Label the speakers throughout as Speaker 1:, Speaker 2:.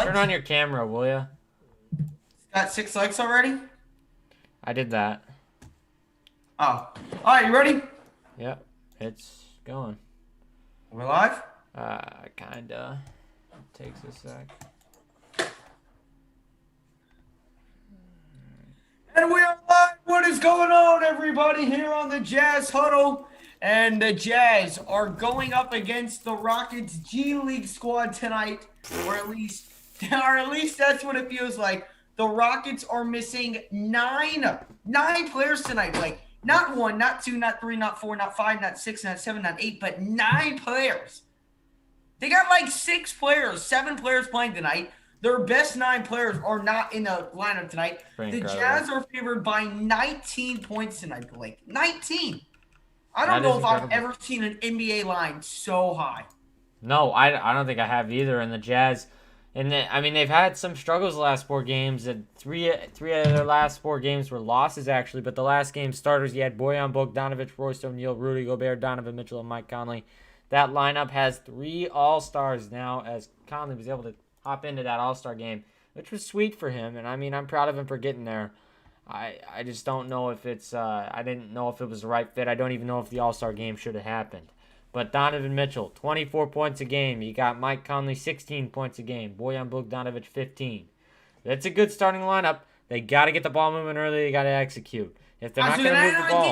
Speaker 1: Turn on your camera, will ya?
Speaker 2: Got 6 likes already?
Speaker 1: I did that.
Speaker 2: Oh. Alright, you ready?
Speaker 1: Yep, it's going.
Speaker 2: We're live?
Speaker 1: Kinda. It takes a sec.
Speaker 2: And we are live! What is going on, everybody, here on the Jazz Huddle? And the Jazz are going up against the Rockets G League squad tonight, or at least that's what it feels like. The Rockets are missing nine players tonight. Like, not one, not two, not three, not four, not five, not six, not seven, not eight, but 9 players. They got like 6 players, 7 players playing tonight. Their best 9 players are not in the lineup tonight. The Jazz are favored by 19 points tonight, Blake. 19. I don't know if I've ever seen an NBA line so high.
Speaker 1: No, I don't think I have either. And the Jazz, they've had some struggles the last 4 games. And three of their last 4 games were losses actually. But the last game starters, you had Bojan Bogdanovic, Royce O'Neal, Rudy Gobert, Donovan Mitchell, and Mike Conley. That lineup has 3 All-Stars now, as Conley was able to hop into that All-Star game, which was sweet for him. And I'm proud of him for getting there. I just don't know if it's I didn't know if it was the right fit. I don't even know if the All-Star game should have happened. But Donovan Mitchell, 24 points a game. You got Mike Conley, 16 points a game. Bojan Bogdanovic, 15. That's a good starting lineup. They got to get the ball moving early. They got to execute. If they're not going to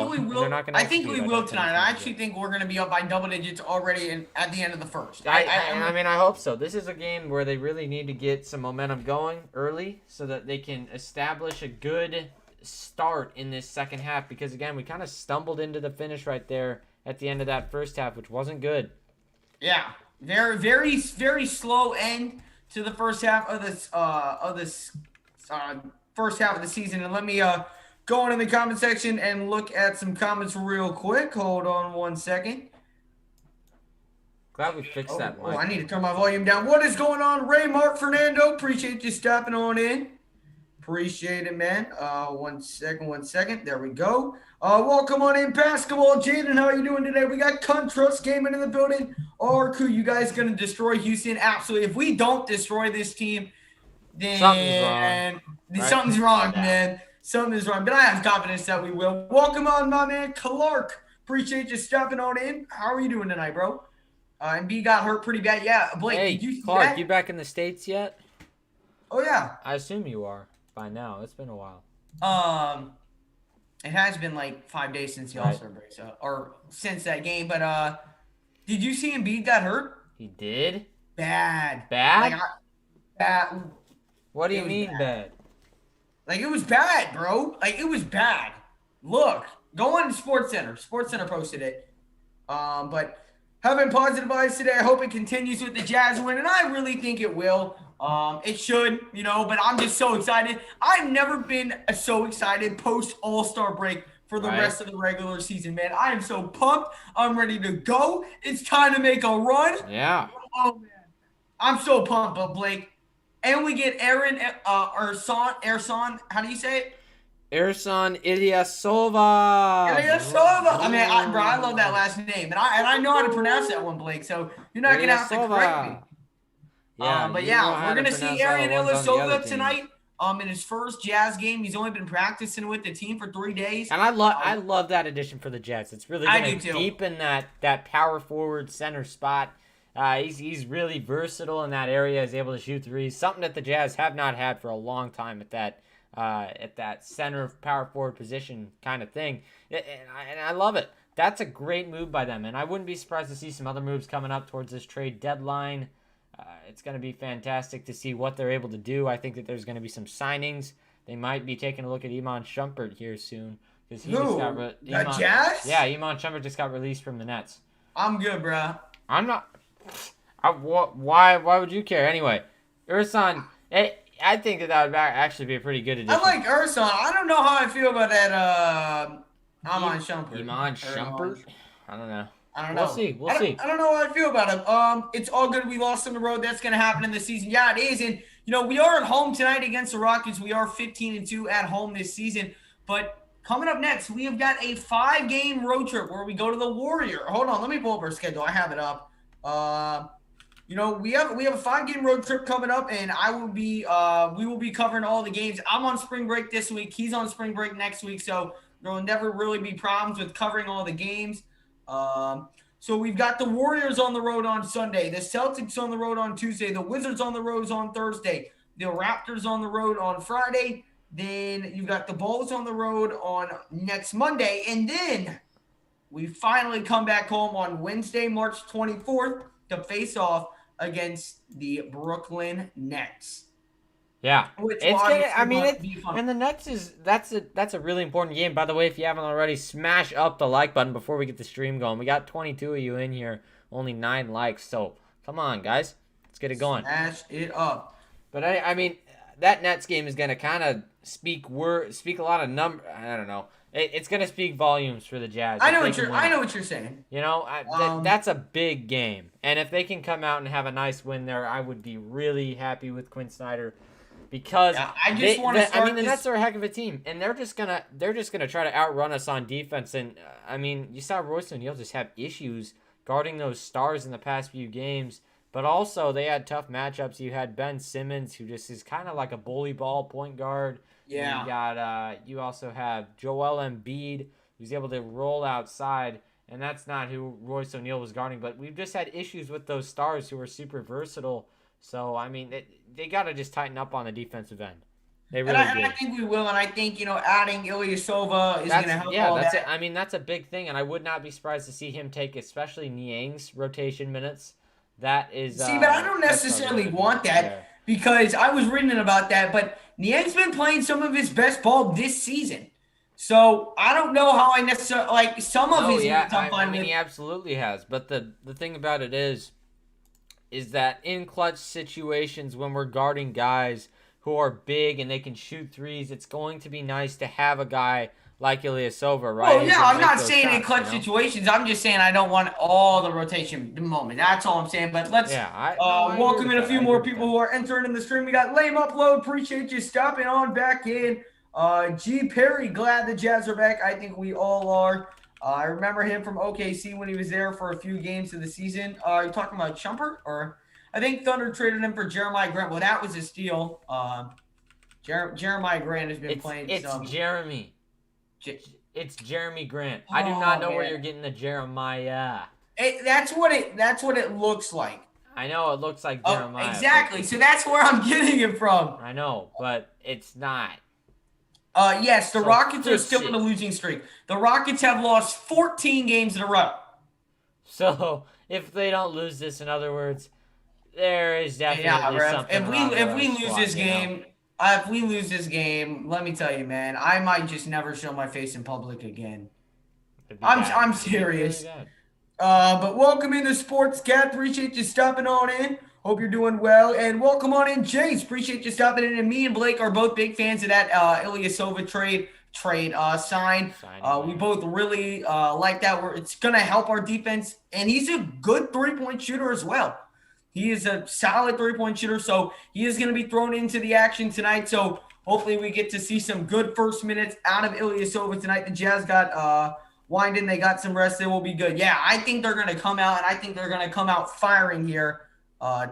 Speaker 1: move the ball, they're not going to
Speaker 2: execute. I think we will tonight. I actually think we're going to be up by double digits already at the end of the first.
Speaker 1: I hope so. This is a game where they really need to get some momentum going early so that they can establish a good start in this second half. Because, again, we kind of stumbled into the finish right there at the end of that first half, which wasn't good.
Speaker 2: Yeah, very, very, very slow end to the first half of this first half of the season. And let me go on in the comment section and look at some comments real quick. Hold on one second.
Speaker 1: Glad we fixed that one.
Speaker 2: I need to turn my volume down. What is going on, Ray, Mark, Fernando? Appreciate you stopping on in. Appreciate it, man. One second. There we go. Welcome on in, basketball. Jaden, how are you doing today? We got Contrast Gaming in the building. Or you guys going to destroy Houston? Absolutely. If we don't destroy this team, then something's wrong, man. Something is wrong. But I have confidence that we will. Welcome on, my man, Clark. Appreciate you stopping on in. How are you doing tonight, bro? And B got hurt pretty bad. Yeah, Blake, did you see
Speaker 1: Clark,
Speaker 2: that?
Speaker 1: You back in the States yet?
Speaker 2: Oh, yeah.
Speaker 1: I assume you are by now. It's been a while.
Speaker 2: It has been like 5 days since the All-Star break, or since that game. But did you see Embiid got hurt?
Speaker 1: He did?
Speaker 2: Bad.
Speaker 1: Bad?
Speaker 2: Bad.
Speaker 1: What do you mean bad?
Speaker 2: Like, it was bad, bro. Like, it was bad. Look, go on to SportsCenter. SportsCenter posted it. But having positive vibes today. I hope it continues with the Jazz win, and I really think it will. It should, but I'm just so excited. I've never been so excited post All-Star break for the rest of the regular season, man. I am so pumped. I'm ready to go. It's time to make a run.
Speaker 1: Yeah.
Speaker 2: Oh, man. I'm so pumped, but Blake. And we get Ersan, how do you say it?
Speaker 1: Ersan Ilyasova.
Speaker 2: I love that last name. And I know how to pronounce that one, Blake. So you're not going to have to correct me.
Speaker 1: Yeah,
Speaker 2: we're going to see Arian Ilyasova tonight in his first Jazz game. He's only been practicing with the team for 3 days.
Speaker 1: And I love that addition for the Jazz. It's really going to deepen that power forward center spot. He's really versatile in that area. He's able to shoot threes, something that the Jazz have not had for a long time at that center power forward position kind of thing. And I love it. That's a great move by them, and I wouldn't be surprised to see some other moves coming up towards this trade deadline. It's going to be fantastic to see what they're able to do. I think that there's going to be some signings. They might be taking a look at Iman Shumpert here soon.
Speaker 2: Jazz? Yeah,
Speaker 1: Iman Shumpert just got released from the Nets.
Speaker 2: I'm good, bro.
Speaker 1: I'm not. Why would you care? Anyway, Ersan, I think that would actually be a pretty good addition.
Speaker 2: I like Ersan. I don't know how I feel about that Iman Shumpert.
Speaker 1: Iman Shumpert? I don't know.
Speaker 2: We'll
Speaker 1: see. We'll see.
Speaker 2: I don't know how I feel about him. It's all good. We lost on the road. That's going to happen in the season. Yeah, it is. And, we are at home tonight against the Rockets. We are 15-2 at home this season. But coming up next, we have got a 5-game road trip where we go to the Warrior. Hold on. Let me pull up our schedule. I have it up. we have a 5-game road trip coming up, and we will be covering all the games. I'm on spring break this week. He's on spring break next week, so there will never really be problems with covering all the games. Um, so we've got the Warriors on the road on Sunday, the Celtics on the road on Tuesday, the Wizards on the road on Thursday, the Raptors on the road on Friday. Then you've got the Bulls on the road on next Monday, and then we finally come back home on Wednesday, March 24th to face off against the Brooklyn Nets.
Speaker 1: Yeah,
Speaker 2: Which will
Speaker 1: it's gonna. I
Speaker 2: obviously
Speaker 1: mean,
Speaker 2: be fun.
Speaker 1: and the Nets is that's a really important game. By the way, if you haven't already, smash up the like button before we get the stream going. We got 22 of you in here, only 9 likes. So come on, guys, let's get it going.
Speaker 2: Smash it up.
Speaker 1: But I mean, that Nets game is gonna kind of speak a lot of number. I don't know. It's gonna speak volumes for the Jazz.
Speaker 2: I know what you're saying.
Speaker 1: You know, that's a big game, and if they can come out and have a nice win there, I would be really happy with Quinn Snyder. Because
Speaker 2: I just want to start.
Speaker 1: I mean, the Nets are a heck of a team, and they're just gonna try to outrun us on defense. And I mean, you saw Royce O'Neal just have issues guarding those stars in the past few games. But also, they had tough matchups. You had Ben Simmons, who just is kind of like a bully ball point guard.
Speaker 2: Yeah.
Speaker 1: You got you also have Joel Embiid, who's able to roll outside, and that's not who Royce O'Neal was guarding. But we've just had issues with those stars who are super versatile. So, I mean, they got to just tighten up on the defensive end. They really do.
Speaker 2: I think we will, and I think, adding Ilyasova is going to help all that.
Speaker 1: I mean, that's a big thing, and I would not be surprised to see him take especially Niang's rotation minutes. That is...
Speaker 2: See, but I don't necessarily want that because I was reading about that, but Niang's been playing some of his best ball this season. So, I don't know how I necessarily... Like, some of his...
Speaker 1: I mean, he absolutely has, but the thing about it is that in clutch situations when we're guarding guys who are big and they can shoot threes, it's going to be nice to have a guy like Ilyasova, right?
Speaker 2: Oh, yeah, I'm not saying in clutch situations. I'm just saying I don't want all the rotation at the moment. That's all I'm saying. But let's welcome in a few more people who are entering in the stream. We got Lame Upload. Appreciate you stopping on back in. G. Perry, glad the Jazz are back. I think we all are. I remember him from OKC when he was there for a few games of the season. Are you talking about Shumpert? Or I think Thunder traded him for Jeremiah Grant. Well, that was a steal. Jeremiah Grant has been playing.
Speaker 1: It's Jeremy. It's Jeremy Grant. I do not know where you're getting the Jeremiah.
Speaker 2: That's what it looks like.
Speaker 1: I know it looks like Jeremiah.
Speaker 2: Exactly. So that's where I'm getting it from.
Speaker 1: I know, but it's not.
Speaker 2: Yes, the Rockets are still in a losing streak. The Rockets have lost 14 games in a row.
Speaker 1: So if they don't lose this, in other words, there is definitely something wrong.
Speaker 2: If we lose this game, if we lose this game, let me tell you, man, I might just never show my face in public again. I'm serious. But welcome into Sports Cat. Appreciate you stopping on in. Hope you're doing well. And welcome on in, Jace. Appreciate you stopping in. And me and Blake are both big fans of that Ilyasova trade sign. We both really like that. It's going to help our defense. And he's a good three-point shooter as well. He is a solid three-point shooter, so he is going to be thrown into the action tonight. So hopefully we get to see some good first minutes out of Ilyasova tonight. The Jazz got wind in. They got some rest. They will be good. Yeah, I think they're going to come out, and I think they're going to come out firing here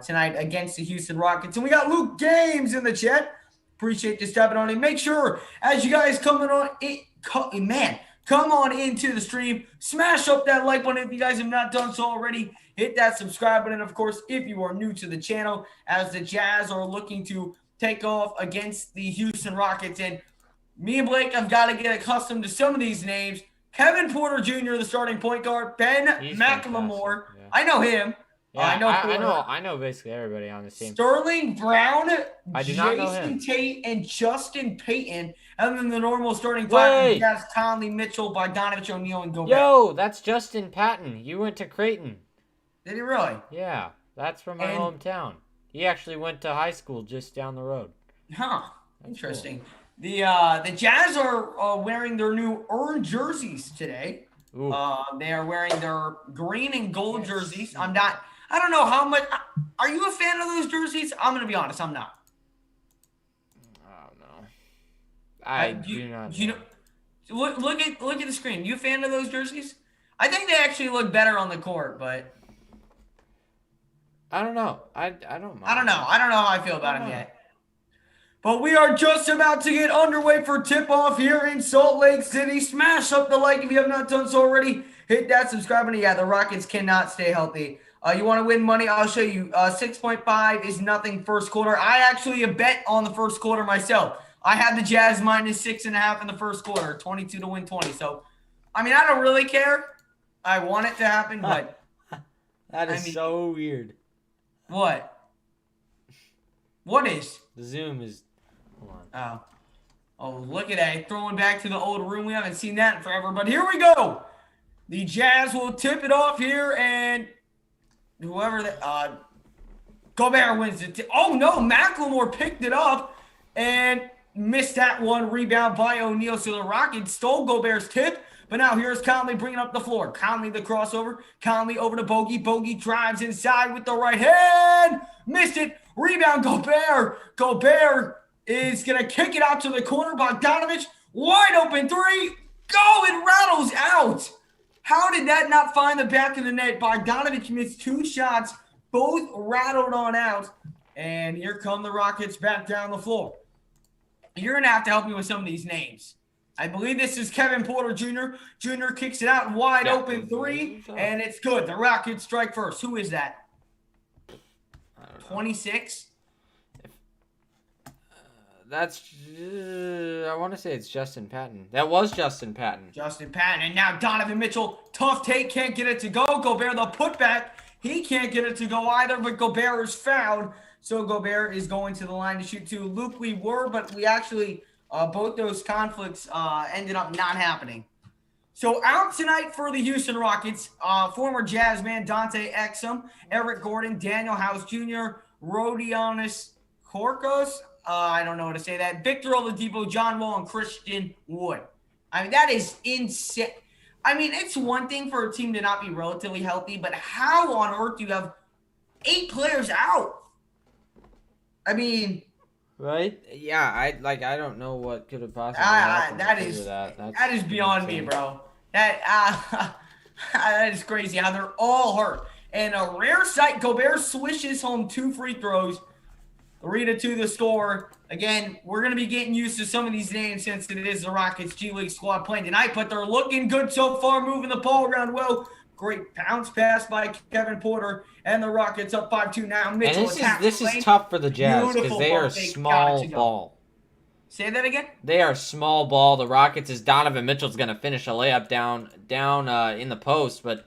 Speaker 2: tonight against the Houston Rockets. And we got Luke Games in the chat. Appreciate you stopping on in. Make sure, as you guys come on into the stream, smash up that like button if you guys have not done so already. Hit that subscribe button, of course, if you are new to the channel, as the Jazz are looking to take off against the Houston Rockets. And me and Blake have got to get accustomed to some of these names. Kevin Porter Jr., the starting point guard. Ben McLemore. Yeah. I know him.
Speaker 1: Yeah, I know basically everybody on this team.
Speaker 2: Sterling Brown,
Speaker 1: I do not know him.
Speaker 2: Jason Tate, and Justin Payton. And then the normal starting five has Conley, Mitchell, Bogdanovich, O'Neal, and Gobert.
Speaker 1: Yo, that's Justin Patton. You went to Creighton.
Speaker 2: Did he really?
Speaker 1: Yeah, that's from my hometown. He actually went to high school just down the road.
Speaker 2: Huh. That's interesting. Cool. The Jazz are wearing their new earned jerseys today. They are wearing their green and gold jerseys. I don't know how much. Are you a fan of those jerseys? I'm going to be honest. I'm not.
Speaker 1: Oh, no. I do not know.
Speaker 2: Look at the screen. You a fan of those jerseys? I think they actually look better on the court, but
Speaker 1: I don't know. I don't
Speaker 2: I don't
Speaker 1: mind
Speaker 2: know.
Speaker 1: him.
Speaker 2: I don't know how I feel
Speaker 1: I
Speaker 2: about
Speaker 1: don't
Speaker 2: him
Speaker 1: know.
Speaker 2: yet. But we are just about to get underway for tip-off here in Salt Lake City. Smash up the like if you have not done so already. Hit that subscribe button. Yeah, the Rockets cannot stay healthy. You want to win money? I'll show you. 6.5 is nothing first quarter. I actually bet on the first quarter myself. I had the Jazz minus 6.5 in the first quarter, 22 to win 20. So, I mean, I don't really care. I want it to happen, but
Speaker 1: That
Speaker 2: I
Speaker 1: is
Speaker 2: mean,
Speaker 1: so weird.
Speaker 2: what? What is?
Speaker 1: The Zoom is. Hold on.
Speaker 2: Oh. Oh, look at that. Throwing back to the old room. We haven't seen that in forever. But here we go. The Jazz will tip it off here, and whoever that Gobert wins it. Oh no, McLemore picked it up and missed that one. Rebound by O'Neal. So the Rockets stole Gobert's tip. But now here's Conley bringing up the floor. Conley the crossover. Conley over to Bogey. Bogey drives inside with the right hand. Missed it. Rebound Gobert. Gobert is going to kick it out to the corner. Bogdanovich, wide open three. Go! It rattles out. How did that not find the back of the net? Bogdanovich missed 2 shots. Both rattled on out. And here come the Rockets back down the floor. You're going to have to help me with some of these names. I believe this is Kevin Porter Jr. Jr. kicks it out wide open three, and it's good. The Rockets strike first. Who is that? 26?
Speaker 1: That's. I want to say it's Justin Patton. That was Justin Patton.
Speaker 2: Justin Patton. And now Donovan Mitchell. Tough take. Can't get it to go. Gobert, the putback. He can't get it to go either, but Gobert is fouled. So Gobert is going to the line to shoot 2. Luke, we were, but we actually, both those conflicts ended up not happening. So out tonight for the Houston Rockets, former Jazz man Dante Exum, Eric Gordon, Daniel House Jr., Rodions Korkos, I don't know how to say that, Victor Oladipo, John Wall, and Christian Wood. I mean, that is insane. I mean, it's one thing for a team to not be relatively healthy, but how on earth do you have 8 players out? I mean,
Speaker 1: right? Yeah, I don't know what could have possibly happened.
Speaker 2: That is beyond me, bro. That is crazy how they're all hurt. And a rare sight, Gobert swishes home 2 free throws. 3-2 the score. Again, we're going to be getting used to some of these names since it is the Rockets G League squad playing tonight, but they're looking good so far, moving the ball around well. Great bounce pass by Kevin Porter, and the Rockets up 5-2 now. Mitchell
Speaker 1: and this is tough for the Jazz because they are small ball.
Speaker 2: Say that again?
Speaker 1: They are small ball. The Rockets is Donovan Mitchell's going to finish a layup down in the post, but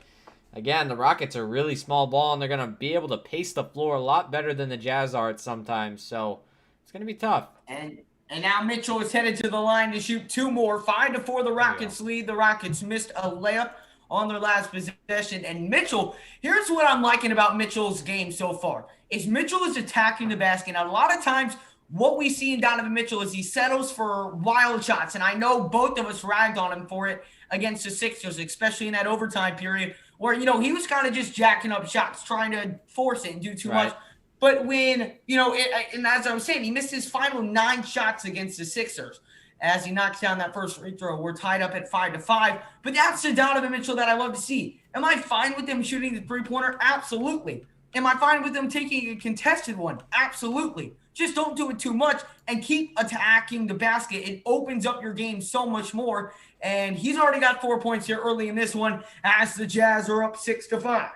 Speaker 1: again, the Rockets are really small ball, and they're going to be able to pace the floor a lot better than the Jazz are at sometimes. So it's going to be tough.
Speaker 2: And now Mitchell is headed to the line to shoot 2 more. 5-4 the Rockets lead. The Rockets missed a layup on their last possession. And Mitchell, here's what I'm liking about Mitchell's game so far, is Mitchell is attacking the basket. Now, a lot of times what we see in Donovan Mitchell is he settles for wild shots. And I know both of us ragged on him for it against the Sixers, especially in that overtime period where, he was kind of just jacking up shots, trying to force it and do too much. But when, and as I was saying, he missed his final 9 shots against the Sixers as he knocks down that first free throw. We're tied up at 5-5. But that's the Donovan Mitchell that I love to see. Am I fine with him shooting the three-pointer? Absolutely. Am I fine with him taking a contested one? Absolutely. Just don't do it too much and keep attacking the basket. It opens up your game so much more. And he's already got 4 points here early in this one as the Jazz are up 6-5.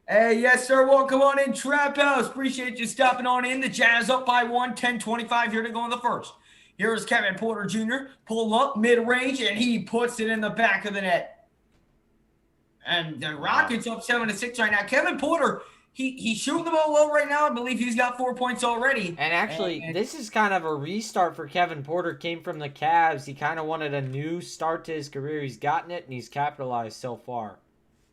Speaker 2: Hey, yes, sir. Welcome on in, Trap House. Appreciate you stopping on in. The Jazz up by 1, 10-25 here to go in the first. Here's Kevin Porter Jr. Pull up mid-range, and he puts it in the back of the net. And the Rockets up 7-6 right now. Kevin Porter, he's shooting the ball well right now. I believe he's got 4 points already.
Speaker 1: And actually, this is kind of a restart for Kevin Porter. Came from the Cavs. He kind of wanted a new start to his career. He's gotten it, and he's capitalized so far.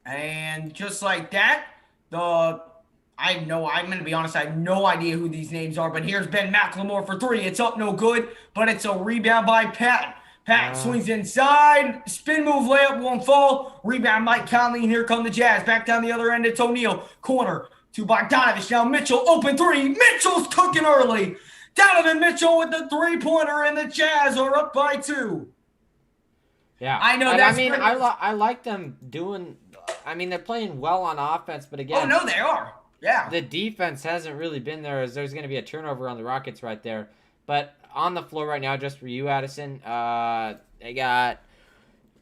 Speaker 2: And just like that, I'm going to be honest, I have no idea who these names are, but here's Ben McLemore for 3. It's up no good, but it's a rebound by Patton. Patton swings inside, spin move layup won't fall. Rebound Mike Conley, and here come the Jazz. Back down the other end, it's O'Neal. Corner to Bogdanovich. Now Mitchell, open 3. Mitchell's cooking early. Donovan Mitchell with the 3-pointer, and the Jazz are up by 2.
Speaker 1: Yeah,
Speaker 2: I know.
Speaker 1: I like them doing I mean, they're playing well on offense, but
Speaker 2: Oh,
Speaker 1: again,
Speaker 2: no, they are. Yeah.
Speaker 1: the defense hasn't really been there, as there's going to be a turnover on the Rockets right there. But on the floor right now, just for you, Addison, they got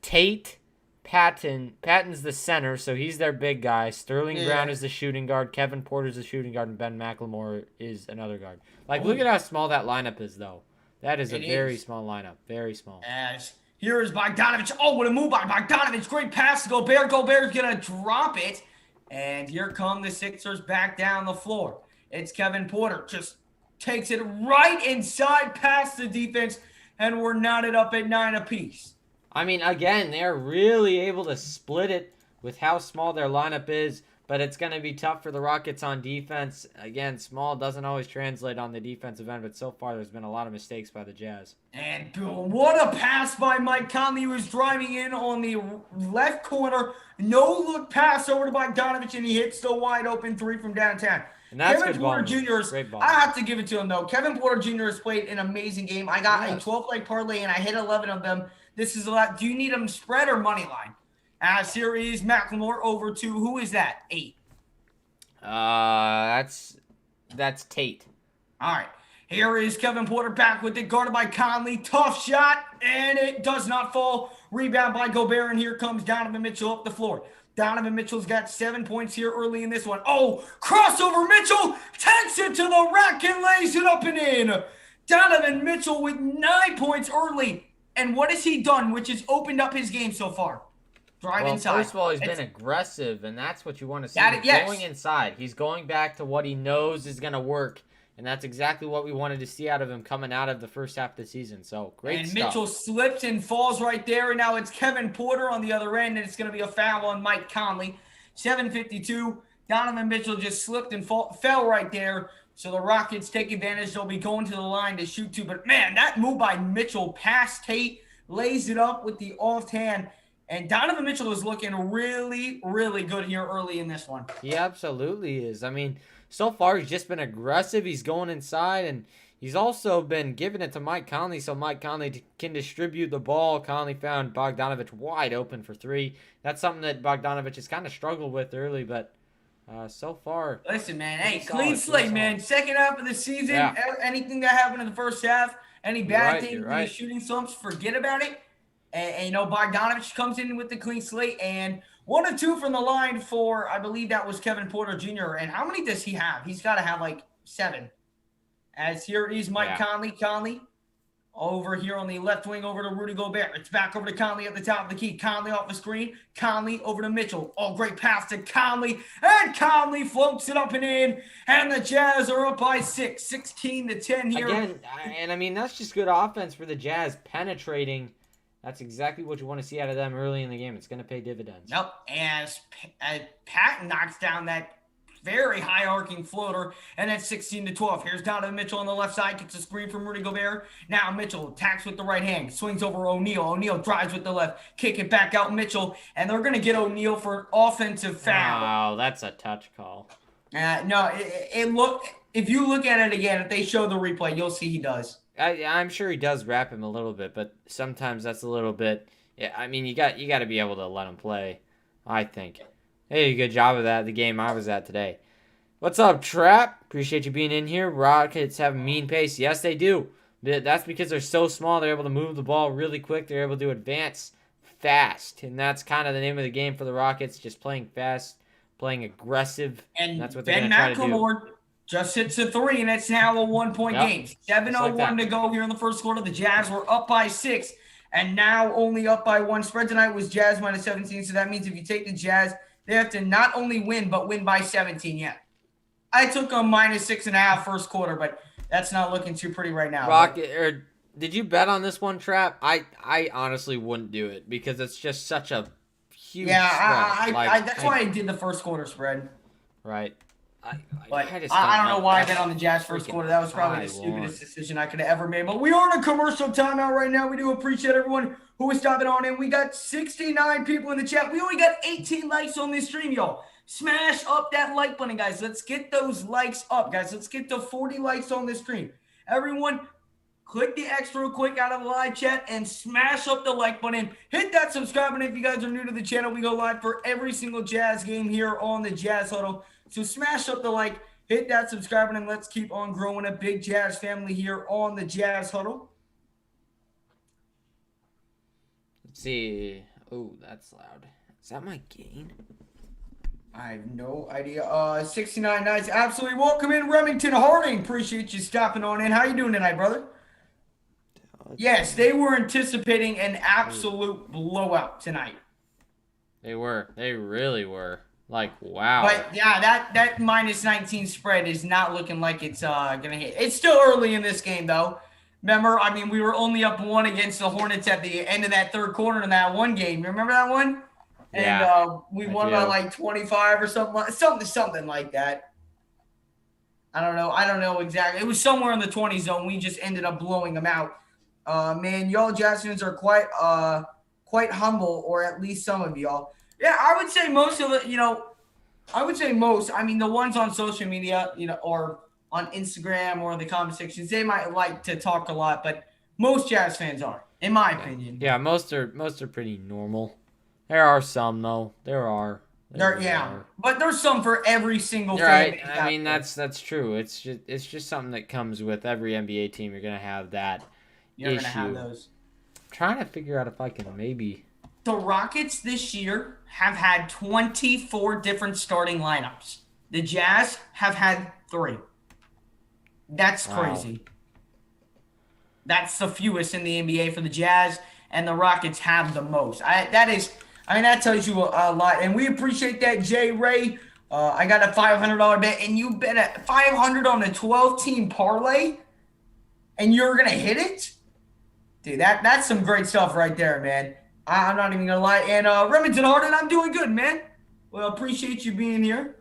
Speaker 1: Tate, Patton's the center, so he's their big guy. Sterling Brown is the shooting guard. Kevin Porter's the shooting guard, and Ben McLemore is another guard. Like, look at how small that lineup is, though. That is a very small lineup. Very small.
Speaker 2: As here is Bogdanovich. Oh, what a move by Bogdanovich. Great pass to Gobert. Gobert's going to drop it. And here come the Sixers back down the floor. It's Kevin Porter. Just takes it right inside past the defense. And we're knotted up at 9 apiece.
Speaker 1: I mean, again, they're really able to split it with how small their lineup is. But it's going to be tough for the Rockets on defense. Again, small doesn't always translate on the defensive end, but so far there's been a lot of mistakes by the Jazz.
Speaker 2: And boom, what a pass by Mike Conley, who was driving in on the left corner. No-look pass over to Bogdanovich, and he hits the wide-open three from downtown.
Speaker 1: And that's
Speaker 2: Kevin
Speaker 1: good
Speaker 2: Porter
Speaker 1: ball.
Speaker 2: Jr.
Speaker 1: Great ball.
Speaker 2: I have to give it to him, though. Kevin Porter Jr. has played an amazing game. I got a 12-leg parlay, and I hit 11 of them. This is a lot. Do you need him spread or money line? As here is McLemore over to, who is that? 8.
Speaker 1: That's Tate.
Speaker 2: All right. Here is Kevin Porter back with it, guarded by Conley. Tough shot, and it does not fall. Rebound by Gobert, and here comes Donovan Mitchell up the floor. Donovan Mitchell's got 7 points here early in this one. Oh, crossover. Mitchell takes it to the rack and lays it up and in. Donovan Mitchell with 9 points early. And what has he done, which has opened up his game so far? Drive inside.
Speaker 1: First of all, he's been aggressive, and that's what you want to see. Going inside. He's going back to what he knows is going to work, and that's exactly what we wanted to see out of him coming out of the first half of the season. So, great stuff.
Speaker 2: And Mitchell slips and falls right there, and now it's Kevin Porter on the other end, and it's going to be a foul on Mike Conley. 7:52. Donovan Mitchell just slipped and fell right there. So the Rockets take advantage. They'll be going to the line to shoot two. But, man, that move by Mitchell past Tate, lays it up with the offhand. And Donovan Mitchell is looking really, really good here early in this one.
Speaker 1: He absolutely is. I mean, so far he's just been aggressive. He's going inside, and he's also been giving it to Mike Conley so Mike Conley can distribute the ball. Conley found Bogdanovich wide open for 3. That's something that Bogdanovich has kind of struggled with early, but so far.
Speaker 2: Listen, man. Hey, clean slate, man. Second half of the season, anything that happened in the first half, any bad things, any shooting slumps, forget about it. And, you know, Bogdanovich comes in with the clean slate, and 1 of 2 from the line for, I believe that was Kevin Porter Jr. And how many does he have? He's got to have like 7. As here is Mike Conley. Conley over here on the left wing over to Rudy Gobert. It's back over to Conley at the top of the key. Conley off the screen. Conley over to Mitchell. Oh, great pass to Conley. And Conley floats it up and in. And the Jazz are up by 6. 16-10 here.
Speaker 1: Again, and I mean, that's just good offense for the Jazz, penetrating. That's exactly what you want to see out of them early in the game. It's going to pay dividends.
Speaker 2: Yep. As Patton knocks down that very high arcing floater, and that's 16-12. Here's Donovan Mitchell on the left side, gets a screen from Rudy Gobert. Now Mitchell attacks with the right hand, swings over O'Neal. O'Neal drives with the left, kick it back out Mitchell, and they're going to get O'Neal for an offensive foul.
Speaker 1: Wow, that's a touch call.
Speaker 2: No, if you look at it again, if they show the replay, you'll see he does.
Speaker 1: I'm sure he does wrap him a little bit, but sometimes that's a little bit. Yeah, I mean, you got to be able to let him play, I think. Hey, good job of that. The game I was at today. What's up, Trap? Appreciate you being in here. Rockets have a mean pace. Yes, they do. That's because they're so small. They're able to move the ball really quick. They're able to advance fast, and that's kind of the name of the game for the Rockets. Just playing fast, playing aggressive.
Speaker 2: And
Speaker 1: that's what they're going to try to do.
Speaker 2: Just hits a 3, and it's now a 1-point game. 7:01 to go here in the first quarter. The Jazz were up by 6, and now only up by 1. Spread tonight was Jazz minus 17, so that means if you take the Jazz, they have to not only win, but win by 17. Yeah, I took a minus 6.5 first quarter, but that's not looking too pretty right now.
Speaker 1: Did you bet on this one, Trap? I honestly wouldn't do it because it's just such a huge spread.
Speaker 2: That's why I did the first quarter spread.
Speaker 1: Right.
Speaker 2: I don't know why I bet on the Jazz first quarter. That was probably the stupidest decision I could have ever made. But we are in a commercial timeout right now. We do appreciate everyone who is stopping on in. We got 69 people in the chat. We only got 18 likes on this stream, y'all. Smash up that like button, guys. Let's get those likes up, guys. Let's get to 40 likes on this stream. Everyone, click the X real quick out of the live chat and smash up the like button. Hit that subscribe button if you guys are new to the channel. We go live for every single Jazz game here on the Jazz Huddle. So smash up the like, hit that subscribe button, and let's keep on growing a big Jazz family here on the Jazz Huddle.
Speaker 1: Let's see. Oh, that's loud. Is that my gain?
Speaker 2: I have no idea. 69 nights. Absolutely welcome in, Remington Harding. Appreciate you stopping on in. How you doing tonight, brother? Yes, they were anticipating an absolute blowout tonight.
Speaker 1: They were. They really were. Like, wow.
Speaker 2: But yeah, that minus 19 spread is not looking like it's gonna hit. It's still early in this game though. Remember, I mean, we were only up 1 against the Hornets at the end of that third quarter in that one game. You remember that one?
Speaker 1: Yeah,
Speaker 2: And we won by like 25 or something like that. I don't know exactly. It was somewhere in the 20 zone. We just ended up blowing them out. Man, y'all Jazz fans are quite humble, or at least some of y'all. Yeah, I would say most of it, I mean, the ones on social media, or on Instagram or the comment sections, they might like to talk a lot, but most Jazz fans are, in my opinion.
Speaker 1: Yeah, most are pretty normal. There are some though. There are.
Speaker 2: But there's some for every single
Speaker 1: fan.
Speaker 2: Right.
Speaker 1: I mean, that's true. It's just something that comes with every NBA team. You're gonna have that issue.
Speaker 2: Gonna have those.
Speaker 1: I'm trying to figure out if I can maybe.
Speaker 2: The Rockets this year have had 24 different starting lineups. The Jazz have had 3. That's crazy. Wow. That's the fewest in the NBA for the Jazz, and the Rockets have the most. That tells you a lot, and we appreciate that, Jay Ray. I got a $500 bet, and you bet at $500 on a 12-team parlay, and you're gonna hit it, dude. That's some great stuff right there, man. I'm not even gonna lie. And Remington Harden, I'm doing good, man. Well, appreciate you being here.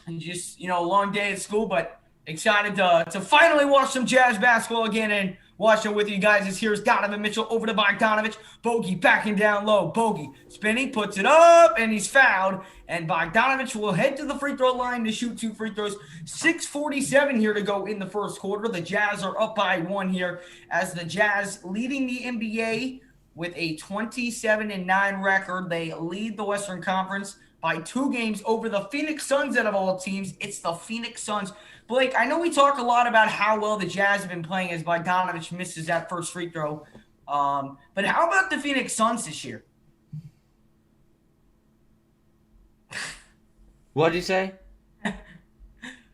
Speaker 2: And just a long day at school, but excited to finally watch some Jazz basketball again and watch it with you guys. Here's Donovan Mitchell over to Bogdanovich. Bogey backing down low. Bogey spinning, puts it up, and he's fouled. And Bogdanovich will head to the free throw line to shoot 2 free throws. 6:47 here to go in the first quarter. The Jazz are up by 1 here as the Jazz leading the NBA with a 27-9 record. They lead the Western Conference by 2 games over the Phoenix Suns out of all teams. It's the Phoenix Suns. Blake, I know we talk a lot about how well the Jazz have been playing as Bogdanovich misses that first free throw. But how about the Phoenix Suns this year?
Speaker 1: What did you say?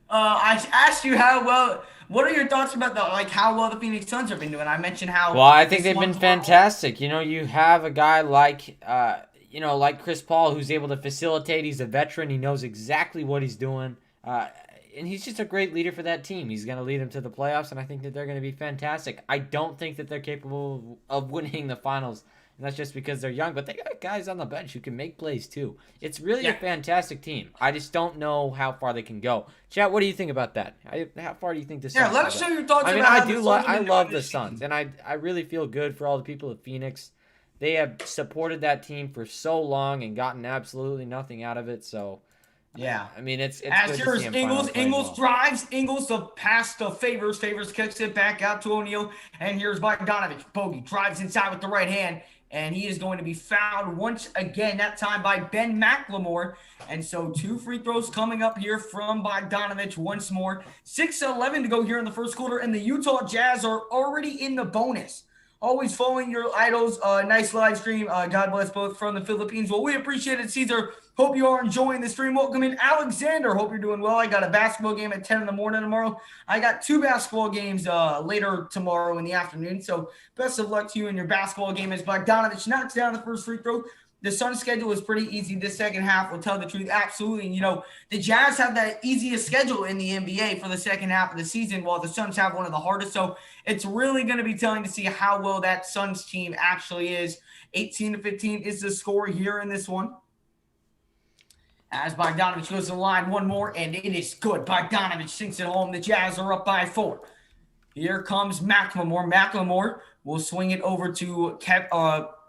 Speaker 2: I asked you how well. What are your thoughts about how well the Phoenix Suns have been doing? I mentioned how.
Speaker 1: Well, I think they've been fantastic. You have a guy like like Chris Paul, who's able to facilitate. He's a veteran. He knows exactly what he's doing. And he's just a great leader for that team. He's going to lead them to the playoffs, and I think that they're going to be fantastic. I don't think that they're capable of winning the finals, and that's just because they're young. But they got guys on the bench who can make plays, too. It's really a fantastic team. I just don't know how far they can go. Chat, what do you think about that? How far do you think the Suns
Speaker 2: let us know your thoughts
Speaker 1: about I love the Suns, and I really feel good for all the people of Phoenix. They have supported that team for so long and gotten absolutely nothing out of it, so...
Speaker 2: Yeah,
Speaker 1: I mean it's
Speaker 2: as here's Ingles drives, Ingles the pass to Favors kicks it back out to O'Neal, and here's Bogdanovich. Bogey drives inside with the right hand, and he is going to be fouled once again, that time by Ben McLemore. And so 2 free throws coming up here from Bogdanovich once more. 6:11 to go here in the first quarter, and the Utah Jazz are already in the bonus. Always following your idols. Nice live stream. God bless both from the Philippines. Well, we appreciate it, Caesar. Hope you are enjoying the stream. Welcome in, Alexander. Hope you're doing well. I got a basketball game at 10 in the morning tomorrow. I got 2 basketball games later tomorrow in the afternoon. So best of luck to you in your basketball game as Bogdanovich knocks down the first free throw. The Suns' schedule is pretty easy this second half, will tell the truth. Absolutely. And, the Jazz have the easiest schedule in the NBA for the second half of the season, while the Suns have one of the hardest. So it's really going to be telling to see how well that Suns team actually is. 18-15 is the score here in this one. As Bogdanovich goes to the line, one more, and it is good. Bogdanovich sinks it home. The Jazz are up by 4. Here comes McLemore. McLemore will swing it over to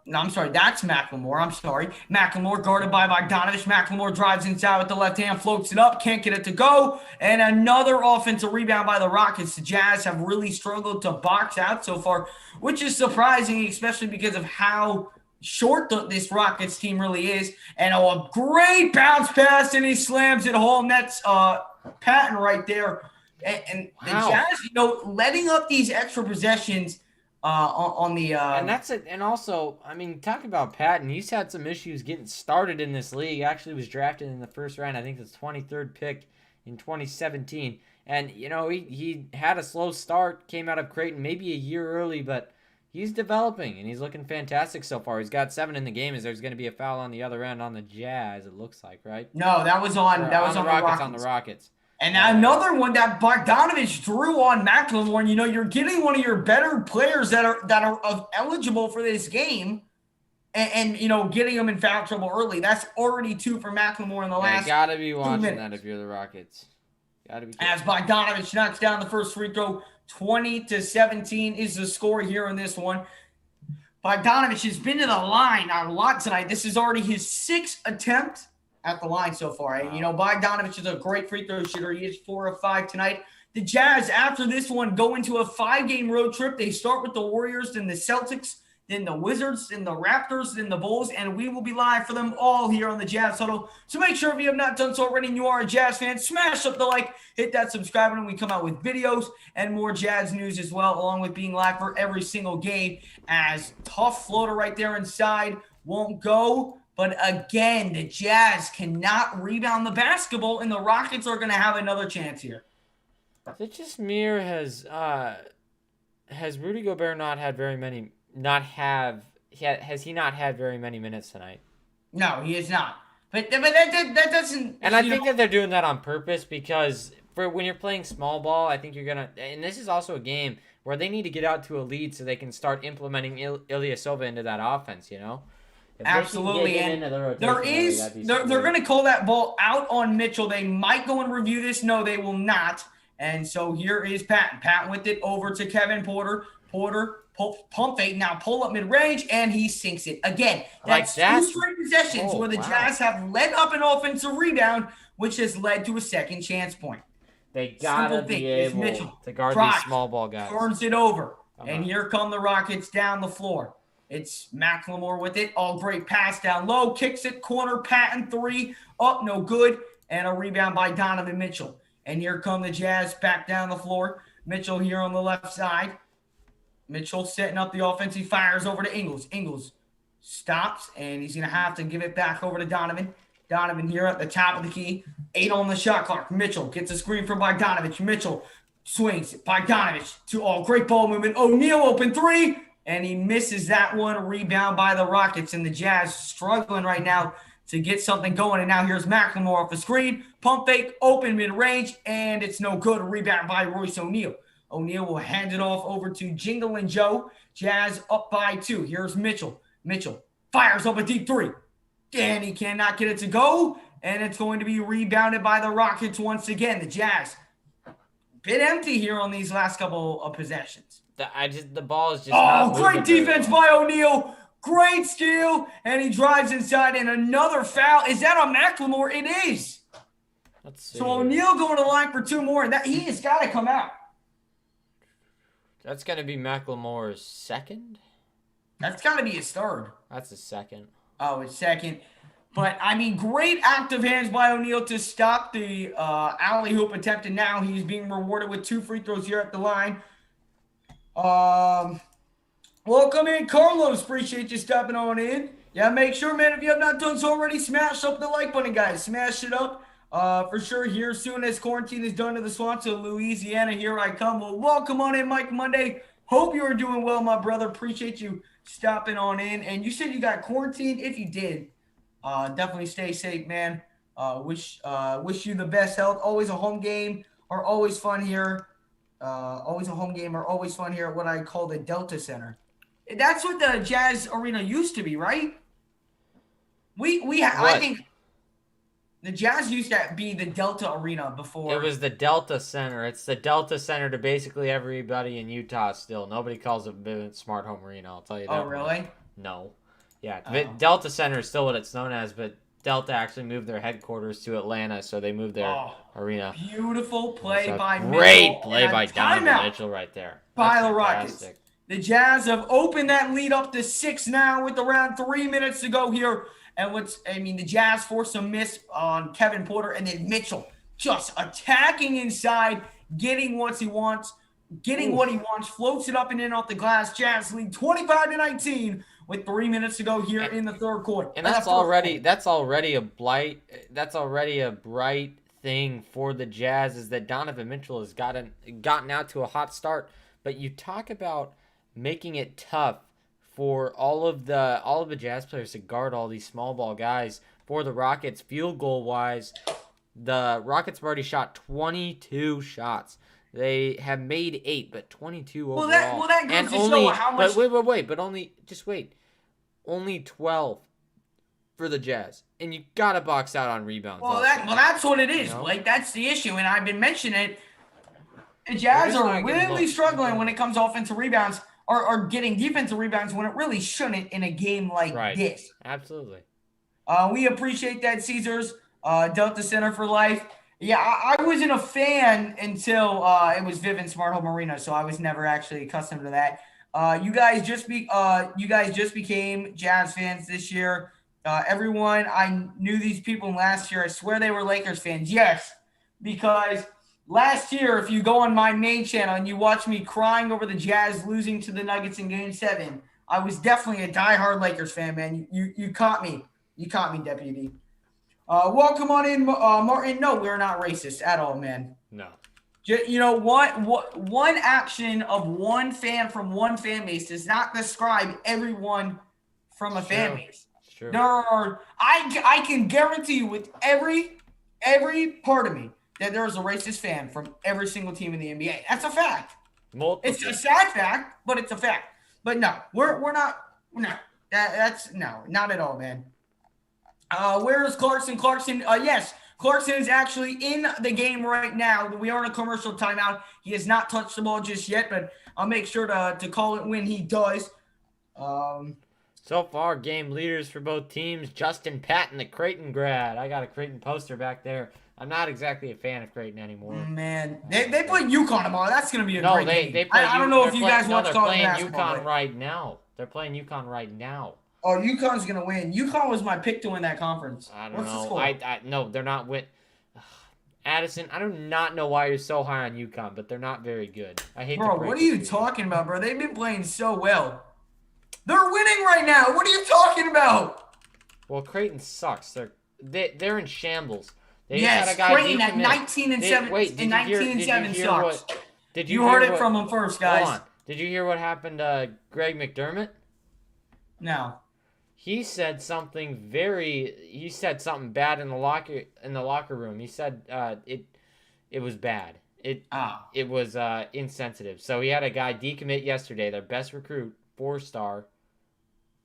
Speaker 2: No, I'm sorry. That's Macklemore. I'm sorry. Macklemore guarded by Bogdanovich. Macklemore drives inside with the left hand, floats it up, can't get it to go. And another offensive rebound by the Rockets. The Jazz have really struggled to box out so far, which is surprising, especially because of how short this Rockets team really is. And a great bounce pass, and he slams it home. That's Patton right there. And the
Speaker 1: Wow.
Speaker 2: Jazz, letting up these extra possessions on the
Speaker 1: And that's it. And also, I mean, talk about Patton. He's had some issues getting started in this league. Actually, was drafted in the first round. I think the 23rd pick in 2017. And he had a slow start. Came out of Creighton maybe a year early, but he's developing and he's looking fantastic so far. He's got 7 in the game. As there's going to be a foul on the other end on the Jazz. It looks like, right?
Speaker 2: No, that was on the Rockets.
Speaker 1: On the Rockets.
Speaker 2: And another one that Bogdanovich drew on Macklemore. And, you're getting one of your better players that are eligible for this game, and getting them in foul trouble early. That's already 2 for Macklemore in the last.
Speaker 1: You gotta be watching that if you're the Rockets. Gotta be.
Speaker 2: As Bogdanovich knocks down the first free throw, 20-17 is the score here in this one. Bogdanovich has been to the line a lot tonight. This is already his 6th attempt at the line so far. Wow. Bogdanovich is a great free throw shooter. He is 4 of 5 tonight. The Jazz, after this one, go into a 5-game road trip. They start with the Warriors, then the Celtics, then the Wizards, then the Raptors, then the Bulls, and we will be live for them all here on the Jazz Huddle. So make sure if you have not done so already and you are a Jazz fan, smash up the like, hit that subscribe button. We come out with videos and more Jazz news as well, along with being live for every single game. As tough floater right there inside won't go. But again, the Jazz cannot rebound the basketball, and the Rockets are going to have another chance here.
Speaker 1: Has Rudy Gobert has he not had very many minutes tonight?
Speaker 2: No, he is not. But that doesn't.
Speaker 1: And I think that they're doing that on purpose because for when you're playing small ball, I think you're gonna. And this is also a game where they need to get out to a lead so they can start implementing Ilyasova into that offense.
Speaker 2: Absolutely, and they're going to call that ball out on Mitchell. They might go and review this. No, they will not. And so here is Patton. Patton with it over to Kevin Porter. Porter, pump fake, now pull up mid-range, and he sinks it. Again, that's 2 straight possessions where the Jazz have led up an offensive rebound, which has led to a second chance point.
Speaker 1: They gotta be able to guard these small ball guys.
Speaker 2: Turns it over, and here come the Rockets down the floor. It's Macklemore with it. Oh, great pass down low. Kicks it. Corner. Patton 3. Up. No good. And a rebound by Donovan Mitchell. And here come the Jazz back down the floor. Mitchell here on the left side. Mitchell setting up the offense. He fires over to Ingles. Ingles stops, and he's going to have to give it back over to Donovan. Donovan here at the top of the key. 8 on the shot clock. Mitchell gets a screen from Bogdanovich. Mitchell swings. Bogdanovich great ball movement. O'Neal open 3. And he misses that one. Rebound by the Rockets. And the Jazz struggling right now to get something going. And now here's Macklemore off the screen. Pump fake, open mid-range, and it's no good. Rebound by Royce O'Neal. O'Neal will hand it off over to Jingle and Joe. Jazz up by 2. Here's Mitchell. Mitchell fires up a deep 3. And he cannot get it to go. And it's going to be rebounded by the Rockets once again. The Jazz a bit empty here on these last couple of possessions.
Speaker 1: The ball is just not moving.
Speaker 2: Great defense by O'Neal. Great steal. And he drives inside, and another foul. Is that on Macklemore? It is.
Speaker 1: Let's see.
Speaker 2: So O'Neal going to line for 2 more, and he has got to come out.
Speaker 1: That's going to be Macklemore's second?
Speaker 2: That's got to be his third.
Speaker 1: That's his second.
Speaker 2: Oh, his second. But, great active hands by O'Neal to stop the alley-oop attempt, and now he's being rewarded with 2 free throws here at the line. Welcome in, Carlos. Appreciate you stepping on in. Yeah, make sure, man, if you have not done so already, smash up the like button, guys. Smash it up. For sure, here soon as quarantine is done to the Swamp to Louisiana, here I come. Well, welcome on in, Mike Monday. Hope you are doing well, my brother. Appreciate you stopping on in. And you said you got quarantined. If you did, definitely stay safe, man. Wish you the best health. Always a home game are always fun here. Always a home game are always fun here at what I call the Delta Center. That's what the Jazz Arena used to be, right? I think the Jazz used to be the Delta Arena before.
Speaker 1: It was the Delta Center. It's the Delta Center to basically everybody in Utah still. Nobody calls it Smart Home Arena, I'll tell you that.
Speaker 2: Oh, really?
Speaker 1: No. Yeah, Delta Center is still what it's known as, but Delta actually moved their headquarters to Atlanta, so they moved their arena.
Speaker 2: Beautiful play
Speaker 1: So
Speaker 2: by
Speaker 1: great
Speaker 2: Mitchell.
Speaker 1: play
Speaker 2: And a
Speaker 1: by Donovan
Speaker 2: timeout
Speaker 1: Mitchell right there.
Speaker 2: by
Speaker 1: That's
Speaker 2: the
Speaker 1: fantastic.
Speaker 2: Rockets. The Jazz have opened that lead up to 6 now with around 3 minutes to go here. And the Jazz forced a miss on Kevin Porter, and then Mitchell just attacking inside, getting what he wants, floats it up and in off the glass. Jazz lead 25-19 with 3 minutes to go here in the third quarter.
Speaker 1: And that's already a blight. That's already a bright thing for the Jazz, is that Donovan Mitchell has gotten out to a hot start. But you talk about making it tough for all of the Jazz players to guard all these small ball guys. For the Rockets, field goal wise, the Rockets have already shot 22 shots. They have made 8, but 22 overall.
Speaker 2: That goes to show how much.
Speaker 1: But only 12 for the Jazz, and you gotta box out on rebounds.
Speaker 2: That's what it is. Like, that's the issue, and I've been mentioning it. The Jazz are really struggling when it comes to offensive rebounds, or getting defensive rebounds when it really shouldn't in a game like this.
Speaker 1: Absolutely.
Speaker 2: We appreciate that, Caesars. Delta Center for life. Yeah, I wasn't a fan until it was Vivint Smart Home Arena, so I was never actually accustomed to that. You guys just became Jazz fans this year. Everyone, I knew these people last year. I swear they were Lakers fans. Yes, because last year, if you go on my main channel and you watch me crying over the Jazz losing to the Nuggets in Game 7, I was definitely a diehard Lakers fan, man. You caught me. You caught me, Deputy. Welcome on in, Martin. No, we're not racist at all, man.
Speaker 1: No.
Speaker 2: One action of one fan from one fan base does not describe everyone from a fan base.
Speaker 1: Sure.
Speaker 2: I can guarantee you with every part of me that there is a racist fan from every single team in the NBA. That's a fact. It's a sad fact, but it's a fact. But no, we're not. No, that's not at all, man. Where is Clarkson? Yes, Clarkson is actually in the game right now. We are in a commercial timeout. He has not touched the ball just yet, but I'll make sure to call it when he does.
Speaker 1: So far, game leaders for both teams, Justin Patton, the Creighton grad. I got a Creighton poster back there. I'm not exactly a fan of Creighton anymore.
Speaker 2: Man, they play UConn tomorrow. That's going to be a great game.
Speaker 1: They play
Speaker 2: I don't know if you guys watch college basketball.
Speaker 1: They're playing UConn right now. They're playing UConn right now.
Speaker 2: Oh, UConn's going to win. UConn was my pick to win that conference.
Speaker 1: I don't know.
Speaker 2: The score?
Speaker 1: No, they're not win. Addison, I do not know why you're so high on UConn, but they're not very good. I hate.
Speaker 2: Bro, what are you talking about, bro? They've been playing so well. They're winning right now. What are you talking about?
Speaker 1: Well, Creighton sucks. They're in shambles.
Speaker 2: Yes, Creighton at 19-7 sucks. You heard it from them first, guys.
Speaker 1: Hold on. Did you hear what happened to Greg McDermott?
Speaker 2: No.
Speaker 1: He said something bad in the locker room. He said it was bad. It was insensitive. So he had a guy decommit yesterday, their best recruit, 4-star,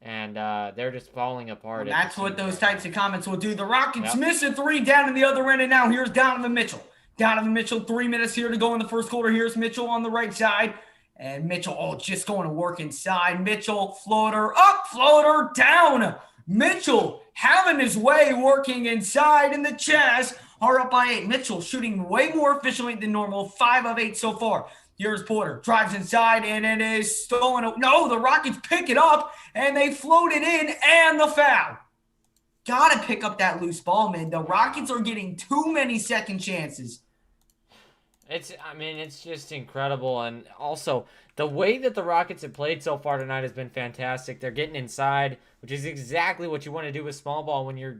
Speaker 1: and they're just falling apart.
Speaker 2: Well, that's what those types of comments will do. The Rockets miss a 3 down in the other end, and now here's Donovan Mitchell. 3 minutes here to go in the first quarter. Here's Mitchell on the right side. And Mitchell, just going to work inside. Mitchell, floater up, floater down. Mitchell having his way working inside, and the Jazz are up by 8. Mitchell shooting way more efficiently than normal, 5 of 8 so far. Here's Porter, drives inside, and it is stolen. No, the Rockets pick it up, and they float it in, and the foul. Got to pick up that loose ball, man. The Rockets are getting too many second chances.
Speaker 1: It's just incredible. And also, the way that the Rockets have played so far tonight has been fantastic. They're getting inside, which is exactly what you want to do with small ball when you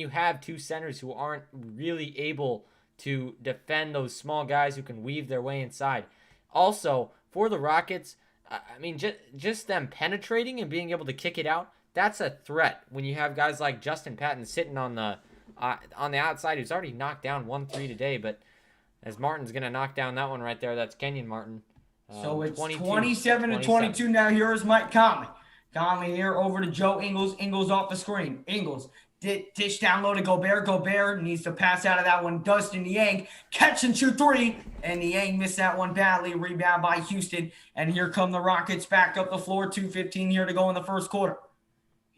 Speaker 1: have 2 centers who aren't really able to defend those small guys who can weave their way inside. Also, for the Rockets, just them penetrating and being able to kick it out, that's a threat when you have guys like Justin Patton sitting on the outside, who's already knocked down 1 3 today, but as Martin's going to knock down that one right there, that's Kenyon Martin.
Speaker 2: So it's 27-22 now. Here's Mike Conley. Conley here over to Joe Ingles. Ingles off the screen. Ingles dish down low to Gobert. Gobert needs to pass out of that one. Dustin Niang catch and shoot 3. And Niang missed that one badly. Rebound by Houston. And here come the Rockets back up the floor. 2:15 here to go in the first quarter.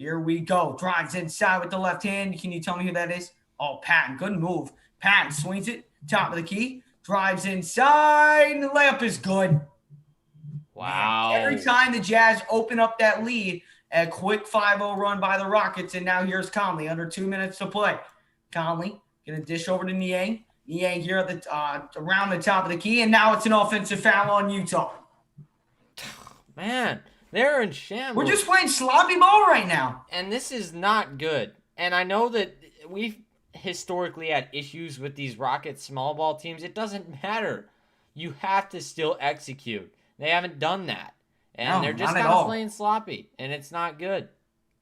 Speaker 2: Here we go. Drives inside with the left hand. Can you tell me who that is? Oh, Patton. Good move. Patton swings it. Top of the key. Drives inside. And the layup is good. Man, every
Speaker 1: Wow.
Speaker 2: time the Jazz open up that lead, a quick 5-0 run by the Rockets. And now here's Conley under 2 minutes to play. Conley going to dish over to Niang. Niang here at the around the top of the key. And now it's an offensive foul on Utah.
Speaker 1: Man, they're in shambles.
Speaker 2: We're just playing sloppy ball right now.
Speaker 1: And this is not good. And I know that we've historically had issues with these Rockets small ball teams. It doesn't matter. You have to still execute. They haven't done that. And
Speaker 2: No,
Speaker 1: they're just
Speaker 2: not at
Speaker 1: kind of
Speaker 2: all.
Speaker 1: playing sloppy. And it's not good.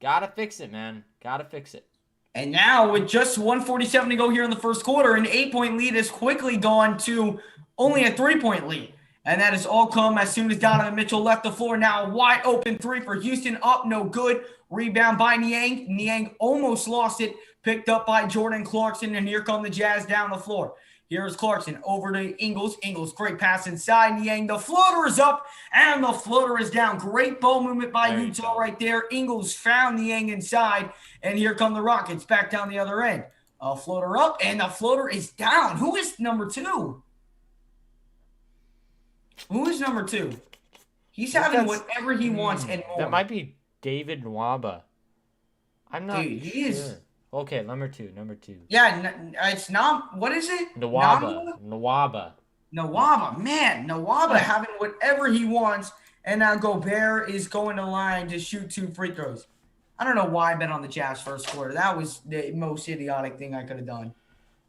Speaker 1: Gotta fix it, man. Gotta fix it.
Speaker 2: And now with just 147 to go here in the first quarter, an 8-point lead has quickly gone to only a 3-point lead. And that has all come as soon as Donovan Mitchell left the floor. Now a wide open three for Houston. Up, no good. Rebound by Niang. Niang almost lost it. Picked up by Jordan Clarkson. And here come the Jazz down the floor. Here's Clarkson over to Ingles. Ingles, great pass inside. Niang, the floater is up and the floater is down. Great ball movement by Utah right there. Ingles found Niang inside. And here come the Rockets back down the other end. A floater up and the floater is down. Who is number 2? Who is number 2? He's having whatever he wants and more.
Speaker 1: That might be David Nwaba. I'm not
Speaker 2: Dude, he
Speaker 1: sure.
Speaker 2: is.
Speaker 1: Okay, number two.
Speaker 2: Yeah, it's not. What is it?
Speaker 1: Nwaba.
Speaker 2: Nwaba. Man, Nwaba having whatever he wants. And now Gobert is going to line to shoot 2 free throws. I don't know why I bet on the Jazz first quarter. That was the most idiotic thing I could have done.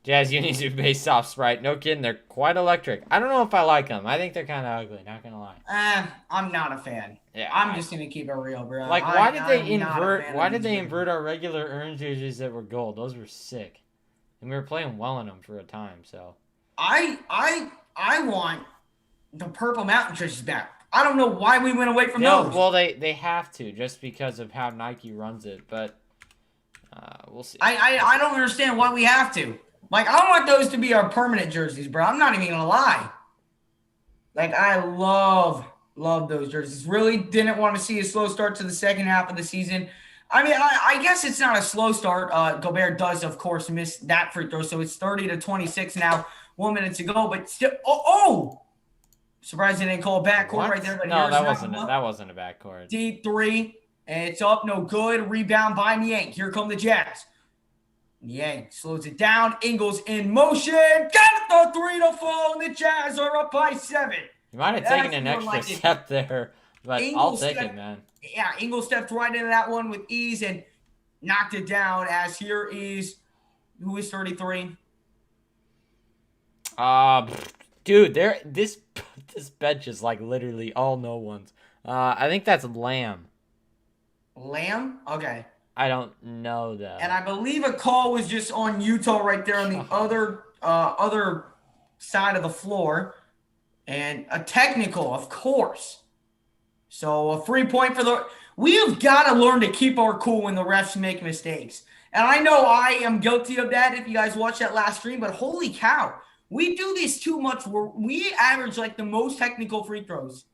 Speaker 1: Jazz unis are based off Sprite. No kidding, they're quite electric. I don't know if I like them. I think they're kind of ugly, not going to lie.
Speaker 2: I'm not a fan.
Speaker 1: Yeah,
Speaker 2: I'm just going to keep it real, bro.
Speaker 1: Like, why did they invert our regular orange jerseys that were gold? Those were sick. And we were playing well in them for a time, so.
Speaker 2: I want the Purple Mountain jerseys back. I don't know why we went away from those.
Speaker 1: Well, they have to, just because of how Nike runs it, but we'll see.
Speaker 2: I don't understand why we have to. Like, I want those to be our permanent jerseys, bro. I'm not even going to lie. Like, I love those jerseys. Really didn't want to see a slow start to the second half of the season. I mean, I guess it's not a slow start. Gobert does, of course, miss that free throw, so it's 30-26 now, 1 minute to go. But still, surprised they didn't call a backcourt right there. But
Speaker 1: no, that wasn't a backcourt.
Speaker 2: Deep three, and it's up, no good. Rebound by Niang. Here come the Jazz. Niang slows it down. Ingles in motion. Got the 3 to fall, and the Jazz are up by 7.
Speaker 1: You might have taken an extra step there, but I'll take it, man.
Speaker 2: Yeah, Ingles stepped right into that one with ease and knocked it down. As here is, who is 33?
Speaker 1: Dude, this bench is like literally all no ones. I think that's Lamb.
Speaker 2: Lamb? Okay.
Speaker 1: I don't know though.
Speaker 2: And I believe a call was just on Utah right there on the other side of the floor. And a technical, of course. So a free point for the... We have got to learn to keep our cool when the refs make mistakes. And I know I am guilty of that if you guys watched that last stream, but holy cow. We do this too much. We average like the most technical free throws.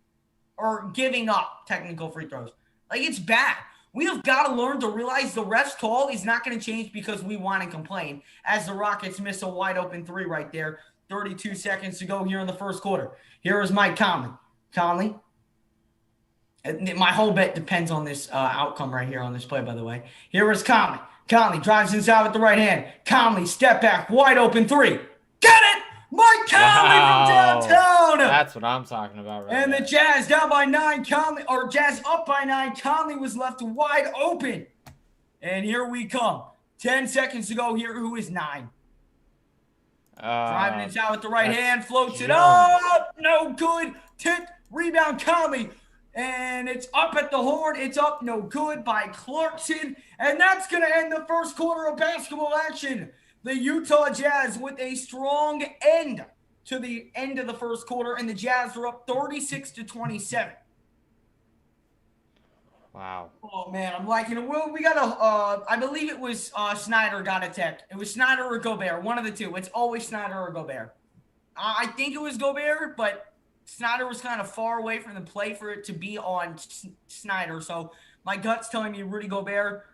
Speaker 2: Or giving up technical free throws. Like, it's bad. We have got to learn to realize the ref's call is not going to change because we want to complain. As the Rockets miss a wide open 3 right there. 32 seconds to go here in the first quarter. Here is Mike Conley. Conley. My whole bet depends on this outcome right here on this play, by the way. Here is Conley. Conley drives inside with the right hand. Conley, step back, wide open 3. Get it! Mike Conley from downtown!
Speaker 1: That's what I'm talking about right
Speaker 2: And
Speaker 1: now.
Speaker 2: the Jazz down by 9. Jazz up by 9. Conley was left wide open. And here we come. 10 seconds to go here. Who is 9? Driving inside with the right hand. Floats it up. No good. Tip. Rebound Conley. And it's up at the horn. It's up. No good by Clarkson. And that's going to end the first quarter of basketball action. The Utah Jazz with a strong end to the end of the first quarter. And the Jazz are up 36-27.
Speaker 1: Wow.
Speaker 2: Oh, man, I'm liking it. Well, we got I believe it was Snyder got a tech. It was Snyder or Gobert, one of the two. It's always Snyder or Gobert. I think it was Gobert, but Snyder was kind of far away from the play for it to be on Snyder. So My gut's telling me Rudy Gobert.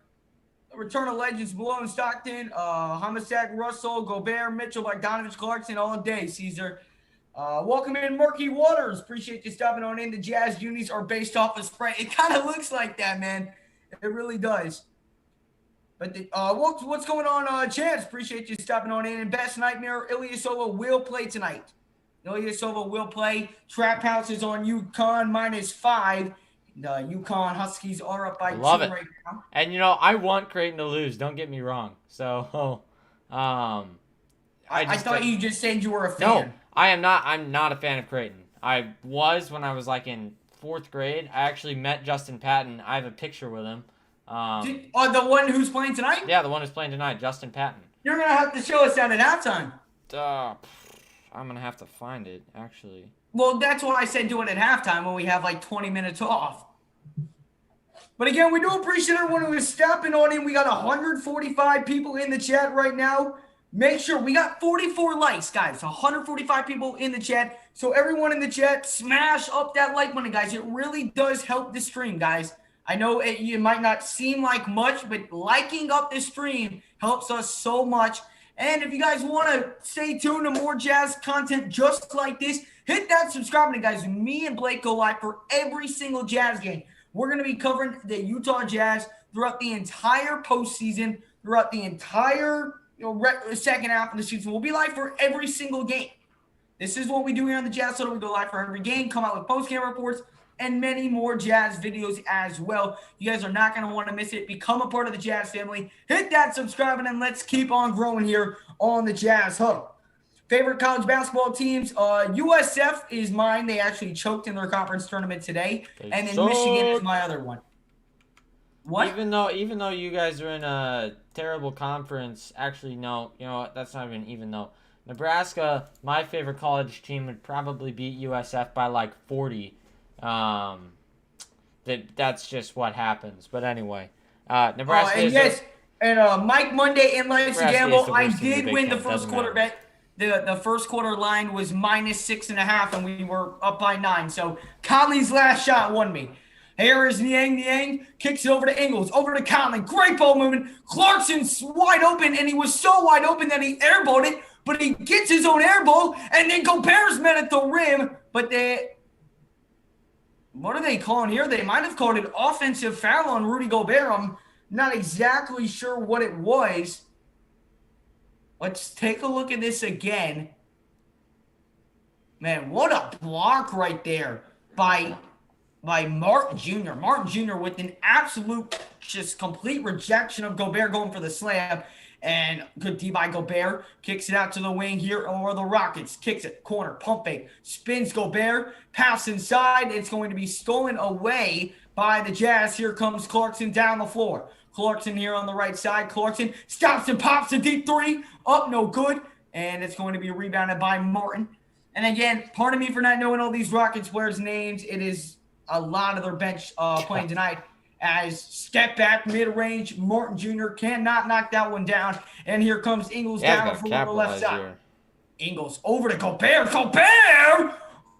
Speaker 2: Return of legends below in Stockton. Homicide, Russell, Gobert, Mitchell, Bogdanovich, Clarkson, all day, Caesar. Welcome in, Murky Waters. Appreciate you stopping on in. The Jazz unis are based off of Sprite. It kind of looks like that, man. It really does. But what's going on, Chance? Appreciate you stopping on in. And Best Nightmare, Ilyasova will play tonight. Ilyasova will play. Trap House is on UConn -5. The UConn Huskies are up by 2 right now.
Speaker 1: And, I want Creighton to lose. Don't get me wrong. So,
Speaker 2: I thought you just said you were a fan.
Speaker 1: No, I am not. I'm not a fan of Creighton. I was when I was, in 4th grade. I actually met Justin Patton. I have a picture with him.
Speaker 2: The one who's playing tonight?
Speaker 1: Yeah, the one who's playing tonight, Justin Patton.
Speaker 2: You're going to have to show us that at halftime.
Speaker 1: I'm going to have to find it, actually.
Speaker 2: Well, that's why I said do it at halftime when we have 20 minutes off. But again, we do appreciate everyone who is stepping on in. We got 145 people in the chat right now. Make sure we got 44 likes, guys. 145 people in the chat. So everyone in the chat, smash up that like button, guys. It really does help the stream, guys. I know it might not seem like much, but liking up the stream helps us so much. And if you guys want to stay tuned to more Jazz content just like this, hit that subscribe button, guys. Me and Blake go live for every single Jazz game. We're going to be covering the Utah Jazz throughout the entire postseason, throughout the entire second half of the season. We'll be live for every single game. This is what we do here on the Jazz Huddle. We go live for every game, come out with post-game reports, and many more Jazz videos as well. You guys are not going to want to miss it. Become a part of the Jazz family. Hit that subscribe button, and let's keep on growing here on the Jazz Huddle. Favorite college basketball teams? USF is mine. They actually choked in their conference tournament today. And then Michigan is my other one. What?
Speaker 1: Even though you guys are in a terrible conference, actually, no. You know what? That's not even though. Nebraska, my favorite college team, would probably beat USF by 40. That's just what happens. But anyway, Nebraska
Speaker 2: Mike Monday and Lance Gamble, I did win the first quarter bet. The first quarter line was -6.5, and we were up by 9. So Conley's last shot won me. Here is Niang, kicks it over to Ingles, over to Conley. Great ball movement. Clarkson's wide open, and he was so wide open that he airballed it, but he gets his own airball, and then Gobert's met at the rim. But what are they calling here? They might have called an offensive foul on Rudy Gobert. I'm not exactly sure what it was. Let's take a look at this again. Man, what a block right there by Martin Jr. Martin Jr. with an absolute, just complete rejection of Gobert going for the slam. And good D by Gobert. Kicks it out to the wing here over the Rockets. Kicks it, corner, pump fake. Spins Gobert. Pass inside. It's going to be stolen away by the Jazz. Here comes Clarkson down the floor. Clarkson here on the right side. Clarkson stops and pops a deep three. Up, no good. And it's going to be rebounded by Martin. And again, pardon me for not knowing all these Rockets players' names. It is a lot of their bench playing tonight. As step back, mid-range, Martin Jr. cannot knock that one down. And here comes Ingles down from the left side. Here. Ingles over to Gobert. Gobert!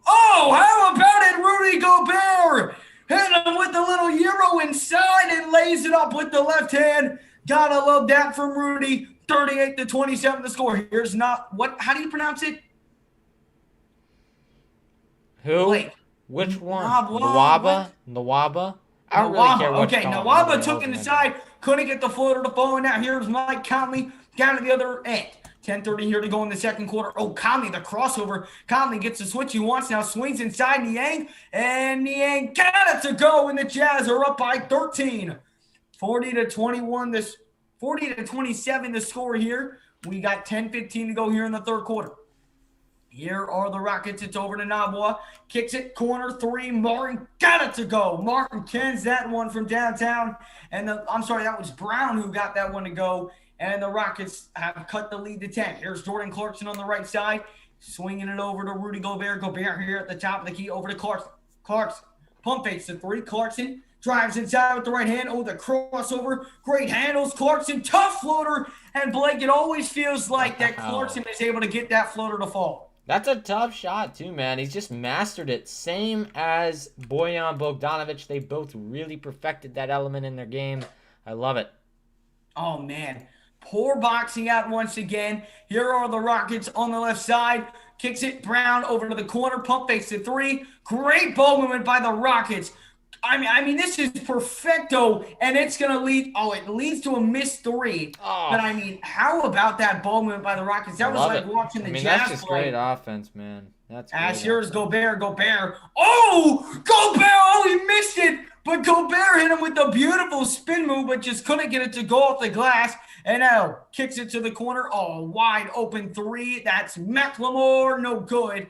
Speaker 2: Oh, how about it, Rudy Gobert? Hit him with a little Euro inside and lays it up with the left hand. Gotta love that from Rudy. 38-27 the score. Here's how do you pronounce it?
Speaker 1: Who?
Speaker 2: Blake.
Speaker 1: Which one?
Speaker 2: Nwaba?
Speaker 1: Nwaba? I don't really care what
Speaker 2: Nwaba took it inside. Couldn't get the floater to fall. And now here's Mike Conley down to the other end. 10:30 here to go in the second quarter. Oh, Conley, the crossover. Conley gets the switch he wants now. Swings inside Niang. And Niang got it to go. And the Jazz are up by 13. 40-27 the score here. We got 10:15 to go here in the third quarter. Here are the Rockets. It's over to Nabwa. Kicks it, corner three. Martin got it to go. Martin kens that one from downtown. And that was Brown who got that one to go. And the Rockets have cut the lead to 10. Here's Jordan Clarkson on the right side. Swinging it over to Rudy Gobert. Gobert here at the top of the key over to Clarkson. Clarkson pump fakes the three. Clarkson drives inside with the right hand. Oh, the crossover. Great handles. Clarkson, tough floater. And Blake, it always feels like that Clarkson is able to get that floater to fall.
Speaker 1: That's a tough shot too, man. He's just mastered it. Same as Bojan Bogdanovic. They both really perfected that element in their game. I love it.
Speaker 2: Oh man, poor boxing out once again. Here are the Rockets on the left side. Kicks it Brown over to the corner. Pump fakes the three. Great ball movement by the Rockets. I mean, this is perfecto, and it's gonna lead. Oh, it leads to a missed three. But
Speaker 1: Oh,
Speaker 2: I mean, how about that ball movement by the Rockets?
Speaker 1: I
Speaker 2: That was
Speaker 1: love
Speaker 2: like
Speaker 1: it.
Speaker 2: watching
Speaker 1: I
Speaker 2: the
Speaker 1: mean, that's
Speaker 2: Jazz
Speaker 1: just great
Speaker 2: play.
Speaker 1: offense, man. That's great
Speaker 2: As here's
Speaker 1: offense.
Speaker 2: Gobert. Oh, Gobert! Oh, he missed it. But Gobert hit him with a beautiful spin move, but just couldn't get it to go off the glass. And now kicks it to the corner. Oh, wide open three. That's McLemore. No good.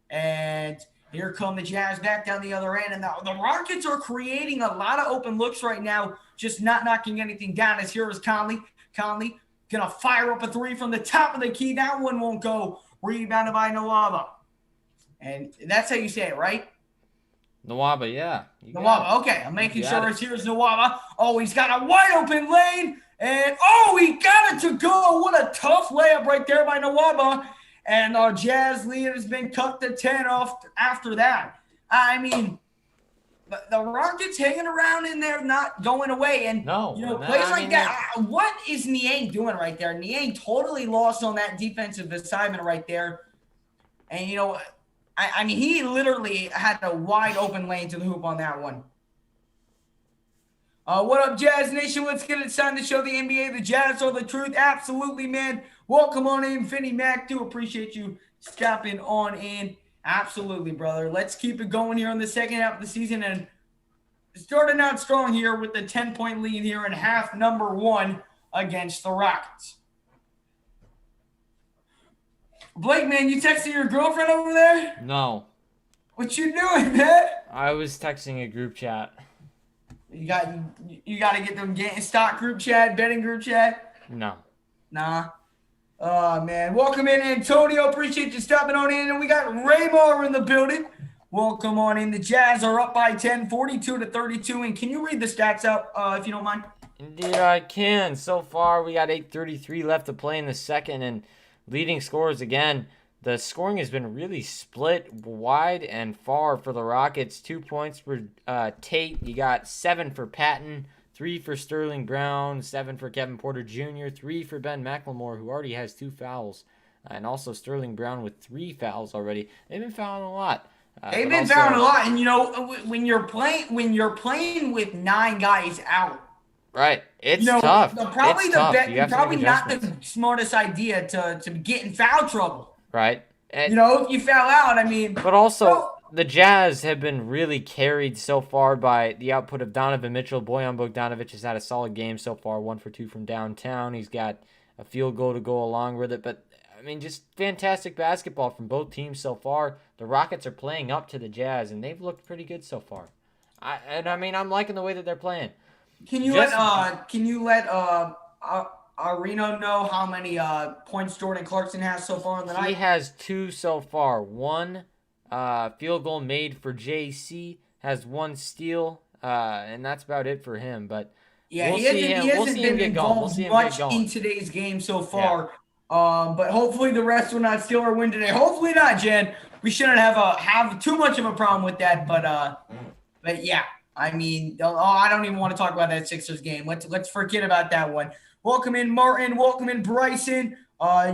Speaker 2: And here come the Jazz back down the other end. And the Rockets are creating a lot of open looks right now, just not knocking anything down. As here is Conley. Conley gonna fire up a three from the top of the key. That one won't go. Rebounded by Noava. And that's how you say it, right?
Speaker 1: Nwaba, yeah. You got
Speaker 2: Nawaba.
Speaker 1: it.
Speaker 2: Okay, I'm making
Speaker 1: You
Speaker 2: sure
Speaker 1: got
Speaker 2: it's here's Nawaba. Oh, he's got a wide open lane. And oh, he got it to go. What a tough layup right there by Nawaba. And our Jazz lead has been cut to 10 off after that. I mean, the Rockets hanging around in there, not going away. And,
Speaker 1: No,
Speaker 2: plays
Speaker 1: I
Speaker 2: like
Speaker 1: mean,
Speaker 2: that. What is Niang doing right there? Niang totally lost on that defensive assignment right there. And, I mean, he literally had a wide open lane to the hoop on that one. What up, Jazz Nation? Let's get it. It's time to show the NBA the Jazz are the truth. Absolutely, man. Welcome on in, Finney Mac. Do appreciate you stopping on in. Absolutely, brother. Let's keep it going here in the second half of the season. And starting out strong here with the 10-point lead here in half number one against the Rockets. Blake, man, you texting your girlfriend over there?
Speaker 1: no.
Speaker 2: What you doing, man?
Speaker 1: I was texting a group chat.
Speaker 2: You got to get them stock group chat, betting group chat.
Speaker 1: No.
Speaker 2: Nah. Oh man, welcome in, Antonio. Appreciate you stopping on in, and we got Raymar in the building. Welcome on in. The Jazz are up by 10, 42-32. And can you read the stats out if you don't mind?
Speaker 1: Indeed, I can. So far, we got 8:33 left to play in the second, and leading scorers again. The scoring has been really split wide and far for the Rockets. 2 points for Tate. You got 7 for Patton, 3 for Sterling Brown, 7 for Kevin Porter Jr., 3 for Ben McLemore, who already has 2 fouls, and also Sterling Brown with 3 fouls already. They've been fouling a lot.
Speaker 2: They've been fouling a lot, and when you're playing with 9 guys out.
Speaker 1: Right, it's tough.
Speaker 2: Probably
Speaker 1: Probably
Speaker 2: not the smartest idea to get in foul trouble.
Speaker 1: Right. And,
Speaker 2: if you foul out, I mean.
Speaker 1: But also, the Jazz have been really carried so far by the output of Donovan Mitchell. Bojan Bogdanovic has had a solid game so far, 1 for 2 from downtown. He's got a field goal to go along with it. But, I mean, just fantastic basketball from both teams so far. The Rockets are playing up to the Jazz, and they've looked pretty good so far. I'm liking the way that they're playing.
Speaker 2: Can you let Areno know how many points Jordan Clarkson has so far in the night?
Speaker 1: He has 2 so far. 1 field goal made for JC, has 1 steal, and that's about it for him. But
Speaker 2: yeah, he hasn't been involved much in today's game so far. Yeah. But hopefully the rest will not steal or win today. Hopefully not, Jen. We shouldn't have too much of a problem with that. But yeah, I mean, I don't even want to talk about that Sixers game. Let's forget about that one. Welcome in, Martin. Welcome in, Bryson.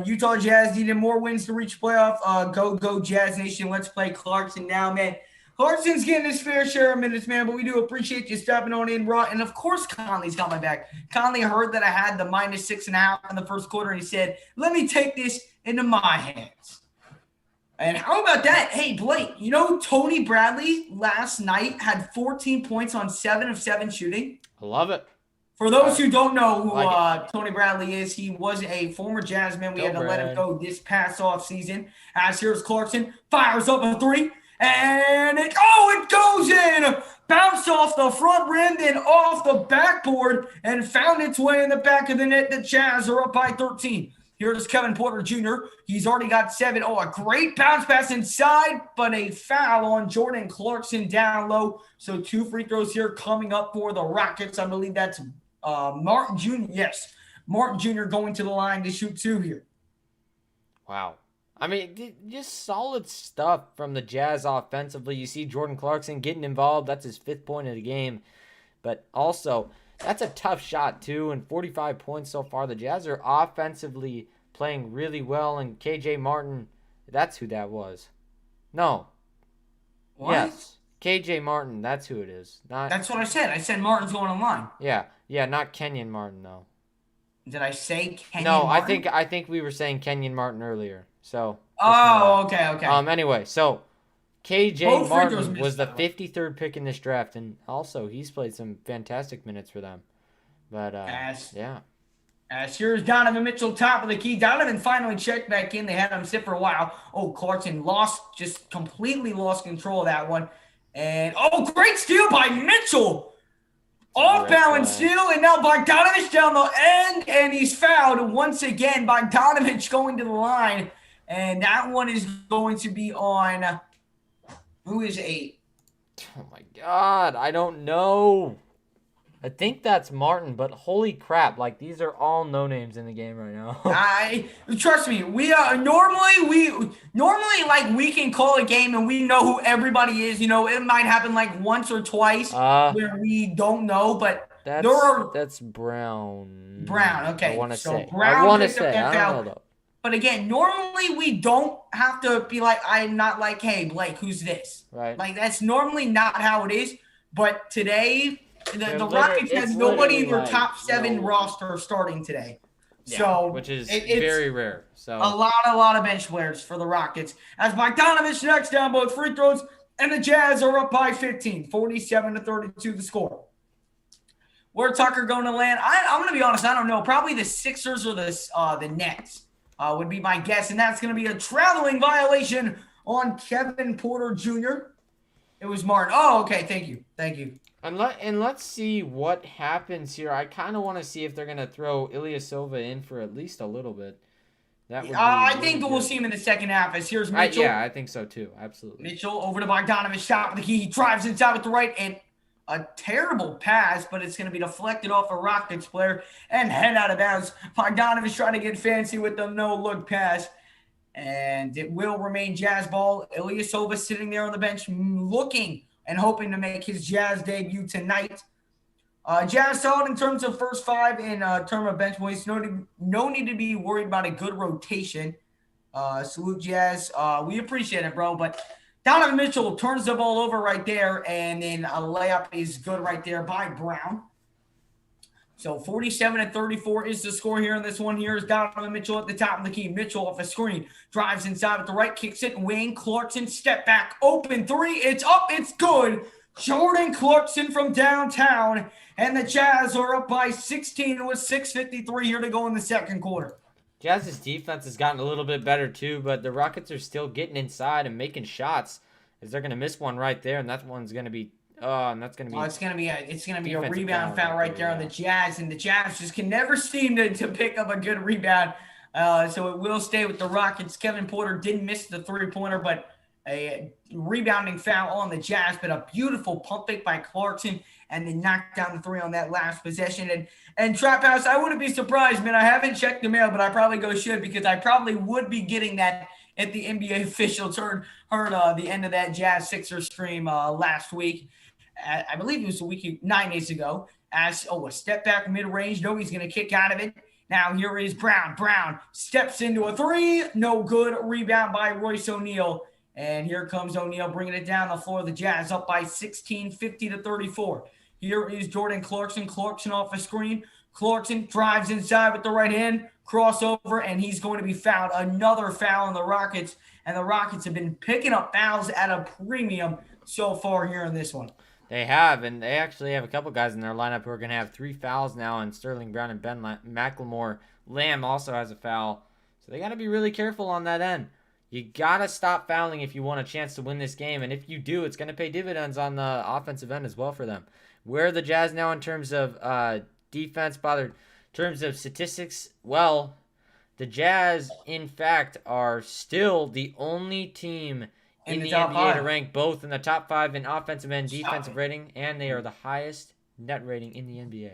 Speaker 2: Utah Jazz needed more wins to reach playoff. Go Jazz Nation. Let's play Clarkson now, man. Clarkson's getting his fair share of minutes, man, but we do appreciate you stopping on in, Raw. And, of course, Conley's got my back. Conley heard that I had the -6.5 in the first quarter, and he said, let me take this into my hands. And how about that? Hey, Blake, Tony Bradley last night had 14 points on 7 of 7 shooting?
Speaker 1: I love it.
Speaker 2: For those who don't know who Tony Bradley is, he was a former Jazzman. We had to let him go this past offseason. As here's Clarkson, fires up a 3, and it goes in! Bounced off the front rim, then off the backboard, and found its way in the back of the net. The Jazz are up by 13. Here's Kevin Porter Jr. He's already got 7. Oh, a great bounce pass inside, but a foul on Jordan Clarkson down low. So 2 free throws here coming up for the Rockets. I believe that's Martin Jr. Yes, Martin Jr. going to the line to shoot 2 here.
Speaker 1: Wow. I mean, just solid stuff from the Jazz offensively. You see Jordan Clarkson getting involved. That's his 5th point of the game. But also, that's a tough shot, too. And 45 points so far. The Jazz are offensively playing really well. And KJ Martin, that's who that was. No.
Speaker 2: What?
Speaker 1: Yes. KJ Martin, that's who it is. Not.
Speaker 2: That's what I said. I said Martin's going online.
Speaker 1: Yeah. Yeah, not Kenyon Martin, though.
Speaker 2: Did I say Kenyon
Speaker 1: No,
Speaker 2: Martin?
Speaker 1: I think we were saying Kenyon Martin earlier. So.
Speaker 2: Oh, okay.
Speaker 1: Anyway, so KJ
Speaker 2: Both free throws
Speaker 1: Martin
Speaker 2: missed,
Speaker 1: was the
Speaker 2: by the way.
Speaker 1: 53rd pick in this draft, and also he's played some fantastic minutes for them. But yeah,
Speaker 2: As here's Donovan Mitchell, top of the key. Donovan finally checked back in. They had him sit for a while. Oh, Clarkson just completely lost control of that one. And, great steal by Mitchell. Off balance steal, and now Bogdanovich down the end, and he's fouled once again. Bogdanovich going to the line, and that one is going to be on, who is 8?
Speaker 1: Oh my God, I don't know. I think that's Martin, but holy crap! Like these are all no names in the game right now.
Speaker 2: Trust me. We normally like we can call a game and we know who everybody is. You know, it might happen like once or twice where we don't know, but
Speaker 1: that's Brown.
Speaker 2: Brown. Okay,
Speaker 1: I want to say.
Speaker 2: Brown
Speaker 1: I want to
Speaker 2: picked up
Speaker 1: say.
Speaker 2: that
Speaker 1: I
Speaker 2: foul.
Speaker 1: don't know though.
Speaker 2: But again, normally we don't have to be like, I'm not like, hey, Blake, who's this?
Speaker 1: Right.
Speaker 2: Like, that's normally not how it is. But today, the Rockets had nobody in their top 7 roster starting today.
Speaker 1: Yeah,
Speaker 2: so
Speaker 1: which is
Speaker 2: it's
Speaker 1: very rare. So
Speaker 2: a lot of bench players for the Rockets. As Bogdanovich knocks down both free throws, and the Jazz are up by 15, 47-32 the score. Where Tucker going to land? I'm going to be honest, I don't know. Probably the Sixers or the Nets would be my guess, and that's going to be a traveling violation on Kevin Porter Jr. It was Martin. Oh, okay. Thank you.
Speaker 1: And let's see what happens here. I kind of want to see if they're going to throw Ilyasova in for at least a little bit. That would be
Speaker 2: I
Speaker 1: really
Speaker 2: think
Speaker 1: good.
Speaker 2: we'll see him in the second half. As here's Mitchell.
Speaker 1: I think so too. Absolutely.
Speaker 2: Mitchell over to Bogdanovich, shot with the key. He drives inside with the right, and a terrible pass, but it's going to be deflected off a Rockets player and head out of bounds. Bogdanovich trying to get fancy with the no-look pass. And it will remain Jazz ball. Ilyasova sitting there on the bench looking and hoping to make his Jazz debut tonight. Jazz solid in terms of first 5 in terms of bench points. No need to be worried about a good rotation. Salute Jazz. We appreciate it, bro. But Donovan Mitchell turns the ball over right there, and then a layup is good right there by Brown. So 47-34 is the score here in this one. Here's Donovan Mitchell at the top of the key. Mitchell off a screen, drives inside with the right, kicks it. Wayne Clarkson, step back, open 3. It's up, it's good. Jordan Clarkson from downtown, and the Jazz are up by 16 with 6:53 here to go in the second quarter.
Speaker 1: Jazz's defense has gotten a little bit better too, but the Rockets are still getting inside and making shots. As they're going to miss one right there, and that one's going to be it's gonna be a rebound foul right there on the Jazz, and the Jazz just can never seem to pick up a good rebound. So it will stay with the Rockets. Kevin Porter did miss the 3-pointer, but a rebounding foul on the Jazz, but a beautiful pump fake by Clarkson, and then knocked down the 3 on that last possession. And Trap House, I wouldn't be surprised, man. I haven't checked the mail, but I probably should, because I probably would be getting that if the NBA officials heard the end of that Jazz Sixers stream last week. I believe it was 9 days ago. A step back mid-range. No, he's going to kick out of it. Now here is Brown. Brown steps into a 3. No good. Rebound by Royce O'Neal. And here comes O'Neal bringing it down the floor. The Jazz up by 16, 50-34. Here is Jordan Clarkson. Clarkson off a screen. Clarkson drives inside with the right hand. Crossover, and he's going to be fouled. Another foul on the Rockets. And the Rockets have been picking up fouls at a premium so far here in this one. They have, and they actually have a couple guys in their lineup who are going to have 3 fouls now, and Sterling Brown and Ben McLemore. Lamb also has a foul. So they got to be really careful on that end. You got to stop fouling if you want a chance to win this game, and if you do, it's going to pay dividends on the offensive end as well for them. Where are the Jazz now in terms of defense, in terms of statistics? Well, the Jazz, in fact, are still the only team in the NBA to rank both in the top 5 in offensive and defensive rating, and they are the highest net rating in the NBA.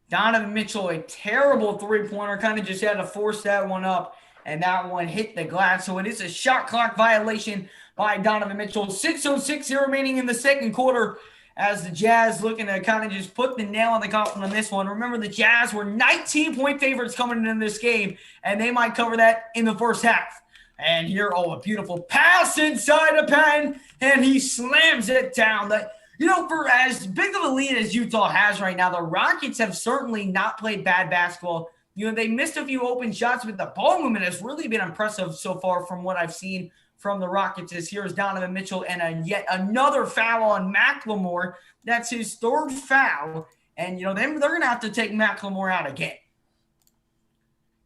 Speaker 2: Donovan Mitchell, a terrible 3-pointer, kind of just had to force that one up. and that one hit the glass. So it is a shot clock violation by Donovan Mitchell. 6:06 remaining in the second quarter as the Jazz looking to kind of just put the nail on the coffin on this one. Remember, the Jazz were 19-point favorites coming into this game, and they might cover that in the first half. And here, a beautiful pass inside the pen, and he slams it down. For as big of a lead as Utah has right now, the Rockets have certainly not played bad basketball. They missed a few open shots, but the ball movement has really been impressive so far from what I've seen from the Rockets. Here's Donovan Mitchell and yet another foul on McLemore. That's his third foul. And, they're going to have to take McLemore out again.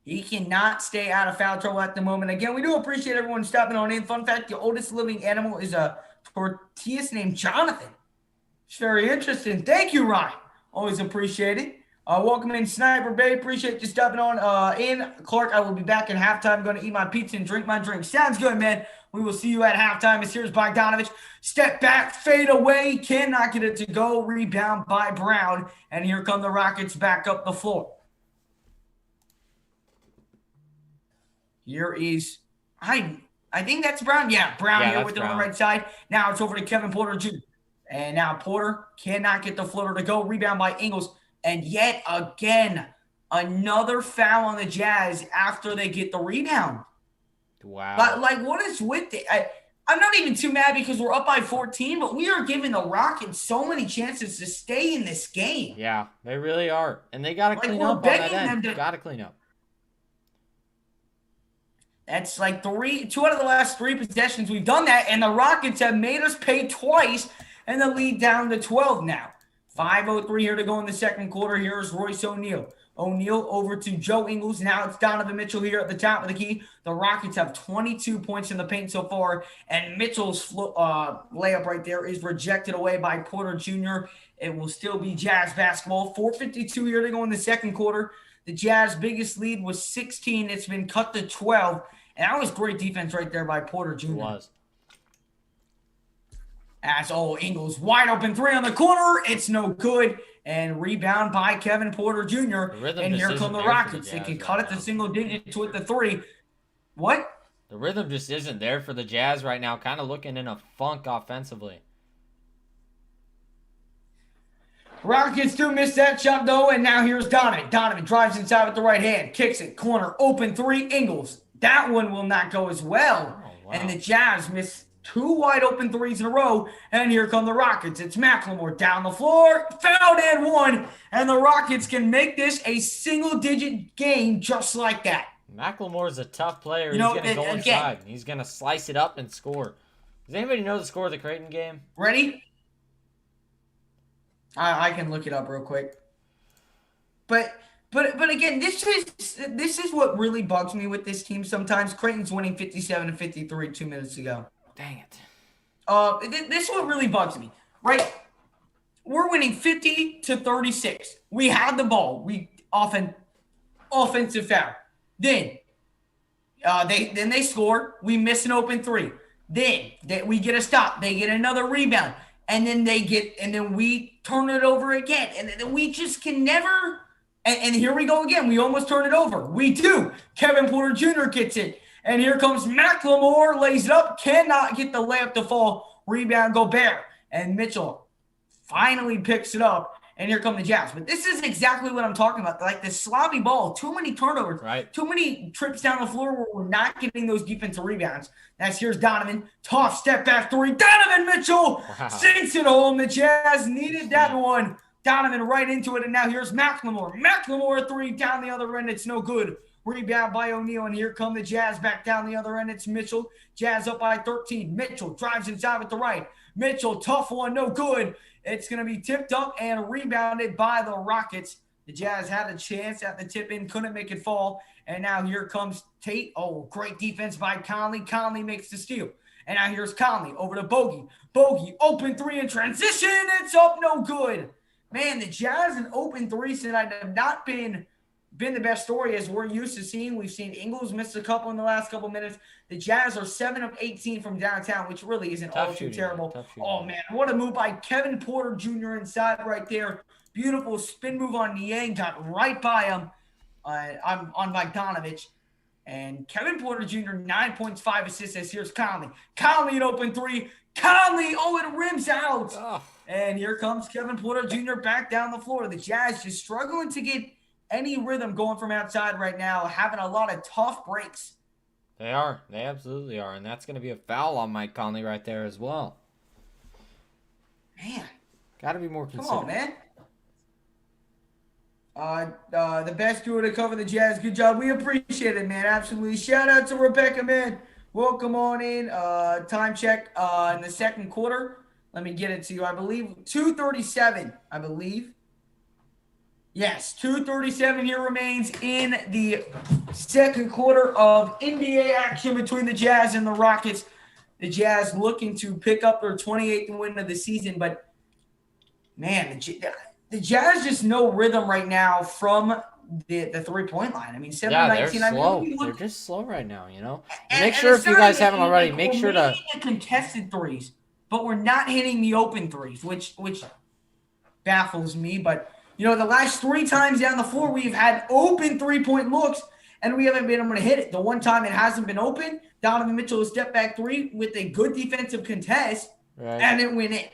Speaker 2: He cannot stay out of foul trouble at the moment. Again, we do appreciate everyone stopping on in. Fun fact, the oldest living animal is a tortoise named Jonathan. It's very interesting. Thank you, Ryan. Always appreciate it. Welcome in, Sniper Bay. Appreciate you stopping on in. Clark, I will be back at halftime. Going to eat my pizza and drink my drink. Sounds good, man. We will see you at halftime. As here's Bogdanovich. Step back, fade away. Cannot get it to go. Rebound by Brown. And here come the Rockets back up the floor. Here is, I think that's Brown. Yeah, Brown here with it on the right side. Now it's over to Kevin Porter Jr. And now Porter cannot get the floater to go. Rebound by Ingles. And yet again, another foul on the Jazz after they get the rebound.
Speaker 1: Wow.
Speaker 2: But what is with it? I'm not even too mad because we're up by 14, but we are giving the Rockets so many chances to stay in this game.
Speaker 1: Yeah, they really are. And they got to clean up on that end. Got to clean up.
Speaker 2: That's 2 out of the last 3 possessions we've done that, and the Rockets have made us pay twice, and the lead down to 12 now. 5:03 here to go in the second quarter. Here's Royce O'Neal. O'Neal over to Joe Ingles. Now it's Donovan Mitchell here at the top of the key. The Rockets have 22 points in the paint so far, and Mitchell's layup right there is rejected away by Porter Jr. It will still be Jazz basketball. 4:52 here to go in the second quarter. The Jazz biggest lead was 16. It's been cut to 12. And that was great defense right there by Porter Jr.
Speaker 1: It was.
Speaker 2: As Ingles wide open 3 on the corner. It's no good. And rebound by Kevin Porter Jr. And here come the Rockets. They can cut it to single digits with the 3. What?
Speaker 1: The rhythm just isn't there for the Jazz right now. Kind of looking in a funk offensively.
Speaker 2: Rockets do miss that shot, though. And now here's Donovan. Donovan drives inside with the right hand. Kicks it. Corner. Open 3. Ingles. That one will not go as well. Oh, wow. And the Jazz miss 2 wide open 3s in a row. And here come the Rockets. It's McLemore down the floor. Fouled and 1. And the Rockets can make this a single-digit game just like that.
Speaker 1: McLemore's a tough player. He's going to go inside. He's going to slice it up and score. Does anybody know the score of the Creighton game?
Speaker 2: Ready? I can look it up real quick. But again, this is what really bugs me with this team sometimes. Creighton's winning 57-53 2 minutes ago.
Speaker 1: Dang it.
Speaker 2: This is what really bugs me, right? We're winning 50-36. We had the ball. We offensive foul. Then they score. We miss an open 3. Then we get a stop. They get another rebound. And then we turn it over again. And then we just can never. And here we go again. We almost turn it over. We do. Kevin Porter Jr. gets it. And here comes McLemore. Lays it up. Cannot get the layup to fall. Rebound Gobert. And Mitchell finally picks it up. And here come the Jazz. But this is exactly what I'm talking about. Like the sloppy ball. Too many turnovers.
Speaker 1: Right.
Speaker 2: Too many trips down the floor where we're not getting those defensive rebounds. Here's Donovan. Tough step back 3. Donovan Mitchell sinks it home. The Jazz needed that one. Donovan right into it. And now here's McLemore. McLemore 3 down the other end. It's no good. Rebound by O'Neal. And here come the Jazz back down the other end. It's Mitchell. Jazz up by 13. Mitchell drives inside with the right. Mitchell, tough one. No good. It's going to be tipped up and rebounded by the Rockets. The Jazz had a chance at the tip-in, couldn't make it fall. And now here comes Tate. Oh, great defense by Conley. Conley makes the steal. And now here's Conley over to Bogey. Bogey, open 3 in transition. It's up, no good. Man, the Jazz in open 3 tonight have not been the best story as we're used to seeing. We've seen Ingles miss a couple in the last couple minutes. The Jazz are 7 of 18 from downtown, which really isn't all too terrible. Oh, man, what a move by Kevin Porter Jr. inside right there. Beautiful spin move on Niang. Got right by him on Bogdanovich. And Kevin Porter Jr., 9 points, 5 assists. As here's Conley. Conley an open three. Conley, oh, it rims out.
Speaker 1: Oh.
Speaker 2: And here comes Kevin Porter Jr. back down the floor. The Jazz just struggling to get any rhythm going from outside right now, having a lot of tough breaks.
Speaker 1: They are. They absolutely are. And that's going to be a foul on Mike Conley right there as well.
Speaker 2: Man.
Speaker 1: Got to be more considerate.
Speaker 2: Come on, man. The best duo to cover the Jazz. Good job. We appreciate it, man. Absolutely. Shout out to Rebecca, man. Welcome on in. Time check in the second quarter. Let me get it to you. I believe 2:37, I believe. Yes, 2:37 here remains in the second quarter of NBA action between the Jazz and the Rockets. The Jazz looking to pick up their 28th win of the season, but man, the Jazz just no rhythm right now from the 3-point line. I mean, 7-19.
Speaker 1: They're slow. They're just slow right now, you know. And make sure if you guys haven't already, make sure to
Speaker 2: the contested threes, but we're not hitting the open threes, which baffles me. But you know, the last 3 times down the floor, we've had open 3-point looks, and we haven't been able to hit it. The one time it hasn't been open, Donovan Mitchell a step back 3 with a good defensive contest, and it went in.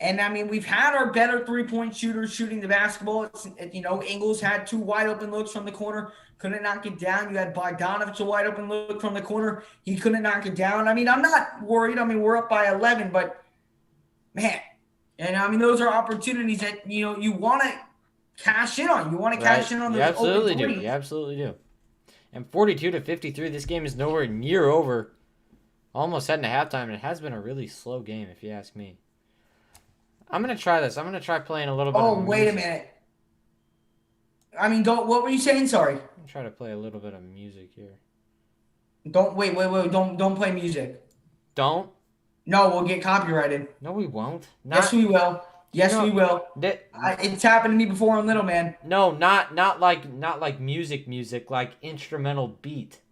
Speaker 2: And, I mean, we've had our better 3-point shooters shooting the basketball. You know, Ingles had 2 wide open looks from the corner. Couldn't knock it down. You had Bogdanovich a wide open look from the corner. He couldn't knock it down. I mean, I'm not worried. I mean, we're up by 11, but, man. And, I mean, those are opportunities that, you know, you want to cash in on. You want to cash in on those
Speaker 1: absolutely
Speaker 2: open
Speaker 1: do. You absolutely do. And 42-53, this game is nowhere near over. Almost heading to halftime. It has been a really slow game, if you ask me. I'm going to try this. I'm going to try playing a little bit of music.
Speaker 2: Oh, wait a minute. I mean, what were you saying? Sorry.
Speaker 1: I'm going to try to play a little bit of music here.
Speaker 2: Wait. Don't play music.
Speaker 1: Don't?
Speaker 2: No, we'll get copyrighted.
Speaker 1: No, we won't.
Speaker 2: Yes, we will. Yes, we will. It's happened to me before on Little Man.
Speaker 1: No, not like music, like instrumental beat.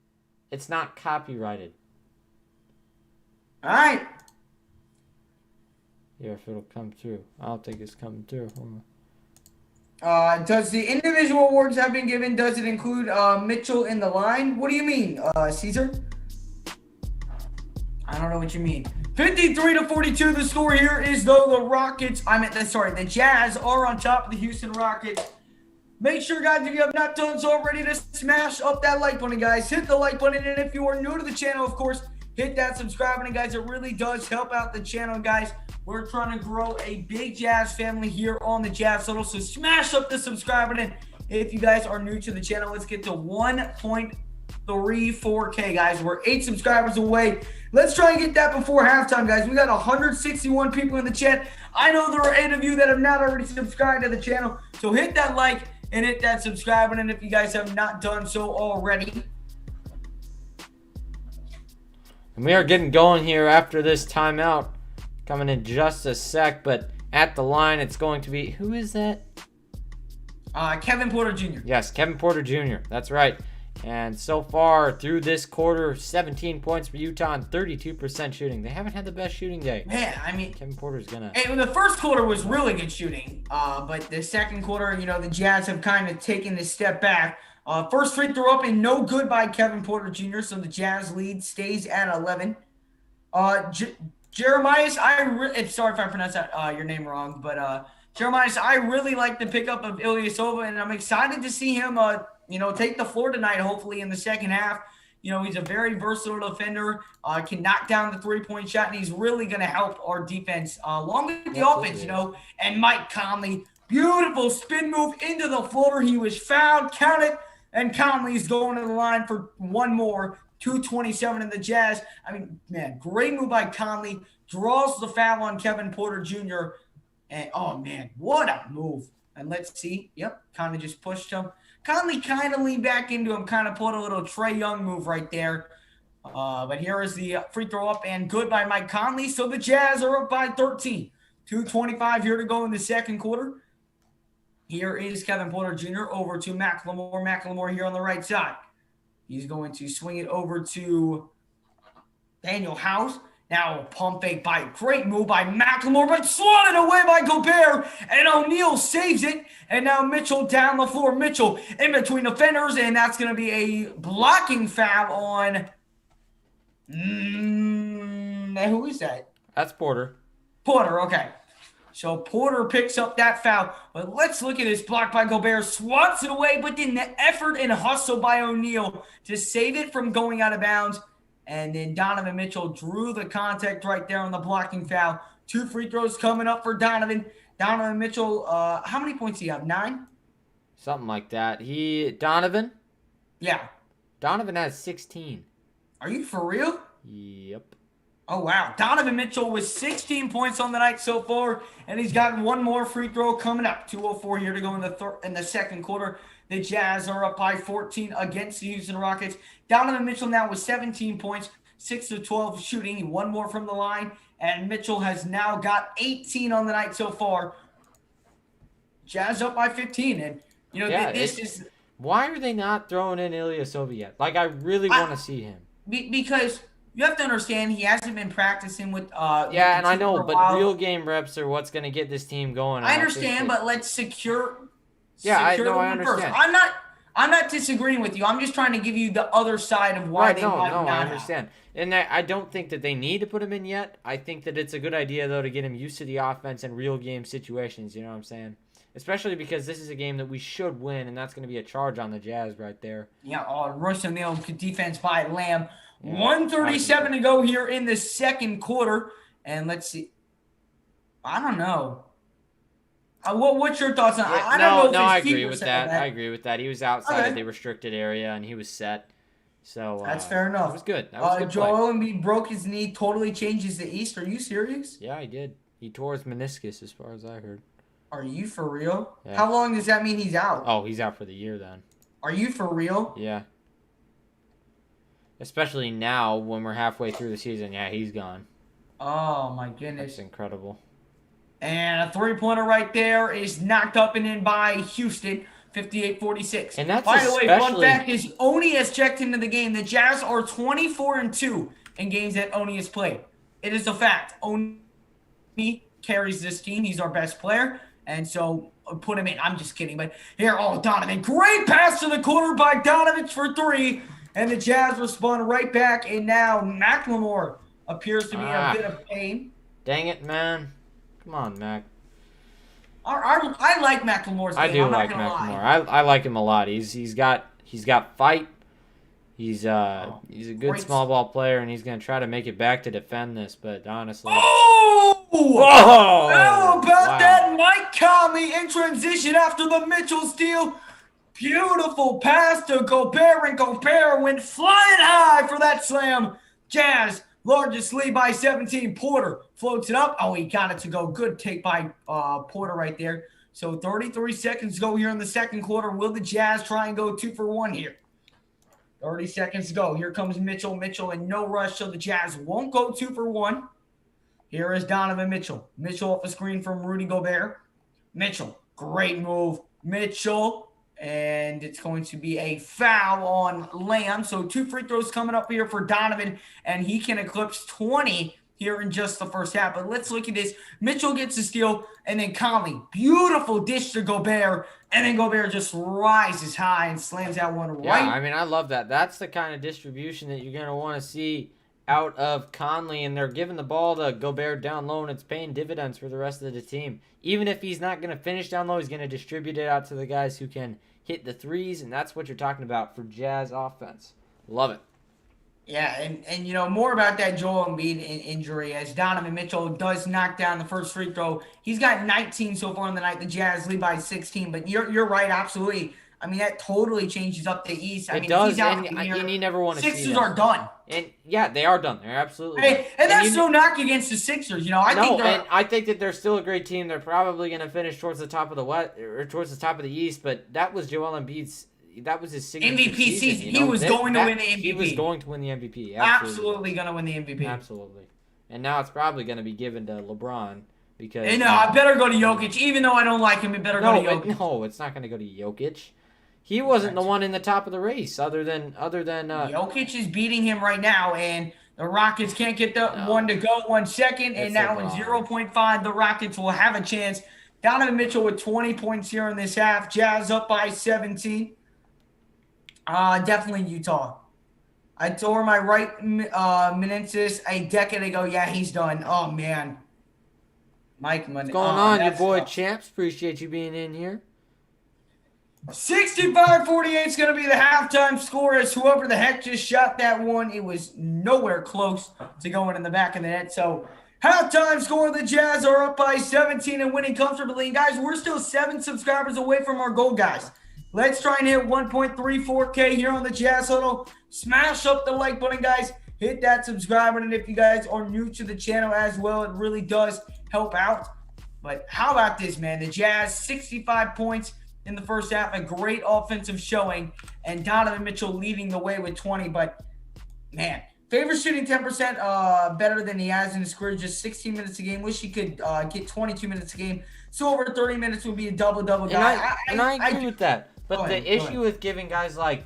Speaker 1: It's not copyrighted.
Speaker 2: All right.
Speaker 1: Yeah, if it'll come through. I don't think it's coming through. Hold
Speaker 2: on. Does the individual awards have been given? Does it include Mitchell in the line? What do you mean, Caesar? I don't know what you mean. 53-42. The score here is though the Jazz are on top of the Houston Rockets. Make sure, guys, if you have not done so already, to smash up that like button, guys. Hit the like button, and if you are new to the channel, of course, hit that subscribe button, guys. It really does help out the channel, guys. We're trying to grow a big Jazz family here on the Jazz Huddle, so smash up the subscribe button if you guys are new to the channel. Let's get to 1.34K, guys. We're 8 subscribers away. Let's try and get that before halftime, guys. We got 161 people in the chat. I know there are 8 of you that have not already subscribed to the channel, so hit that like and hit that subscribe button if you guys have not done so already.
Speaker 1: And we are getting going here after this timeout. Coming in just a sec, but at the line, it's going to be, who is that?
Speaker 2: Kevin Porter Jr.
Speaker 1: Yes, Kevin Porter Jr. That's right. And so far through this quarter, 17 points for Utah and 32% shooting. They haven't had the best shooting day.
Speaker 2: Man, I mean,
Speaker 1: Kevin Porter's gonna.
Speaker 2: Hey, the first quarter was really good shooting, but the second quarter, you know, the Jazz have kind of taken this step back. First free throw up and no good by Kevin Porter Jr. So the Jazz lead stays at 11. Jeremias, sorry if I pronounced that your name wrong, but Jeremias, I really like the pickup of Ilyasova, and I'm excited to see him, take the floor tonight. Hopefully in the second half. You know, he's a very versatile defender, can knock down the 3-point shot, and he's really going to help our defense along with the offense. You know, and Mike Conley, beautiful spin move into the floater. He was fouled, counted, and Conley's going to the line for one more. 2:27 in the Jazz. I mean, man, great move by Conley. Draws the foul on Kevin Porter Jr. And, oh, man, what a move. And let's see. Yep, Conley just pushed him. Conley kind of leaned back into him, kind of pulled a little Trae Young move right there. But here is the free throw up and good by Mike Conley. So the Jazz are up by 13. 2:25 here to go in the second quarter. Here is Kevin Porter Jr. over to McLemore. McLemore here on the right side. He's going to swing it over to Daniel House. Now a pump fake by great move by McLemore, but swatted away by Gobert, and O'Neal saves it. And now Mitchell down the floor. Mitchell in between defenders, and that's going to be a blocking foul on. Who is that?
Speaker 1: That's Porter.
Speaker 2: Porter, okay. So Porter picks up that foul. But let's look at this block by Gobert. Swats it away, but then the effort and hustle by O'Neal to save it from going out of bounds. And then Donovan Mitchell drew the contact right there on the blocking foul. 2 free throws coming up for Donovan. Donovan Mitchell, how many points do you have? 9?
Speaker 1: Something like that. Donovan?
Speaker 2: Yeah.
Speaker 1: Donovan has 16.
Speaker 2: Are you for real?
Speaker 1: Yep.
Speaker 2: Oh, wow. Donovan Mitchell with 16 points on the night so far, and he's gotten one more free throw coming up. 2:04 here to go in the second quarter. The Jazz are up by 14 against the Houston Rockets. Donovan Mitchell now with 17 points, 6 of 12 shooting, one more from the line, and Mitchell has now got 18 on the night so far. Jazz up by 15, and this is.
Speaker 1: Why are they not throwing in Ilyasova yet? Like, I really want to see him.
Speaker 2: Because you have to understand he hasn't been practicing with.
Speaker 1: Yeah, and I know, but real game reps are what's going to get this team going.
Speaker 2: I understand, but let's secure.
Speaker 1: Yeah, I
Speaker 2: understand. First. I'm not disagreeing with you. I'm just trying to give you the other side of why they might not.
Speaker 1: I understand. And I don't think that they need to put him in yet. I think that it's a good idea, though, to get him used to the offense and real game situations. You know what I'm saying? Especially because this is a game that we should win, and that's going to be a charge on the Jazz right there.
Speaker 2: Yeah, Royce O'Neal defense by Lamb. Yeah, 1:37 to go here in the second quarter. And let's see. I don't know. What's your thoughts on I don't know if
Speaker 1: I agree with that. I agree with that. He was outside of the restricted area, and he was set. So
Speaker 2: that's fair enough.
Speaker 1: That was good. That was good
Speaker 2: Joel Embiid broke his knee, totally changes the East. Are you serious?
Speaker 1: Yeah, he did. He tore his meniscus, as far as I heard.
Speaker 2: Are you for real?
Speaker 1: Yeah.
Speaker 2: How long does that mean he's out?
Speaker 1: Oh, he's out for the year then.
Speaker 2: Are you for real?
Speaker 1: Yeah. Especially now when we're halfway through the season. Yeah, he's gone.
Speaker 2: Oh, my goodness.
Speaker 1: That's incredible.
Speaker 2: And a three-pointer right there is knocked up and in by Houston, 58-46.
Speaker 1: And that's
Speaker 2: by the way, fun fact is Oni has checked into the game. The Jazz are 24-2 in games that Oni has played. It is a fact. Oni carries this team. He's our best player. And so put him in. I'm just kidding. But here, Donovan. Great pass to the corner by Donovan for 3. And the Jazz respond right back. And now McLemore appears to be a bit of pain.
Speaker 1: Dang it, man. Come on, Mac.
Speaker 2: I like McLemore's game.
Speaker 1: I do like McLemore. I like him a lot. He's got fight. He's a good small ball player, and he's gonna try to make it back to defend this. But honestly,
Speaker 2: how about that Mike Conley in transition after the Mitchell steal? Beautiful pass to Gobert, and Gobert went flying high for that slam. Jazz. Largest lead by 17. Porter floats it up. Oh, he got it to go. Good take by Porter right there. So 33 seconds to go here in the second quarter. Will the Jazz try and go 2 for 1 here? 30 seconds to go. Here comes Mitchell. Mitchell in no rush, so the Jazz won't go 2 for 1. Here is Donovan Mitchell. Mitchell off the screen from Rudy Gobert. Mitchell, great move. Mitchell. And it's going to be a foul on Lamb. So 2 free throws coming up here for Donovan. And he can eclipse 20 here in just the first half. But let's look at this. Mitchell gets the steal. And then Conley. Beautiful dish to Gobert. And then Gobert just rises high and slams that one right.
Speaker 1: Yeah, I mean, I love that. That's the kind of distribution that you're going to want to see out of Conley. And they're giving the ball to Gobert down low. And it's paying dividends for the rest of the team. Even if he's not going to finish down low, he's going to distribute it out to the guys who can hit the threes, and that's what you're talking about for Jazz offense. Love it.
Speaker 2: Yeah, and more about that Joel Embiid injury as Donovan Mitchell does knock down the first free throw. He's got 19 so far in the night. The Jazz lead by 16, but you're right, absolutely. I mean, that totally changes up the East.
Speaker 1: It does, and you never want to see
Speaker 2: Sixers are done.
Speaker 1: And yeah, they are done. They're absolutely done.
Speaker 2: And that's no knock against the Sixers.
Speaker 1: I think that they're still a great team. They're probably going to finish towards the top of the West or towards the top of the East. But that was Joel Embiid's. That was his
Speaker 2: MVP season. He was going to win the MVP.
Speaker 1: He was going to win the MVP.
Speaker 2: Absolutely going to win the MVP.
Speaker 1: Absolutely. And now it's probably going to be given to LeBron because.
Speaker 2: And I better go to Jokic, even though I don't like him. It better go to Jokic.
Speaker 1: No, it's not going to go to Jokic. He wasn't the one in the top of the race, other than.
Speaker 2: Jokic is beating him right now, and The Rockets can't get the
Speaker 1: No.
Speaker 2: one to go 1 second, and
Speaker 1: It's
Speaker 2: now in
Speaker 1: LeBron.
Speaker 2: 0.5, the Rockets will have a chance. Donovan Mitchell with 20 points here in this half. Jazz up by 17. Definitely Utah. I tore my right meniscus a decade ago. Yeah, he's done. Oh, man.
Speaker 1: What's going on, your
Speaker 2: That
Speaker 1: boy
Speaker 2: sucks.
Speaker 1: Champs? Appreciate you being in here.
Speaker 2: 65-48 is going to be the halftime score as whoever the heck just shot that one, it was nowhere close to going in the back of the net. So halftime score, the Jazz are up by 17 and winning comfortably. And guys, we're still 7 subscribers away from our goal, guys. Let's try and hit 1.34K here on the Jazz Huddle. Smash up the like button, guys. Hit that subscribe button. And if you guys are new to the channel as well, it really does help out. But how about this, man? The Jazz, 65 points in the first half, a great offensive showing, and Donovan Mitchell leading the way with 20. But, man, Favors shooting 10% better than he has in his career, just 16 minutes a game. Wish he could get 22 minutes a game. So over 30 minutes would be a double-double guy.
Speaker 1: I agree with that. But the issue
Speaker 2: ahead.
Speaker 1: with giving guys like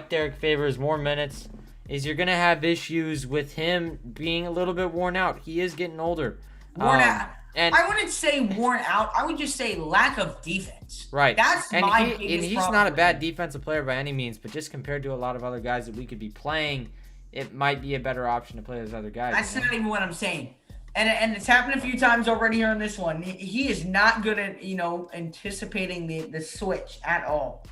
Speaker 1: Derek Favors more minutes is you're going to have issues with him being a little bit worn out. He is getting older.
Speaker 2: Worn out.
Speaker 1: And
Speaker 2: I wouldn't say worn out. I would just say lack of defense.
Speaker 1: right.
Speaker 2: That's my biggest
Speaker 1: and he's
Speaker 2: problem
Speaker 1: not a
Speaker 2: with
Speaker 1: bad
Speaker 2: him.
Speaker 1: defensive player by any means, but just compared to a lot of other guys that we could be playing, it might be a better option to play those other guys.
Speaker 2: That's not even what I'm saying. And it's happened a few times already here on this one. He is not good at, anticipating the switch at all.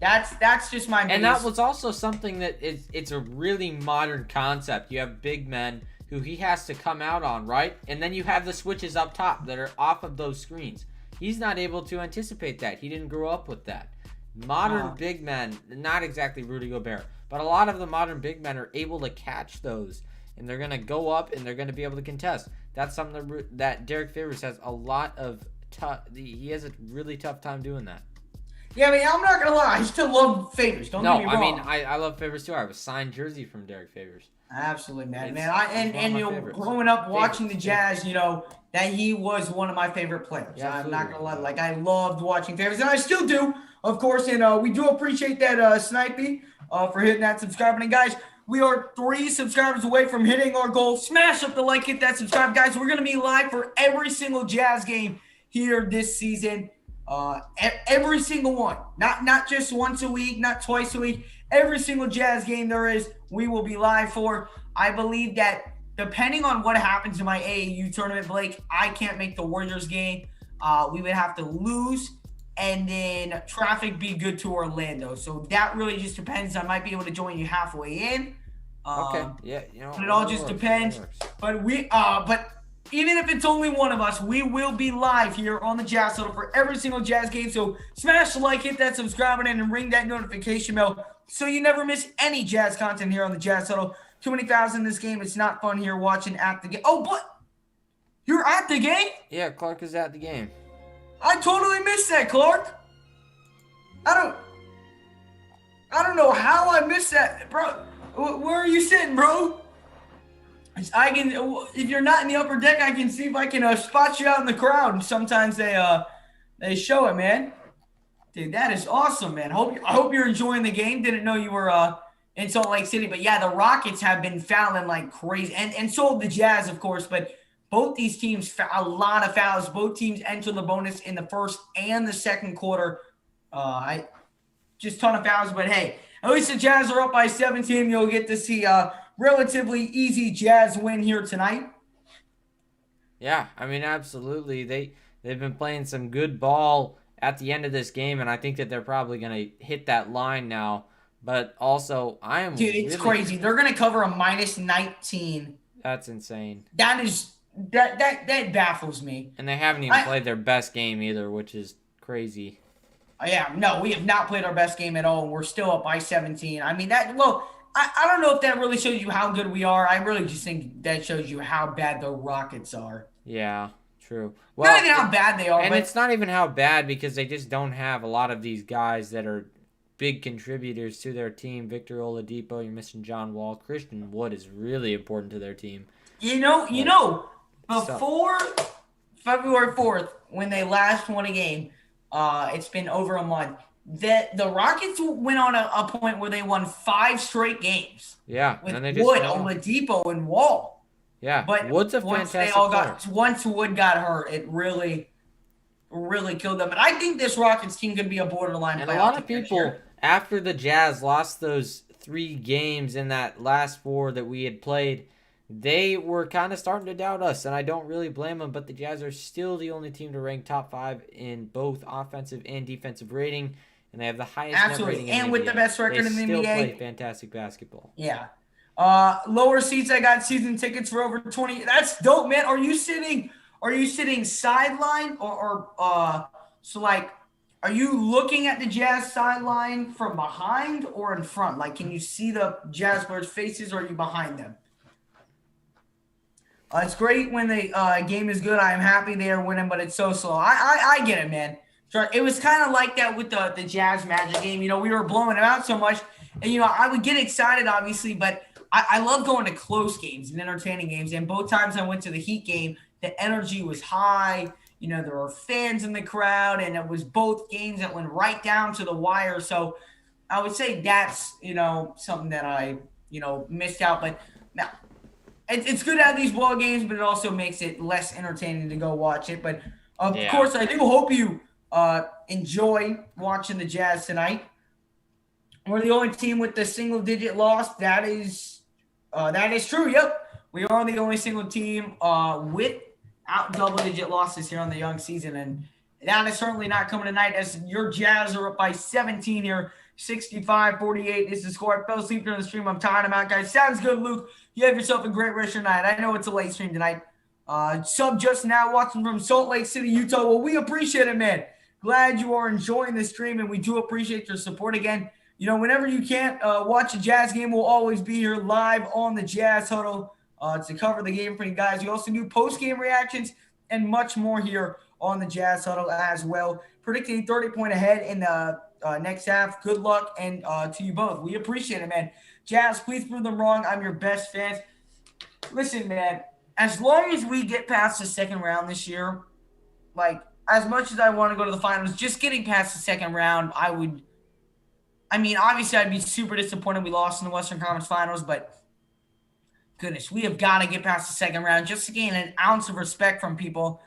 Speaker 2: That's just my biggest.
Speaker 1: And that was also something that it's a really modern concept. You have big men who he has to come out on, right? And then you have the switches up top that are off of those screens. He's not able to anticipate that. He didn't grow up with that. Modern big men, not exactly Rudy Gobert, but a lot of the modern big men are able to catch those, and they're going to go up and they're going to be able to contest. That's something that Derek Favors has a lot of he has a really tough time doing that.
Speaker 2: Yeah, I mean, I'm not gonna lie. I still love Favors. Don't get me wrong.
Speaker 1: I mean, I love Favors too. I have a signed jersey from Derek Favors.
Speaker 2: Absolutely, man.
Speaker 1: It's
Speaker 2: And
Speaker 1: one of my favorites.
Speaker 2: growing up watching the Jazz, that he was one of my favorite players.
Speaker 1: Yeah,
Speaker 2: I'm not gonna lie.
Speaker 1: absolutely.
Speaker 2: Like, I loved watching Favors, and I still do, of course. And we do appreciate that, Snipey, for hitting that subscribe button, guys. We are 3 subscribers away from hitting our goal. Smash up the like, hit that subscribe, guys. We're gonna be live for every single Jazz game here this season. Every single one, not just once a week, not twice a week. Every single Jazz game there is, we will be live for. I believe that depending on what happens in my AAU tournament, Blake, I can't make the Warriors game. We would have to lose, and then traffic be good to Orlando. So that really just depends. I might be able to join you halfway in.
Speaker 1: Okay. Yeah.
Speaker 2: But it all just depends. But but even if it's only one of us, we will be live here on the Jazz Huddle for every single Jazz game. So smash the like, hit that subscribe button, and ring that notification bell so you never miss any Jazz content here on the Jazz Huddle. Too many fouls in this game. It's not fun here watching at the game. Oh, but you're at the game?
Speaker 1: Yeah, Clark is at the game.
Speaker 2: I totally missed that, Clark. I don't know how I missed that, bro. Where are you sitting, bro? If you're not in the upper deck, I can see if I can spot you out in the crowd. Sometimes they show it, man. Dude, that is awesome, man. I hope you're enjoying the game. Didn't know you were in Salt Lake City, but yeah, the Rockets have been fouling like crazy, and so have the Jazz, of course. But both these teams, a lot of fouls. Both teams enter the bonus in the first and the second quarter. Just ton of fouls, but hey, at least the Jazz are up by 17. You'll get to see relatively easy Jazz win here tonight.
Speaker 1: Yeah, I mean, absolutely. They've been playing some good ball at the end of this game, and I think that they're probably going to hit that line now. But also,
Speaker 2: Dude, it's crazy. They're going to cover a minus 19.
Speaker 1: That's insane.
Speaker 2: That baffles me.
Speaker 1: And they haven't even played their best game either, which is crazy.
Speaker 2: Yeah, no, we have not played our best game at all. We're still up by 17. I mean, I don't know if that really shows you how good we are. I really just think that shows you how bad the Rockets are.
Speaker 1: Yeah, true. Well,
Speaker 2: not even how bad they are.
Speaker 1: And
Speaker 2: but
Speaker 1: it's not even how bad, because they just don't have a lot of these guys that are big contributors to their team. Victor Oladipo, you're missing John Wall. Christian Wood is really important to their team.
Speaker 2: Before February 4th, when they last won a game, it's been over a month. that the Rockets went on a point where they won 5 straight games
Speaker 1: Yeah, and
Speaker 2: with
Speaker 1: then they just
Speaker 2: Wood,
Speaker 1: fell off.
Speaker 2: Oladipo, and Wall.
Speaker 1: Yeah,
Speaker 2: But
Speaker 1: Wood's a fantastic player.
Speaker 2: once Wood got hurt, it really killed them. And I think this Rockets team could be a borderline
Speaker 1: And a
Speaker 2: playoff
Speaker 1: lot
Speaker 2: team
Speaker 1: of
Speaker 2: next
Speaker 1: people,
Speaker 2: year.
Speaker 1: after the Jazz lost those 3 games in that last 4 that we had played, they were kind of starting to doubt us, and I don't really blame them. But the Jazz are still the only team to rank top 5 in both offensive and defensive rating, and they have the highest net
Speaker 2: Absolutely.
Speaker 1: rating in the
Speaker 2: And with the
Speaker 1: NBA.
Speaker 2: best
Speaker 1: They
Speaker 2: record in the
Speaker 1: still play
Speaker 2: NBA.
Speaker 1: fantastic basketball.
Speaker 2: Yeah. Lower seats, I got season tickets for over 20. That's dope, man. Are you sitting sideline or so like are you looking at the Jazz sideline from behind or in front? Like, can you see the Jazz players' faces, or are you behind them? It's great when the game is good. I am happy they are winning, but it's so slow. I get it, man. Sure. It was kind of like that with the Jazz Magic game. We were blowing it out so much, and I would get excited, obviously, but I love going to close games and entertaining games. And both times I went to the Heat game, the energy was high. There were fans in the crowd, and it was both games that went right down to the wire. So I would say that's something that I missed out. But now it's good to have these ball games, but it also makes it less entertaining to go watch it. But of
Speaker 1: Yeah.
Speaker 2: course, I do hope you enjoy watching the Jazz tonight. We're the only team with the single-digit loss. That is true. Yep, we are the only single team without double-digit losses here on the young season, and that is certainly not coming tonight. As your Jazz are up by 17 here, 65-48 is the score. I fell asleep during the stream. I'm tired. I'm out, guys. Sounds good, Luke. You have yourself a great rest of your night. I know it's a late stream tonight. Sub just now watching from Salt Lake City, Utah. Well, we appreciate it, man. Glad you are enjoying the stream, and we do appreciate your support again. Whenever you can't watch a Jazz game, we'll always be here live on the Jazz Huddle to cover the game for you guys. We also do post-game reactions and much more here on the Jazz Huddle as well. Predicting 30-point ahead in the next half. Good luck, and to you both. We appreciate it, man. Jazz, please prove them wrong. I'm your best fan. Listen, man, as long as we get past the second round this year, like, as much as I want to go to the finals, just getting past the second round, obviously I'd be super disappointed we lost in the Western Conference Finals, but goodness, we have got to get past the second round just to gain an ounce of respect from people.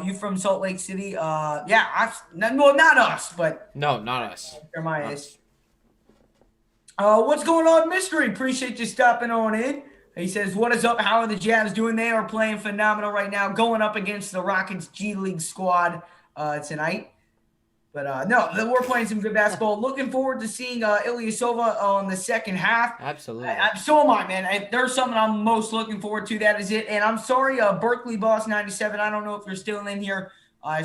Speaker 2: You from Salt Lake City? Yeah, not us, but
Speaker 1: No, not us.
Speaker 2: Jeremiah is. What's going on, Mystery? Appreciate you stopping on in. He says, what is up? How are the Jazz doing? They are playing phenomenal right now, going up against the Rockets G League squad tonight. But no, we're playing some good basketball. Looking forward to seeing Ilyasova on the second half.
Speaker 1: Absolutely.
Speaker 2: So am I, man. There's something I'm most looking forward to. That is it. And I'm sorry, Berkeley Boss 97. I don't know if you're still in here.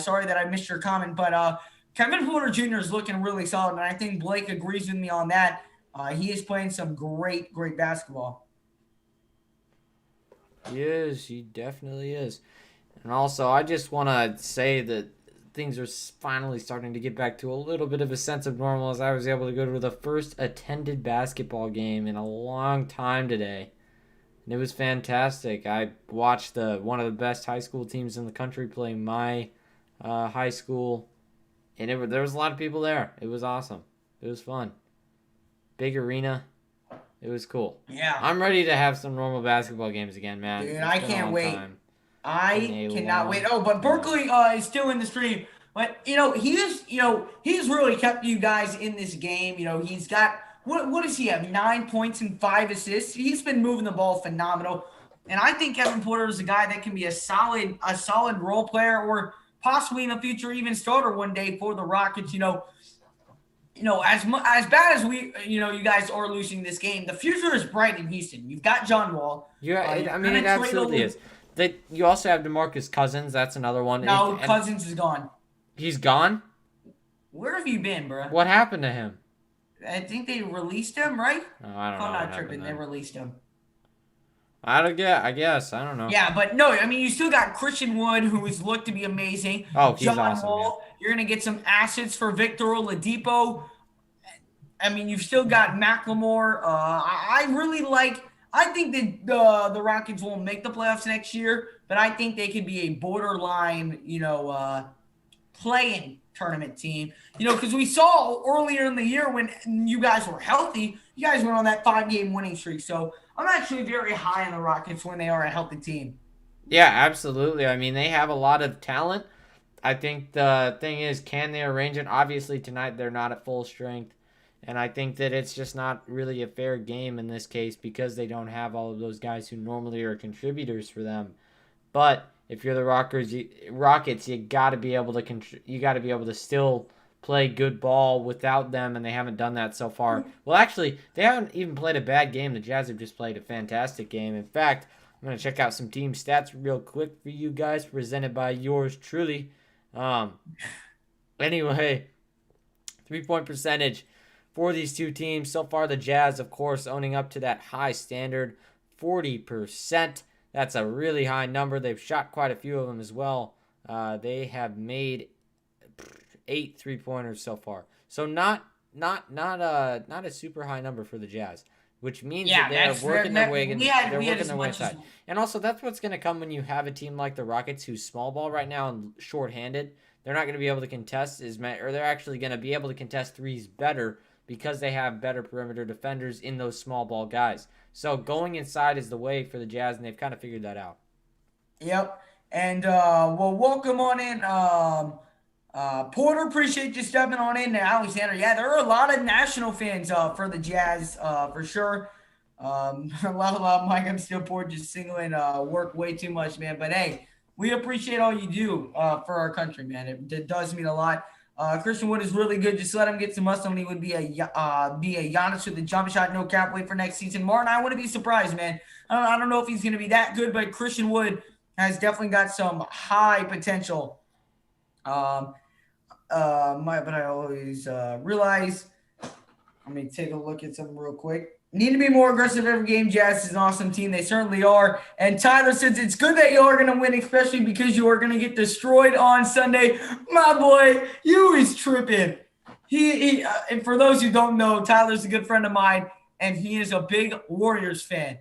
Speaker 2: Sorry that I missed your comment. But Kevin Porter Jr. is looking really solid, and I think Blake agrees with me on that. He is playing some great, great basketball.
Speaker 1: He is. He definitely is. And also, I just want to say that things are finally starting to get back to a little bit of a sense of normal, as I was able to go to the first attended basketball game in a long time today. And it was fantastic. I watched one of the best high school teams in the country play my high school. And there was a lot of people there. It was awesome. It was fun. Big arena. It was cool.
Speaker 2: Yeah.
Speaker 1: I'm ready to have some normal basketball games again, man.
Speaker 2: Dude, I can't wait. I cannot wait. Oh, but Berkeley is still in the stream. But he's really kept you guys in this game. He's got what does he have? 9 points and 5 assists. He's been moving the ball phenomenal. And I think Kevin Porter is a guy that can be a solid role player, or possibly in the future even starter one day for the Rockets. As bad as you guys are losing this game, the future is bright in Houston. You've got John Wall.
Speaker 1: Yeah, it absolutely is. You also have DeMarcus Cousins. That's another one.
Speaker 2: No, Cousins is gone.
Speaker 1: He's gone?
Speaker 2: Where have you been, bro?
Speaker 1: What happened to him?
Speaker 2: I think they released him, right?
Speaker 1: Oh, I don't know.
Speaker 2: I'm not tripping. They released him.
Speaker 1: I guess. I don't know.
Speaker 2: Yeah, but no, you still got Christian Wood, who has looked to be amazing.
Speaker 1: Oh, he's
Speaker 2: John
Speaker 1: awesome.
Speaker 2: Wall. Yeah. You're going to get some assets for Victor Oladipo. You've still got Macklemore. I think that the Rockets won't make the playoffs next year, but I think they could be a borderline, play-in tournament team. Because we saw earlier in the year when you guys were healthy, you guys went on that 5-game winning streak. So I'm actually very high on the Rockets when they are a healthy team.
Speaker 1: Yeah, absolutely. I mean, they have a lot of talent. I think the thing is, can they arrange it? Obviously, tonight they're not at full strength. And I think that it's just not really a fair game in this case because they don't have all of those guys who normally are contributors for them. But if you're the Rockets, you got to be able to still play good ball without them, and they haven't done that so far. Well, actually, they haven't even played a bad game. The Jazz have just played a fantastic game. In fact, I'm going to check out some team stats real quick for you guys, presented by yours truly. Anyway, 3-point percentage for these two teams. So far, the Jazz, of course, owning up to that high standard, 40%. That's a really high number. They've shot quite a few of them as well. They have made 8 3-pointers so far. So not a super high number for the Jazz, which means that they're working their way inside. And also, that's what's going to come when you have a team like the Rockets who's small ball right now and shorthanded. They're not going to be able to contest or they're actually going to be able to contest threes better because they have better perimeter defenders in those small ball guys. So going inside is the way for the Jazz, and they've kind of figured that out.
Speaker 2: Yep. And well, welcome on in, Porter. Appreciate you stepping on in there, Alexander. Yeah, there are a lot of national fans for the Jazz for sure. A lot of Mike, I'm still poor, just singling work way too much, man. But hey, we appreciate all you do for our country, man. It does mean a lot. Christian Wood is really good. Just let him get some muscle, and he would be a Giannis with the jump shot. No cap. Wait for next season. Martin, I wouldn't be surprised, man. I don't know if he's going to be that good, but Christian Wood has definitely got some high potential. But I always realize. Let me take a look at something real quick. Need to be more aggressive every game. Jazz is an awesome team. They certainly are. And Tyler says it's good that you are going to win, especially because you are going to get destroyed on Sunday. My boy, you is tripping. And for those who don't know, Tyler's a good friend of mine, and he is a big Warriors fan.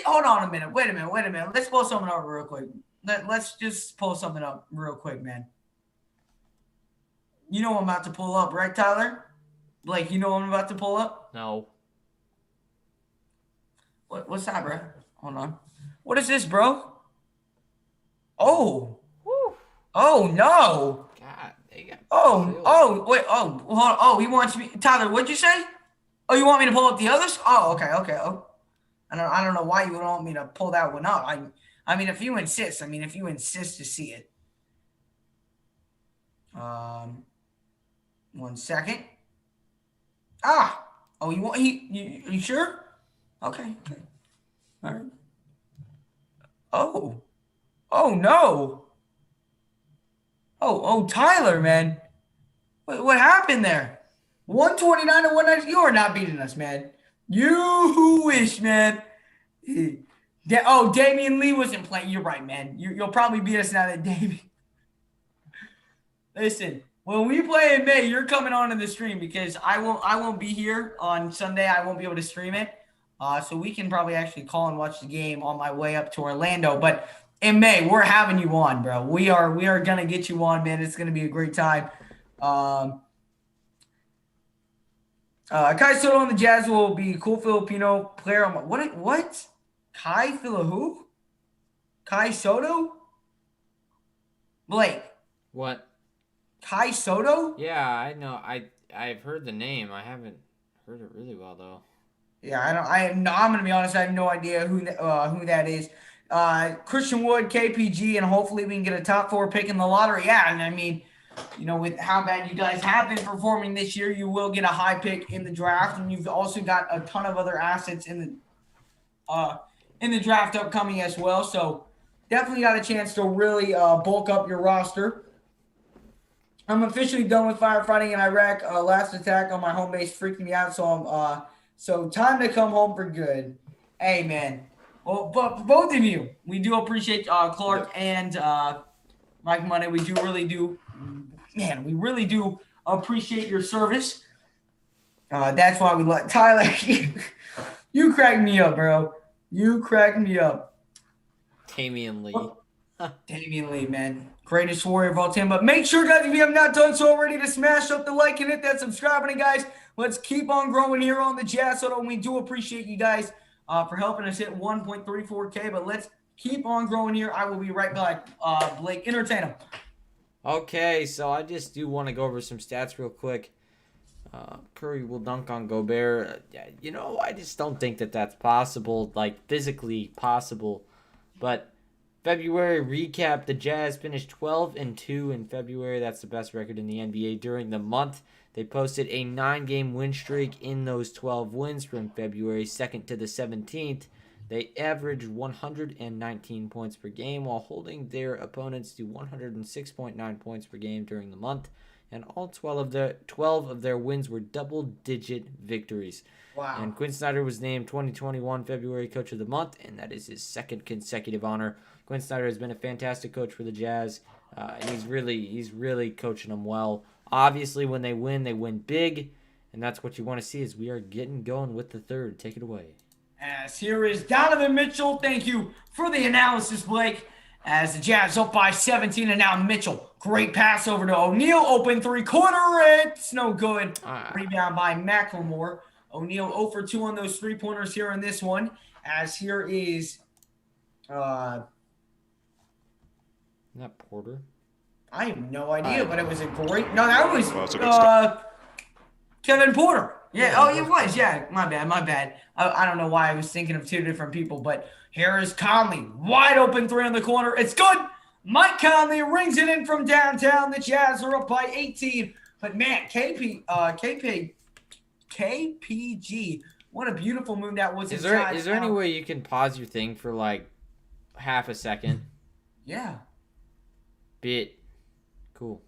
Speaker 2: Hold on a minute. Wait a minute. Let's pull something up real quick. Let's just pull something up real quick, man. You know what I'm about to pull up, right, Tyler? Blake, you know what I'm about to pull up?
Speaker 1: No.
Speaker 2: What's that, bro? Hold on. What is this, bro? Oh.
Speaker 1: Woo.
Speaker 2: Oh, no.
Speaker 1: God, they got
Speaker 2: wait. Oh, hold on. Oh, he wants me. Tyler, what'd you say? Oh, you want me to pull up the others? Oh, okay. Oh, I don't know why you would want me to pull that one up. I mean, if you insist. To see it. 1 second. Oh, you sure? Okay. All right. Oh no. Oh, Tyler, man. What happened there? 129 to 190. You are not beating us, man. You wish, man. Damian Lee wasn't playing. You're right, man. You'll probably beat us now that Damian. Listen, when we play in May, you're coming on in the stream because I won't be here on Sunday. I won't be able to stream it. So we can probably actually call and watch the game on my way up to Orlando. But in May, we're having you on, bro. We are gonna get you on, man. It's gonna be a great time. Kai Soto on the Jazz will be a cool Filipino player. What? Kai who? Kai Soto? Blake.
Speaker 1: What?
Speaker 2: Kai Soto?
Speaker 1: Yeah, I know. I've heard the name. I haven't heard it really well though.
Speaker 2: Yeah, I'm gonna be honest. I have no idea who that is. Christian Wood, KPG, and hopefully we can get a top 4 pick in the lottery. Yeah, and I mean, with how bad you guys have been performing this year, you will get a high pick in the draft, and you've also got a ton of other assets in the draft upcoming as well. So definitely got a chance to really bulk up your roster. I'm officially done with firefighting in Iraq. Last attack on my home base freaked me out, so time to come home for good. Hey, man. Well, but both of you, we do appreciate Clark and Mike Money. We really do appreciate your service. That's why we let Tyler. You cracked me up, bro. You cracked me up.
Speaker 1: Damian Lee.
Speaker 2: Damian Lee, man. Greatest warrior of all time. But make sure, guys, if you have not done so already, to smash up the like and hit that subscribe button, guys. Let's keep on growing here on the Jazz Huddle. And we do appreciate you guys for helping us hit 1.34K. But let's keep on growing here. I will be right back. Blake, entertain them.
Speaker 1: Okay, so I just do want to go over some stats real quick. Curry will dunk on Gobert. I just don't think that that's possible, like physically possible. But February recap: the Jazz finished 12-2 in February. That's the best record in the NBA during the month. They posted a 9-game win streak in those 12 wins from February 2nd to the 17th. They averaged 119 points per game while holding their opponents to 106.9 points per game during the month. And all 12 of their wins were double-digit victories.
Speaker 2: Wow.
Speaker 1: And Quinn Snyder was named 2021 February Coach of the Month, and that is his second consecutive honor. Quinn Snyder has been a fantastic coach for the Jazz. He's really coaching them well. Obviously, when they win big, and that's what you want to see. Is we are getting going with the third. Take it away.
Speaker 2: As here is Donovan Mitchell. Thank you for the analysis, Blake. As the Jazz up by 17, and now Mitchell. Great pass over to O'Neal. Open three-quarter. It's no good. Rebound by McLemore. O'Neal 0 for 2 on those three-pointers here in this one. As here is...
Speaker 1: Not Porter.
Speaker 2: I have no idea, but it was a great... No, that was Kevin Porter. Yeah, it was. Yeah, my bad. I don't know why I was thinking of two different people, but here is Conley. Wide open three on the corner. It's good. Mike Conley rings it in from downtown. The Jazz are up by 18. But, man, KPG, what a beautiful move that was.
Speaker 1: Is there any way you can pause your thing for, like, half a second?
Speaker 2: Yeah.
Speaker 1: Cool.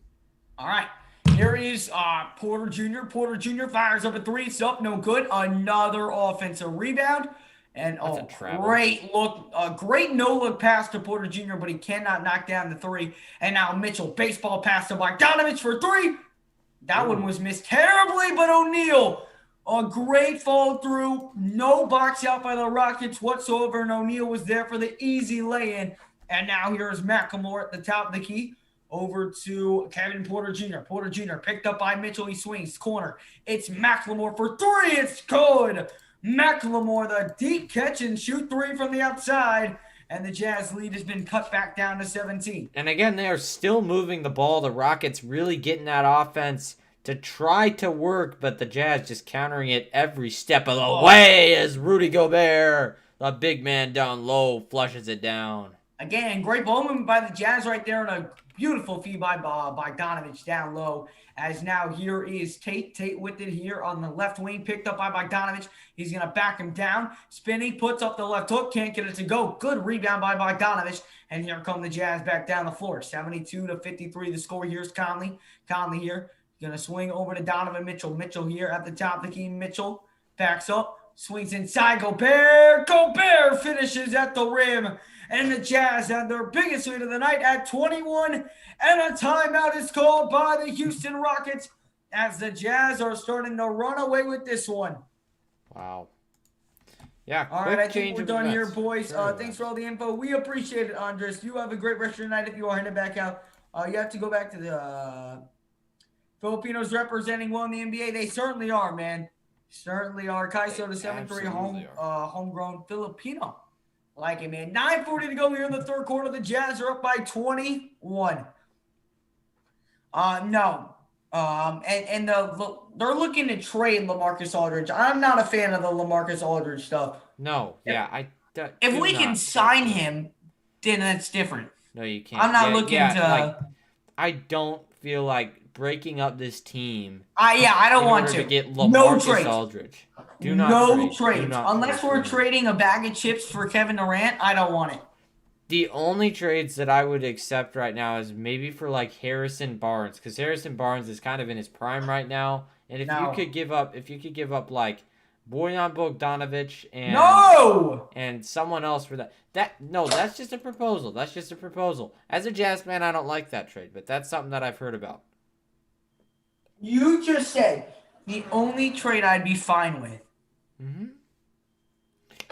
Speaker 2: All right. Here is Porter Jr. Porter Jr. fires up a three. It's up, no good. Another offensive rebound. And great look, great no-look pass to Porter Jr., but he cannot knock down the three. And now Mitchell, baseball pass to Bogdanovich for three. That one was missed terribly, but O'Neal, a great fall through. No box out by the Rockets whatsoever, and O'Neal was there for the easy lay-in. And now here's McLemore at the top of the key. Over to Kevin Porter Jr. Porter Jr. picked up by Mitchell. He swings corner. It's McLemore for three. It's good. McLemore, the deep catch and shoot three from the outside. And the Jazz lead has been cut back down to 17.
Speaker 1: And again, they are still moving the ball. The Rockets really getting that offense to try to work, but the Jazz just countering it every step of the way as Rudy Gobert, the big man down low, flushes it down.
Speaker 2: Again, great ball movement by the Jazz right there, and a beautiful feed by Bogdanovich down low. As now here is Tate. Tate with it here on the left wing, picked up by Bogdanovich. He's going to back him down. Spinning, puts up the left hook, can't get it to go. Good rebound by Bogdanovich. And here come the Jazz back down the floor. 72-53 the score. Here's Conley. Conley here. Going to swing over to Donovan Mitchell. Mitchell here at the top of the key. Mitchell backs up, swings inside. Gobert. Gobert finishes at the rim. And the Jazz have their biggest lead of the night at 21. And a timeout is called by the Houston Rockets as the Jazz are starting to run away with this one.
Speaker 1: Wow. Yeah.
Speaker 2: All right, I think we're done here, boys. Thanks for all the info. We appreciate it, Andres. You have a great rest of your night if you are headed back out. You have to go back to the Filipinos representing well in the NBA. They certainly are, man. Certainly are. Kai Soda, 7'3", homegrown Filipino. Like it, man. 9:40 to go here in the third quarter. The Jazz are up by 21. They're looking to trade LaMarcus Aldridge. I'm not a fan of the LaMarcus Aldridge stuff.
Speaker 1: No, yeah,
Speaker 2: if we can sign him, then that's different.
Speaker 1: No, you can't.
Speaker 2: I'm not looking to.
Speaker 1: Like, I don't feel like breaking up this team.
Speaker 2: I don't want to
Speaker 1: get LaMarcus Aldridge.
Speaker 2: No trades. Unless we're trading a bag of chips for Kevin Durant, I don't want it.
Speaker 1: The only trades that I would accept right now is maybe for like Harrison Barnes, because Harrison Barnes is kind of in his prime right now. And if you could give up like Bojan Bogdanovic and someone else for that. That's just a proposal. That's just a proposal. As a Jazz fan, I don't like that trade, but that's something that I've heard about.
Speaker 2: You just said the only trade I'd be fine with.
Speaker 1: Mm-hmm.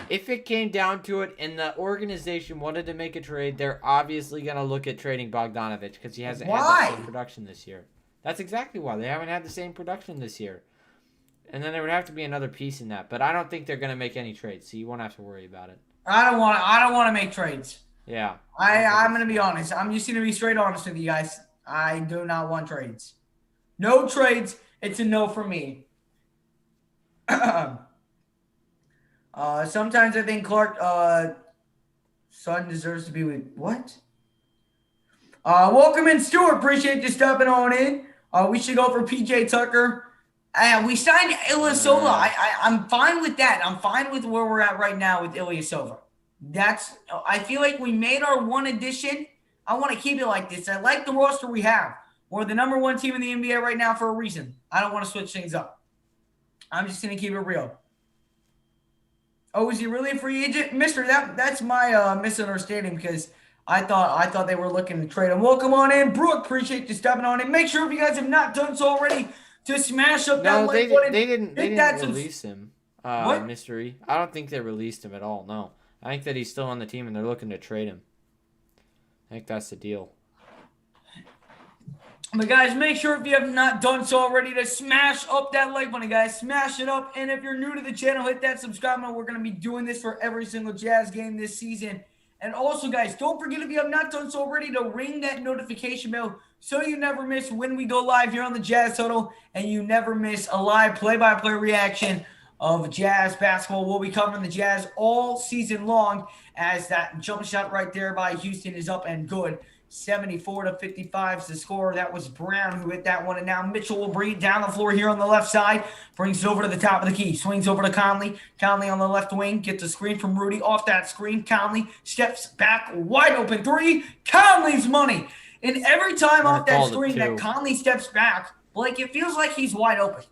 Speaker 1: If it came down to it and the organization wanted to make a trade, they're obviously going to look at trading Bogdanovich because he hasn't had that same
Speaker 2: Why?
Speaker 1: production this year. That's exactly why. They haven't had the same production this year. And then there would have to be another piece in that. But I don't think they're going to make any trades, so you won't have to worry about it.
Speaker 2: I don't want to make trades.
Speaker 1: Yeah.
Speaker 2: I'm gonna be honest. I'm just gonna be straight honest with you guys. I do not want trades. No trades. It's a no for me. Sometimes I think Clark son deserves to be with what? Welcome in, Stuart. Appreciate you stepping on in. We should go for PJ Tucker. We signed Ilyasova. I'm fine with that. I'm fine with where we're at right now with Ilyasova. I feel like we made our one addition. I want to keep it like this. I like the roster we have. We're the number one team in the NBA right now for a reason. I don't want to switch things up. I'm just going to keep it real. Oh, is he really a free agent? Mister, that's my misunderstanding because I thought they were looking to trade him. Welcome on in, Brooke. Appreciate you stepping on in. Make sure if you guys have not done so already to smash up that like button.
Speaker 1: They didn't release him.
Speaker 2: What?
Speaker 1: Mystery. I don't think they released him at all. No, I think that he's still on the team and they're looking to trade him. I think that's the deal.
Speaker 2: But guys, make sure if you have not done so already to smash up that like button, guys. Smash it up. And if you're new to the channel, hit that subscribe button. We're going to be doing this for every single Jazz game this season. And also, guys, don't forget if you have not done so already to ring that notification bell so you never miss when we go live here on the Jazz Huddle and you never miss a live play-by-play reaction of Jazz basketball. We'll be covering the Jazz all season long as that jump shot right there by Houston is up and good. 74-55 is the score. That was Brown who hit that one. And now Mitchell will bring it down the floor here on the left side. Brings it over to the top of the key. Swings over to Conley. Conley on the left wing. Gets a screen from Rudy. Off that screen, Conley steps back. Wide open three. Conley's money. And every time off that screen that Conley steps back, Blake, it feels like he's wide open.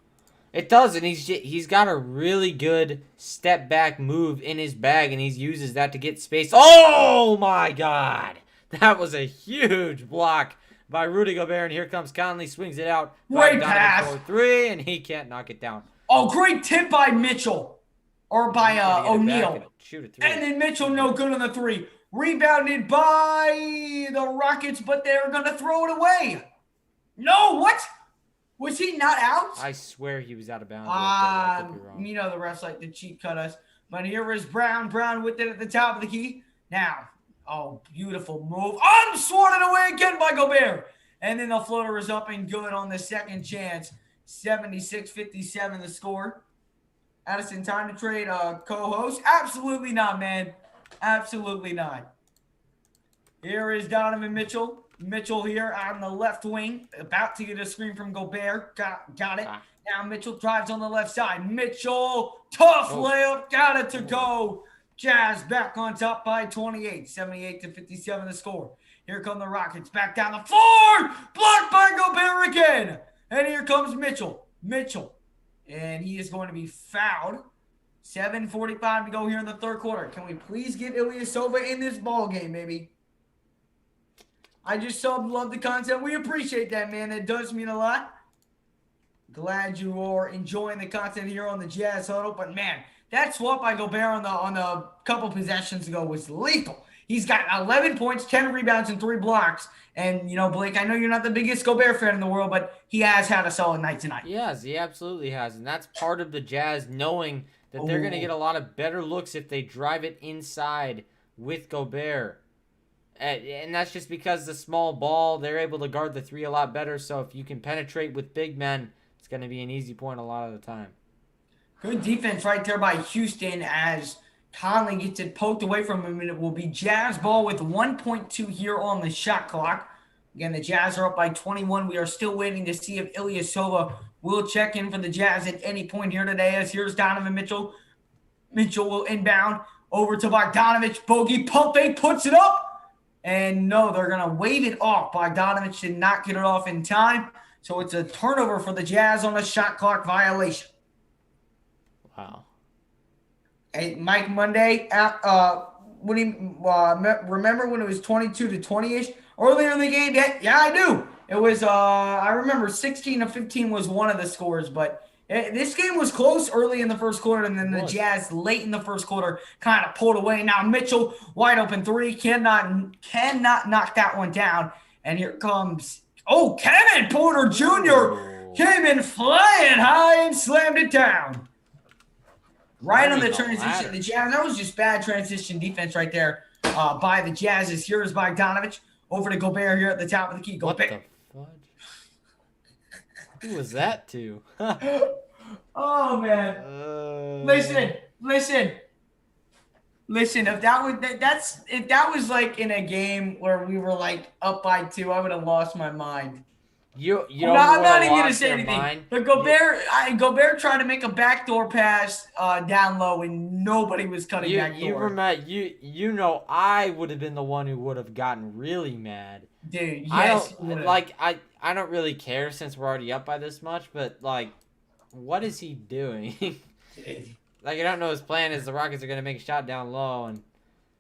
Speaker 1: It does, and he's got a really good step back move in his bag, and he uses that to get space. Oh, my God. That was a huge block by Rudy Gobert, and here comes Conley, swings it out.
Speaker 2: Great pass.
Speaker 1: For three, and he can't knock it down.
Speaker 2: Oh, great tip by Mitchell. Or by O'Neal.
Speaker 1: Shoot a three.
Speaker 2: And then Mitchell, no good on the three. Rebounded by the Rockets, but they're going to throw it away. No, what? Was he not out?
Speaker 1: I swear he was out of bounds.
Speaker 2: You know the refs like to cheat cut us. But here is Brown. Brown with it at the top of the key. Now, oh, beautiful move. Unswatted away again by Gobert. And then the floater is up and good on the second chance. 76-57 the score. Addison, time to trade co-host? Absolutely not, man. Absolutely not. Here is Donovan Mitchell. Mitchell here on the left wing. About to get a screen from Gobert. Got it. Now Mitchell drives on the left side. Mitchell, tough layup. Got it to go. Jazz back on top by 28. 78-57 the score. Here come the Rockets. Back down the floor. Blocked by Gobert again. And here comes Mitchell. Mitchell. And he is going to be fouled. 7:45 to go here in the third quarter. Can we please get Ilyasova in this ball game, baby? I just love the content. We appreciate that, man. It does mean a lot. Glad you are enjoying the content here on the Jazz Huddle. But, man, that swap by Gobert on the couple possessions ago was lethal. He's got 11 points, 10 rebounds, and 3 blocks. And, you know, Blake, I know you're not the biggest Gobert fan in the world, but he has had a solid night tonight.
Speaker 1: Yes, he absolutely has. And that's part of the Jazz knowing that they're going to get a lot of better looks if they drive it inside with Gobert. And that's just because the small ball, they're able to guard the three a lot better. So if you can penetrate with big men, it's going to be an easy point a lot of the time.
Speaker 2: Good defense right there by Houston as Conley gets it poked away from him. And it will be Jazz ball with 1.2 here on the shot clock. Again, the Jazz are up by 21. We are still waiting to see if Ilyasova will check in for the Jazz at any point here today. As here's Donovan Mitchell. Mitchell will inbound over to Bogdanovich. Bogey pump fake, puts it up. And no, they're going to wave it off. Bogdanovich did not get it off in time. So it's a turnover for the Jazz on a shot clock violation.
Speaker 1: Wow.
Speaker 2: Hey, Mike Monday, when he remember when it was 22-20-ish earlier in the game? Yeah, I do. It was, I remember 16-15 was one of the scores, but This game was close early in the first quarter, and then the Jazz late in the first quarter kind of pulled away. Now Mitchell, wide open three, cannot knock that one down. And here comes Kevin Porter Jr. came in flying high and slammed it down. Right on the transition. The Jazz, that was just bad transition defense right there by the Jazzes. Here's Bogdanovich over to Gobert here at the top of the key. Gobert.
Speaker 1: What the fudge? Who was that to?
Speaker 2: Oh man! Listen. If that was like in a game where we were like up by 2, I would have lost my mind.
Speaker 1: I'm
Speaker 2: not even gonna say anything. But Gobert tried to make a backdoor pass down low, and nobody was cutting backdoor.
Speaker 1: I would have been the one who would have gotten really mad.
Speaker 2: Dude, yes.
Speaker 1: I don't really care since we're already up by this much, but like, what is he doing? Like, I don't know his plan is the Rockets are gonna make a shot down low and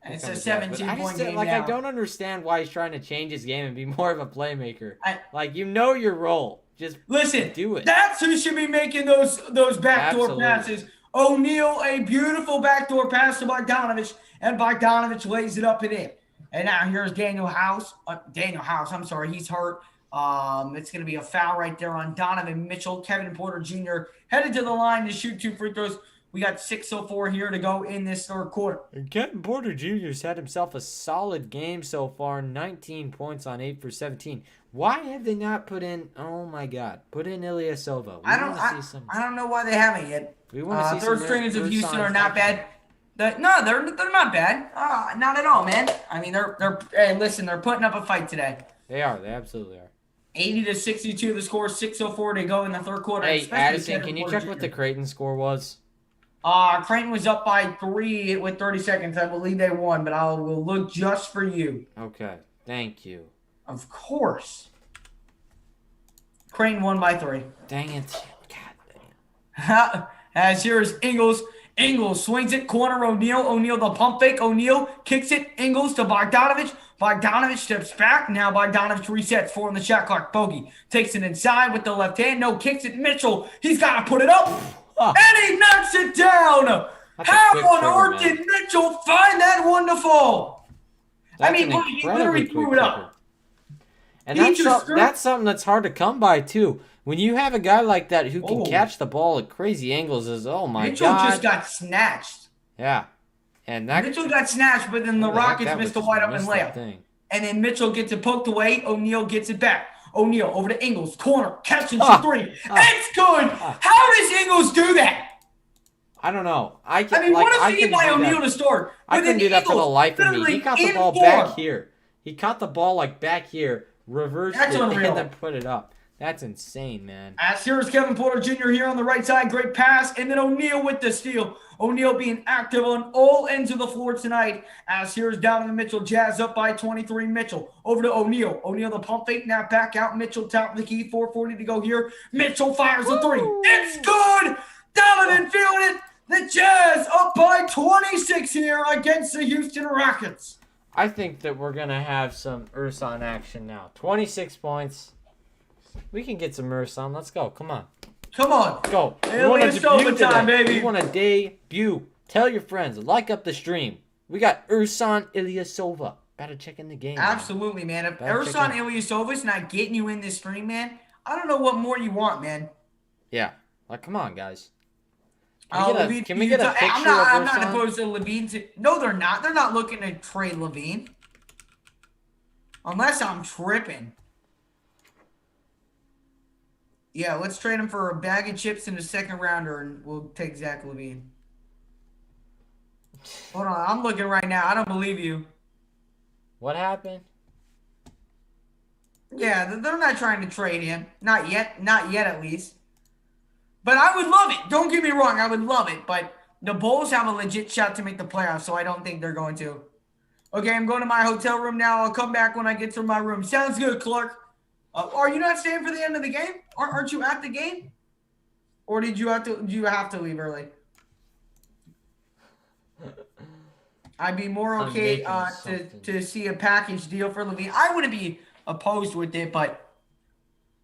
Speaker 2: it's a 17-point game.
Speaker 1: Like, I don't understand why he's trying to change his game and be more of a playmaker. Your role. Just do it.
Speaker 2: That's who should be making those backdoor passes. O'Neal, a beautiful backdoor pass to Bogdanovich, and Bogdanovich lays it up and in. And now here's Daniel House. I'm sorry, he's hurt. It's going to be a foul right there on Donovan Mitchell. Kevin Porter Jr. headed to the line to shoot 2 free throws. We got 6:04 here to go in this third quarter.
Speaker 1: And Kevin Porter Jr.'s had himself a solid game so far. 19 points on 8 for 17. Why have they not put in? Oh my God! Put in Ilyasova.
Speaker 2: I don't know why they haven't yet. We want to see third stringers of Houston are not bad. They're not bad. Not at all, man. I mean, they're putting up a fight today.
Speaker 1: They are. They absolutely are.
Speaker 2: 80-62 the score. 6:04 to go in the third quarter.
Speaker 1: Hey, Addison, can you check what the Creighton score was?
Speaker 2: Creighton was up by 3 with 30 seconds. I believe they won, but will look just for you.
Speaker 1: Okay. Thank you.
Speaker 2: Of course. Creighton won by 3.
Speaker 1: Dang it. God
Speaker 2: damn. As here is Ingles. Ingles swings it. Corner O'Neal. O'Neal the pump fake. O'Neal kicks it. Ingles to Bogdanovich. Bogdanovich steps back. Now Bogdanovich resets. 4 on the shot clock. Bogey takes it inside with the left hand. No, kicks it. Mitchell. He's got to put it up. And he knocks it down. How on earth did Mitchell find that one to fall? He literally threw it up.
Speaker 1: And that's something that's hard to come by, too. When you have a guy like that who can catch the ball at crazy angles, oh my God.
Speaker 2: Mitchell just got snatched.
Speaker 1: Yeah.
Speaker 2: Mitchell got snatched, but then the Rockets missed a wide open layup. And then Mitchell gets it poked away. O'Neal gets it back. O'Neal over to Ingles. Corner. Catching for 3. It's good. How does Ingles do that?
Speaker 1: I don't know.
Speaker 2: What if he by O'Neal to start?
Speaker 1: I couldn't do that for the life of me. He caught the ball back here. He caught the ball like back here, reversed it, and then put it up. That's insane, man.
Speaker 2: As here's Kevin Porter Jr. here on the right side. Great pass. And then O'Neal with the steal. O'Neal being active on all ends of the floor tonight. As here's Donovan Mitchell. Jazz up by 23. Mitchell over to O'Neal. O'Neal the pump fake. Now back out. Mitchell top of the key. 4:40 to go here. Mitchell fires a 3. It's good. Donovan feeling it. The Jazz up by 26 here against the Houston Rockets.
Speaker 1: I think that we're going to have some Ursan action now. 26 points. We can get some Ursan. Let's go. Come on.
Speaker 2: Let's
Speaker 1: go.
Speaker 2: Ilyasova time, baby.
Speaker 1: We want to debut. Tell your friends. Like up the stream. We got Ursan Ilyasova. Better check in the game.
Speaker 2: Absolutely, man. If Ursan Ilyasova's not getting you in this stream, man, I don't know what more you want, man.
Speaker 1: Yeah. Like, come on, guys. Can we get a picture of Ursan?
Speaker 2: I'm not opposed to Levine. No, they're not. They're not looking to trade Levine. Unless I'm tripping. Yeah, let's trade him for a bag of chips in the second rounder, and we'll take Zach Levine. Hold on, I'm looking right now. I don't believe you.
Speaker 1: What happened?
Speaker 2: Yeah, they're not trying to trade him. Not yet. Not yet, at least. But I would love it. Don't get me wrong. I would love it. But the Bulls have a legit shot to make the playoffs, so I don't think they're going to. Okay, I'm going to my hotel room now. I'll come back when I get to my room. Sounds good, Clark. Are you not staying for the end of the game? Aren't you at the game? Or do you have to leave early? I'd be more okay to see a package deal for Levine. I wouldn't be opposed with it, but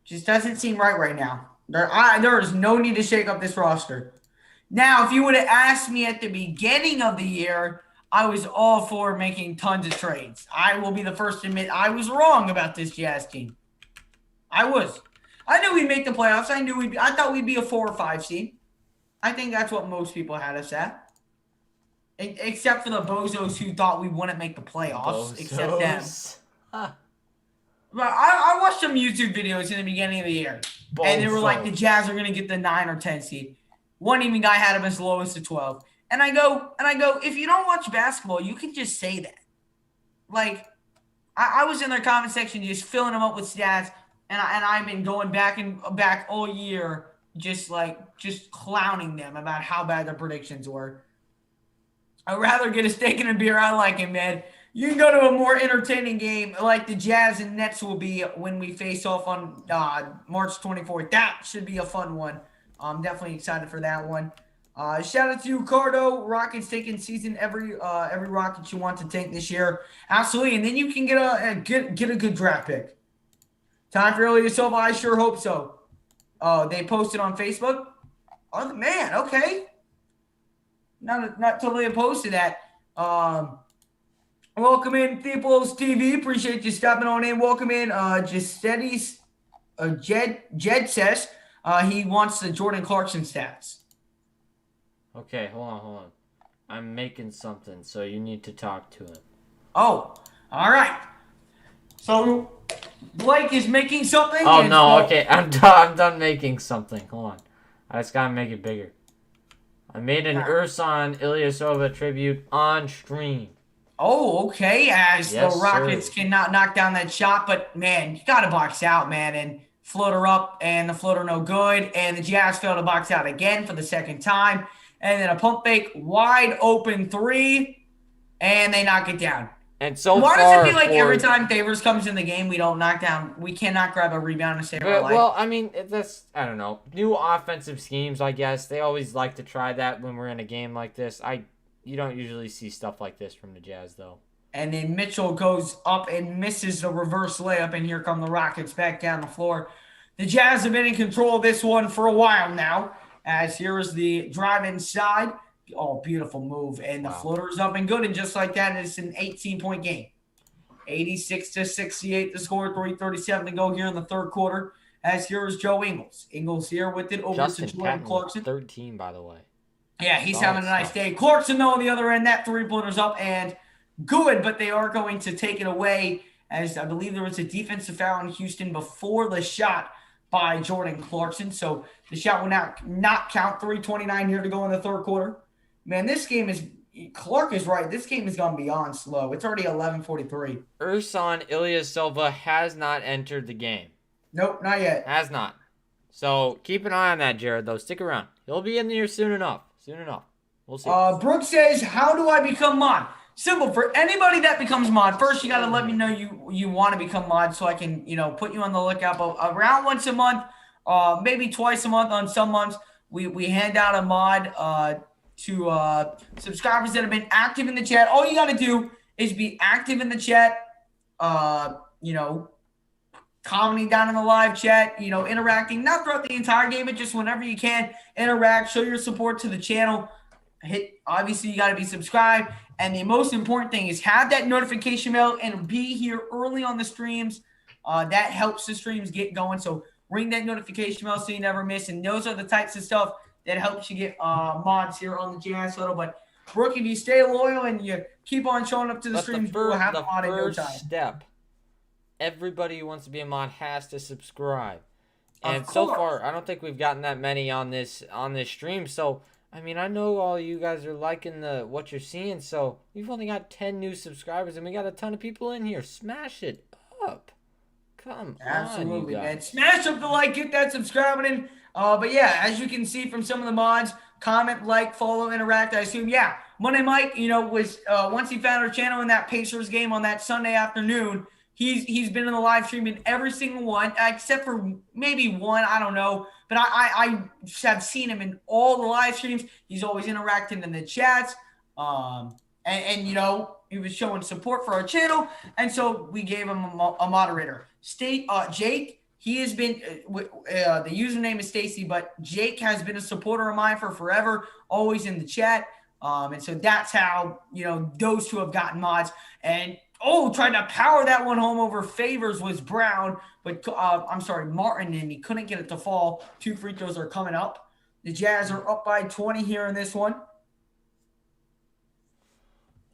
Speaker 2: just doesn't seem right now. There is no need to shake up this roster. Now, if you would have asked me at the beginning of the year, I was all for making tons of trades. I will be the first to admit I was wrong about this Jazz team. I was. I knew we'd make the playoffs. I thought we'd be a 4 or 5 seed. I think that's what most people had us at. Except for the bozos who thought we wouldn't make the playoffs. Except them.
Speaker 1: Huh.
Speaker 2: But I watched some YouTube videos in the beginning of the year. And they were like, the Jazz are going to get the 9 or 10 seed. One even guy had him as low as the 12. And I go, if you don't watch basketball, you can just say that. Like, I was in their comment section just filling them up with stats. And I've been going back all year just clowning them about how bad their predictions were. I'd rather get a steak and a beer. I like it, man. You can go to a more entertaining game like the Jazz and Nets will be when we face off on March 24th. That should be a fun one. I'm definitely excited for that one. Shout out to you, Cardo. Rockets taking season every Rocket you want to take this year. Absolutely. And then you can get a good draft pick. Time for Ilya Silva. I sure hope so. They posted on Facebook. Oh, man. Okay. Not totally opposed to that. Welcome in, People's TV. Appreciate you stopping on in. Welcome in, Giusette's. Jed says he wants the Jordan Clarkson stats.
Speaker 1: Okay, hold on. I'm making something, so you need to talk to him.
Speaker 2: Oh, all right. So Blake is making something.
Speaker 1: Oh no, okay, I'm done making something. Hold on, I just gotta make it bigger. I made an Ursan Ilyasova tribute on stream.
Speaker 2: Oh, okay. As
Speaker 1: Yes,
Speaker 2: the Rockets cannot knock down that shot, but man, you got to box out, man, and floater up, and the floater no good, and the Jazz failed to box out again for the second time, and then a pump fake wide open 3, and they knock it down.
Speaker 1: And so
Speaker 2: Why
Speaker 1: far,
Speaker 2: does it feel like every time Favors comes in the game, we don't knock down? We cannot grab a rebound and save our life.
Speaker 1: Well, I mean, that's, I don't know. New offensive schemes, I guess. They always like to try that when we're in a game like this. You don't usually see stuff like this from the Jazz, though.
Speaker 2: And then Mitchell goes up and misses the reverse layup, and here come the Rockets back down the floor. The Jazz have been in control of this one for a while now, as here is the drive inside. Oh, beautiful move. And the floater is up and good. And just like that, it's an 18-point game. 86-68 to score. 3:37 to go here in the third quarter. As here is Joe Ingles. Ingles here with it over
Speaker 1: Justin
Speaker 2: to Jordan
Speaker 1: Patton,
Speaker 2: Clarkson.
Speaker 1: 13, by the way.
Speaker 2: Yeah, he's having a nice day. Clarkson, though, on the other end, that three-pointer's up and good, but they are going to take it away, as I believe there was a defensive foul in Houston before the shot by Jordan Clarkson. So the shot will now not count. 3:29 here to go in the third quarter. Man, this game is – Clark is right. This game has gone beyond slow. It's already 11:43.
Speaker 1: Ursan Ilyasova has not entered the game.
Speaker 2: Nope, not yet.
Speaker 1: Has not. So keep an eye on that, Jared, though. Stick around. He'll be in there soon enough. We'll see.
Speaker 2: Brooke says, how do I become mod? Simple. For anybody that becomes mod, first you got to let me know you want to become mod so I can, put you on the lookout. But around once a month, maybe twice a month on some months, we hand out a mod to subscribers that have been active in the chat. All you got to do is be active in the chat, commenting down in the live chat, interacting, not throughout the entire game, but just whenever you can, interact, show your support to the channel. Obviously, you got to be subscribed. And the most important thing is have that notification bell and be here early on the streams. That helps the streams get going. So ring that notification bell so you never miss. And those are the types of stuff that helps you get mods here on the Jazz Huddle. But Brooke, if you stay loyal and you keep on showing up to the streams, we'll have a mod in no time.
Speaker 1: Step. Everybody who wants to be a mod has to subscribe. And so far, I don't think we've gotten that many on this stream. So, I mean, I know all you guys are liking what you're seeing. So, we've only got 10 new subscribers, and we got a ton of people in here. Smash it up. Come
Speaker 2: Absolutely,
Speaker 1: on, you guys.
Speaker 2: man. Smash up the like, get that subscribing in. But yeah, as you can see from some of the mods, comment, like, follow, interact. I assume, yeah, Monday Mike, was once he found our channel in that Pacers game on that Sunday afternoon. He's been in the live stream in every single one, except for maybe one. I don't know. But I have seen him in all the live streams. He's always interacting in the chats. And he was showing support for our channel. And so we gave him a moderator. Jake, He has been the username is Stacy, but Jake has been a supporter of mine for forever, always in the chat. And so that's how those two have gotten mods. And tried to power that one home over Favors was Brown, but I'm sorry, Martin, and he couldn't get it to fall. 2 free throws are coming up. The Jazz are up by 20 here in this one.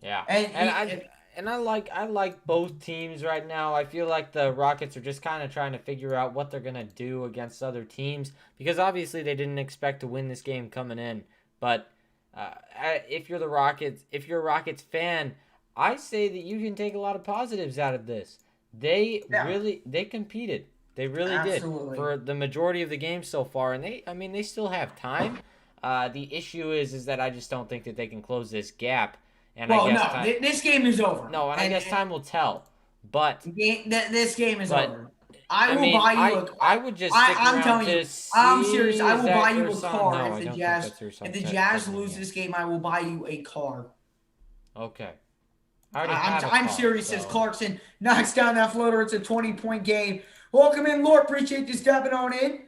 Speaker 1: Yeah, and I like both teams right now. I feel like the Rockets are just kind of trying to figure out what they're gonna do against other teams, because obviously they didn't expect to win this game coming in. But if you're a Rockets fan, I say that you can take a lot of positives out of this. They competed. They really did for the majority of the game so far, and they still have time. The issue is that I just don't think that they can close this gap. And
Speaker 2: this game is over.
Speaker 1: No, and I guess time will tell. But
Speaker 2: this game is over. I would just.
Speaker 1: I'm telling you.
Speaker 2: I'm serious. I will buy you a car if the Jazz lose this game. I will buy you a car.
Speaker 1: Okay.
Speaker 2: I'm serious. As Clarkson knocks down that floater, it's a 20-point game. Welcome in, Lord. Appreciate you stepping on in.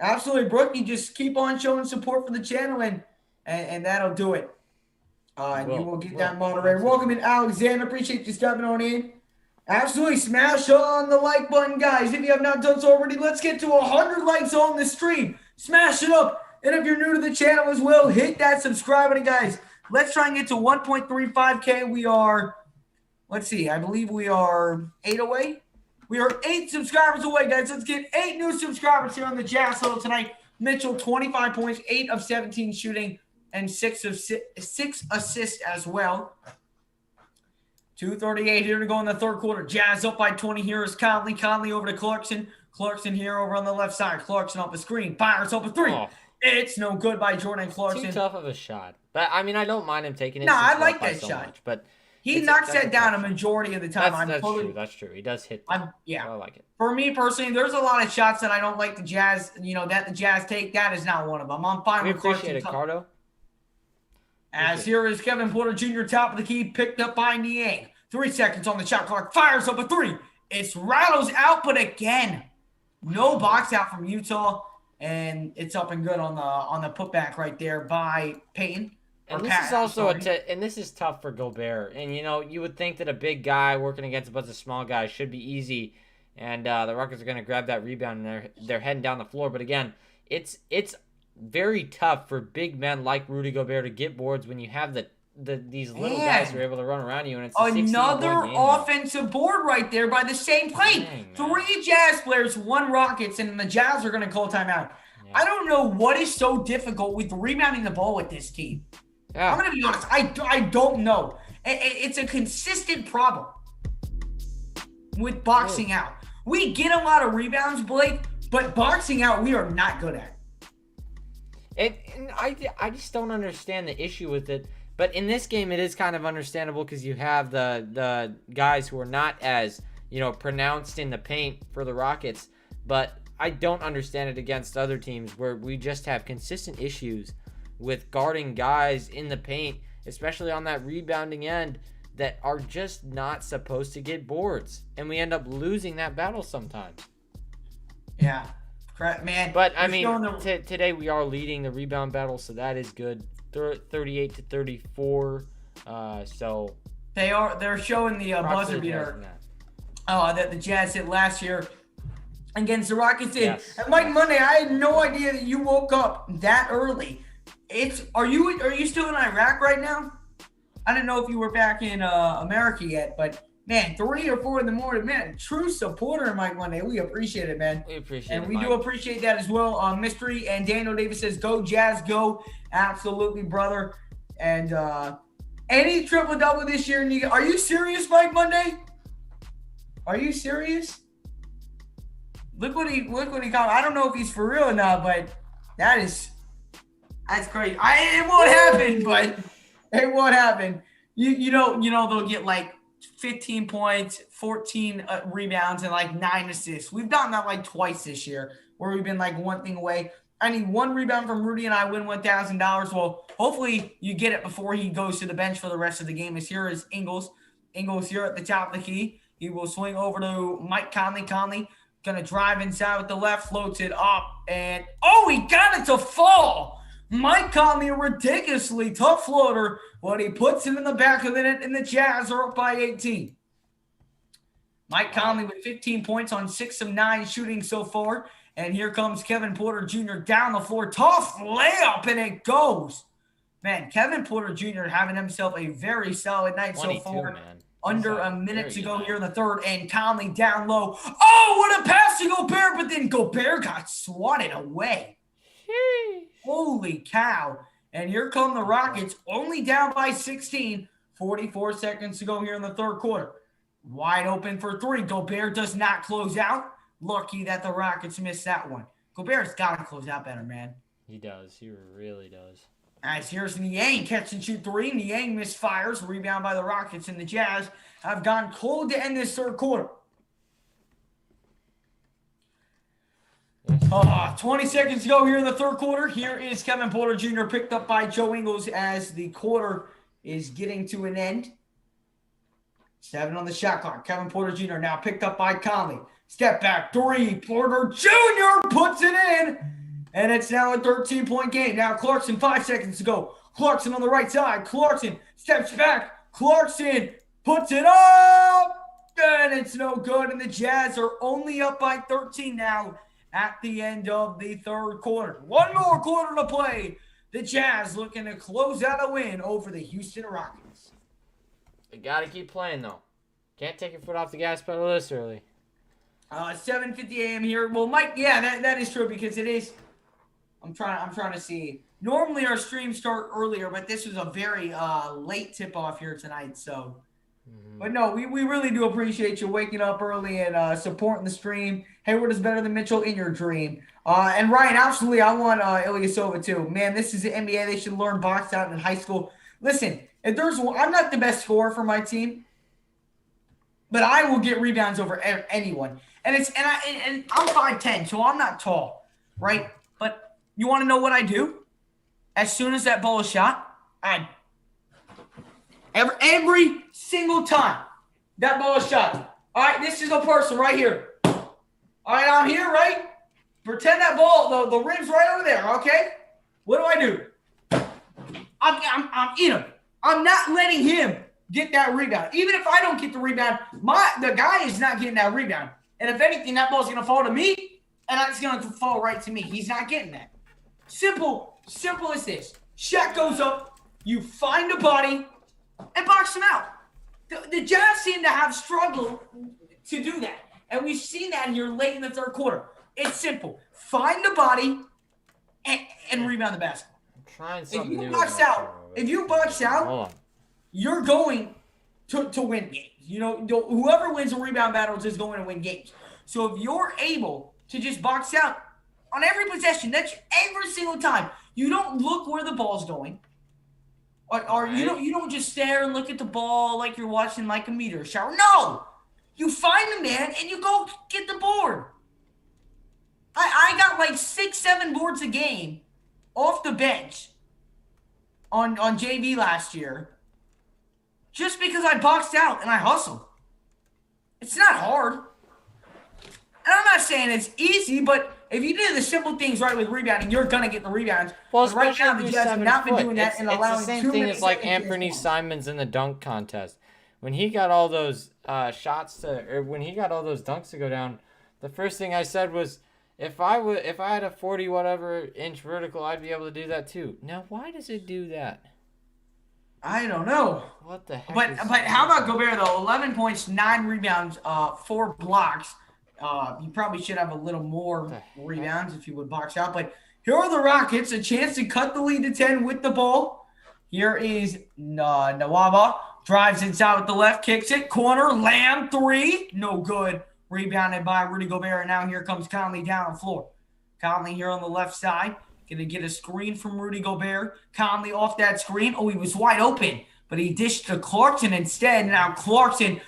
Speaker 2: Absolutely, Brooke. You just keep on showing support for the channel, and that'll do it. You will get that moderator. Welcome in, Alexander. Appreciate you stepping on in. Absolutely. Smash on the like button, guys. If you have not done so already, let's get to 100 likes on the stream. Smash it up. And if you're new to the channel as well, hit that subscribe button, guys. Let's try and get to 1.35K. We are, let's see, I believe we are 8 away. We are 8 subscribers away, guys. Let's get 8 new subscribers here on the Jazz Huddle tonight. Mitchell, 25 points, 8 of 17 shooting, and 6 assists as well. 2:38 here to go in the third quarter. Jazz up by 20 here is Conley. Conley over to Clarkson. Clarkson here over on the left side. Clarkson off the screen. Fires up a 3. Oh. It's no good by Jordan Clarkson.
Speaker 1: Too tough of a shot. But, I don't mind him taking it.
Speaker 2: No, I like that shot.
Speaker 1: Much, but
Speaker 2: he knocks that down a majority of the time.
Speaker 1: That's true. He does hit that.
Speaker 2: Yeah.
Speaker 1: I like it.
Speaker 2: For me personally, there's a lot of shots that I don't like the Jazz, that the Jazz take. That is not one of them. I'm fine with Clarkson.
Speaker 1: We appreciate it, Cardo.
Speaker 2: As here is Kevin Porter Jr., top of the key, picked up by Niang. 3 seconds on the shot clock. Fires up a 3. It's rattles out, but again, no box out from Utah, and it's up and good on the putback right there by Payton.
Speaker 1: And this is also and this is tough for Gobert. And you would think that a big guy working against a bunch of small guys should be easy, and the Rockets are going to grab that rebound, and they're heading down the floor. But again, it's very tough for big men like Rudy Gobert to get boards when you have these little guys who are able to run around you, and it's
Speaker 2: another offensive board right there by the same play. Dang, 3 Jazz players, 1 Rockets, and the Jazz are going to call timeout. Yeah. I don't know what is so difficult with rebounding the ball with this team. Yeah. I'm going to be honest. I don't know. It's a consistent problem with boxing out. We get a lot of rebounds, Blake, but boxing out we are not good at.
Speaker 1: And I just don't understand the issue with it. But in this game, it is kind of understandable because you have the guys who are not as pronounced in the paint for the Rockets. But I don't understand it against other teams where we just have consistent issues with guarding guys in the paint, especially on that rebounding end, that are just not supposed to get boards, and we end up losing that battle sometimes.
Speaker 2: Yeah. Correct, man.
Speaker 1: But today we are leading the rebound battle, so that is good. 38-34. So
Speaker 2: they're showing the buzzer beater that the Jazz hit last year against the Rockets.
Speaker 1: Yes.
Speaker 2: And Mike Monday, I had no idea that you woke up that early. Are you still in Iraq right now? I didn't know if you were back in America yet, but man, 3 or 4 in the morning, man, true supporter of Mike Monday. We appreciate it, man.
Speaker 1: We appreciate it,
Speaker 2: and we do appreciate that as well. Mystery and Daniel Davis says, "Go Jazz, go!" Absolutely, brother. And any triple-double this year? Are you serious, Mike Monday? Are you serious? Look what he got. I don't know if he's for real or not, but that's crazy. It won't happen, but it won't happen. You know they'll get like 15 points, 14 rebounds, and like 9 assists. We've done that like twice this year, where we've been like one thing away. I need 1 rebound from Rudy, and I win $1,000. Well, hopefully you get it before he goes to the bench for the rest of the game. Here is Ingles. Ingles here at the top of the key. He will swing over to Mike Conley. Conley Gonna drive inside with the left, floats it up, and oh, he got it to fall. Mike Conley, a ridiculously tough floater, but he puts him in the back of the net, and the Jazz are up by 18. Mike Conley with 15 points on 6 of 9 shooting so far. And here comes Kevin Porter Jr. down the floor. Tough layup, and it goes. Man, Kevin Porter Jr. having himself a very solid night so far.
Speaker 1: Man.
Speaker 2: Under a minute to go here in the third, and Conley down low. Oh, what a pass to Gobert, but then Gobert got swatted away. Holy cow. And here come the Rockets, only down by 16. 44 seconds to go here in the third quarter. Wide open for three. Gobert does not close out. Lucky that the Rockets missed that one. Gobert's got to close out better, man.
Speaker 1: He does. He really does.
Speaker 2: As here's Niang catch and shoot three. Niang misfires. Rebound by the Rockets, and the Jazz have gone cold to end this third quarter. 20 seconds to go here in the third quarter. Here is Kevin Porter Jr. picked up by Joe Ingles as the quarter is getting to an end. 7 on the shot clock. Kevin Porter Jr. now picked up by Conley. Step back three. Porter Jr. puts it in. And it's now a 13-point game. Now Clarkson, 5 seconds to go. Clarkson on the right side. Clarkson steps back. Clarkson puts it up. And it's no good. And the Jazz are only up by 13 now at the end of the third quarter. One more quarter to play. The Jazz looking to close out a win over the Houston Rockets.
Speaker 1: You got to keep playing, though. Can't take your foot off the gas pedal this early.
Speaker 2: 7:50 a.m. here. Well, Mike, yeah, that is true because it is. I'm trying to see. Normally our streams start earlier, but this was a very late tip-off here tonight. So, But no, we really do appreciate you waking up early and supporting the stream. Hayward is better than Mitchell in your dream. And Ryan, absolutely, I want Ilyasova too. Man, this is the NBA. They should learn box out in high school. Listen, if there's one, I'm not the best scorer for my team, but I will get rebounds over anyone. And I'm 5'10", so I'm not tall, right? But you want to know what I do? As soon as that ball is shot, every single time that ball is shot. All right, this is a person right here. All right, I'm here, right? Pretend that ball, the rim's right over there, okay? What do? I'm in him. I'm not letting him get that rebound. Even if I don't get the rebound, the guy is not getting that rebound. And if anything, that ball's going to fall to me, and it's going to fall right to me. He's not getting that. Simple as this. Shot goes up, you find a body, and box him out. The Jazz seem to have struggled to do that. And we've seen that here late in the third quarter. It's simple. Find a body and rebound the basketball.
Speaker 1: I'm trying something new.
Speaker 2: If you box out, you're going to win games. You know, whoever wins the rebound battles is going to win games. So if you're able to just box out on every possession, that's every single time. You don't look where the ball's going. Or you don't just stare and look at the ball like you're watching like a meteor shower. No! You find the man and you go get the board. I got like 6-7 boards a game off the bench on JV last year just because I boxed out and I hustled. It's not hard. And I'm not saying it's easy, but if you do the simple things right with rebounding, you're going to get the rebounds.
Speaker 1: Well,
Speaker 2: but right now, the Jazz have not been doing that and allowing
Speaker 1: it's the same thing as like Anthony Simons in the dunk contest. When he got all those when he got all those dunks to go down, the first thing I said was, if I had a 40 whatever inch vertical, I'd be able to do that too. Now, why does it do that?
Speaker 2: I don't know.
Speaker 1: What the heck?
Speaker 2: But how about Gobert though? 11 points, 9 rebounds, 4 blocks. You probably should have a little more rebounds if you would box out. But here are the Rockets, a chance to cut the lead to 10 with the ball. Here is Nawaba. Drives inside with the left, kicks it. Corner, Lamb, 3. No good. Rebounded by Rudy Gobert. And now here comes Conley down the floor. Conley here on the left side. Going to get a screen from Rudy Gobert. Conley off that screen. Oh, he was wide open. But he dished to Clarkson instead. Now Clarkson,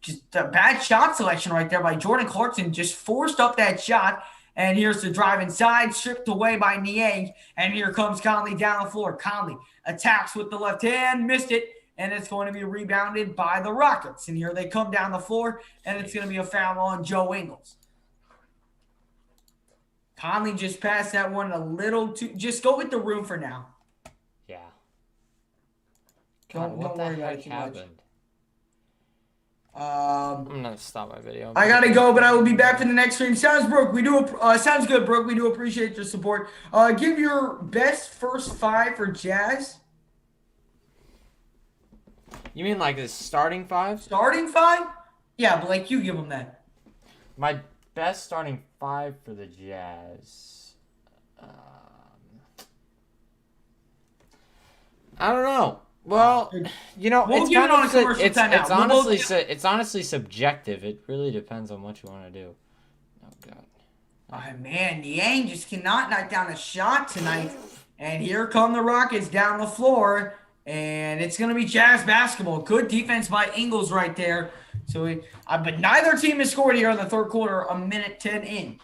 Speaker 2: just a bad shot selection right there by Jordan Clarkson. Just forced up that shot. And here's the drive inside, stripped away by Niang. And here comes Conley down the floor. Conley attacks with the left hand. Missed it. And it's going to be rebounded by the Rockets. And here they come down the floor. And it's going to be a foul on Joe Ingles. Conley just passed that one a little too. Just go with the room for now.
Speaker 1: Yeah. God,
Speaker 2: Don't worry about it too much.
Speaker 1: I'm gonna stop my video.
Speaker 2: I gotta go, but I will be back for the next stream. Sounds sounds good, Brooke. We do appreciate your support. Give your best first 5 for Jazz.
Speaker 1: You mean like the starting 5?
Speaker 2: Starting 5? Yeah, Blake, you give them that.
Speaker 1: My best starting 5 for the Jazz. I don't know. Well, you know,
Speaker 2: We'll
Speaker 1: it's
Speaker 2: give
Speaker 1: kind
Speaker 2: it on
Speaker 1: of
Speaker 2: a commercial timeout.
Speaker 1: it's honestly subjective. It really depends on what you want to do. Oh God.
Speaker 2: Oh man, Niang just cannot knock down a shot tonight. And here come the Rockets down the floor. And it's going to be Jazz basketball. Good defense by Ingles right there. So, but neither team has scored here in the third quarter, a minute 10 in.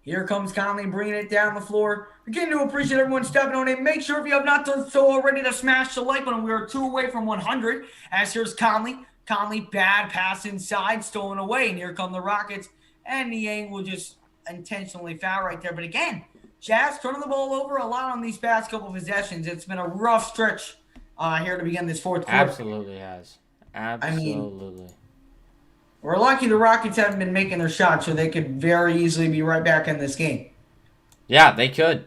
Speaker 2: Here comes Conley bringing it down the floor. Again, to appreciate everyone stepping on in. Make sure if you have not done so already to smash the like button. We are 2 away from 100. As here's Conley. Conley, bad pass inside, stolen away. And here come the Rockets. And Niang will just intentionally foul right there. But again, Jazz turning the ball over a lot on these past couple possessions. It's been a rough stretch here to begin this fourth quarter.
Speaker 1: Absolutely has. Absolutely.
Speaker 2: We're lucky the Rockets haven't been making their shots, so they could very easily be right back in this game.
Speaker 1: Yeah, they could.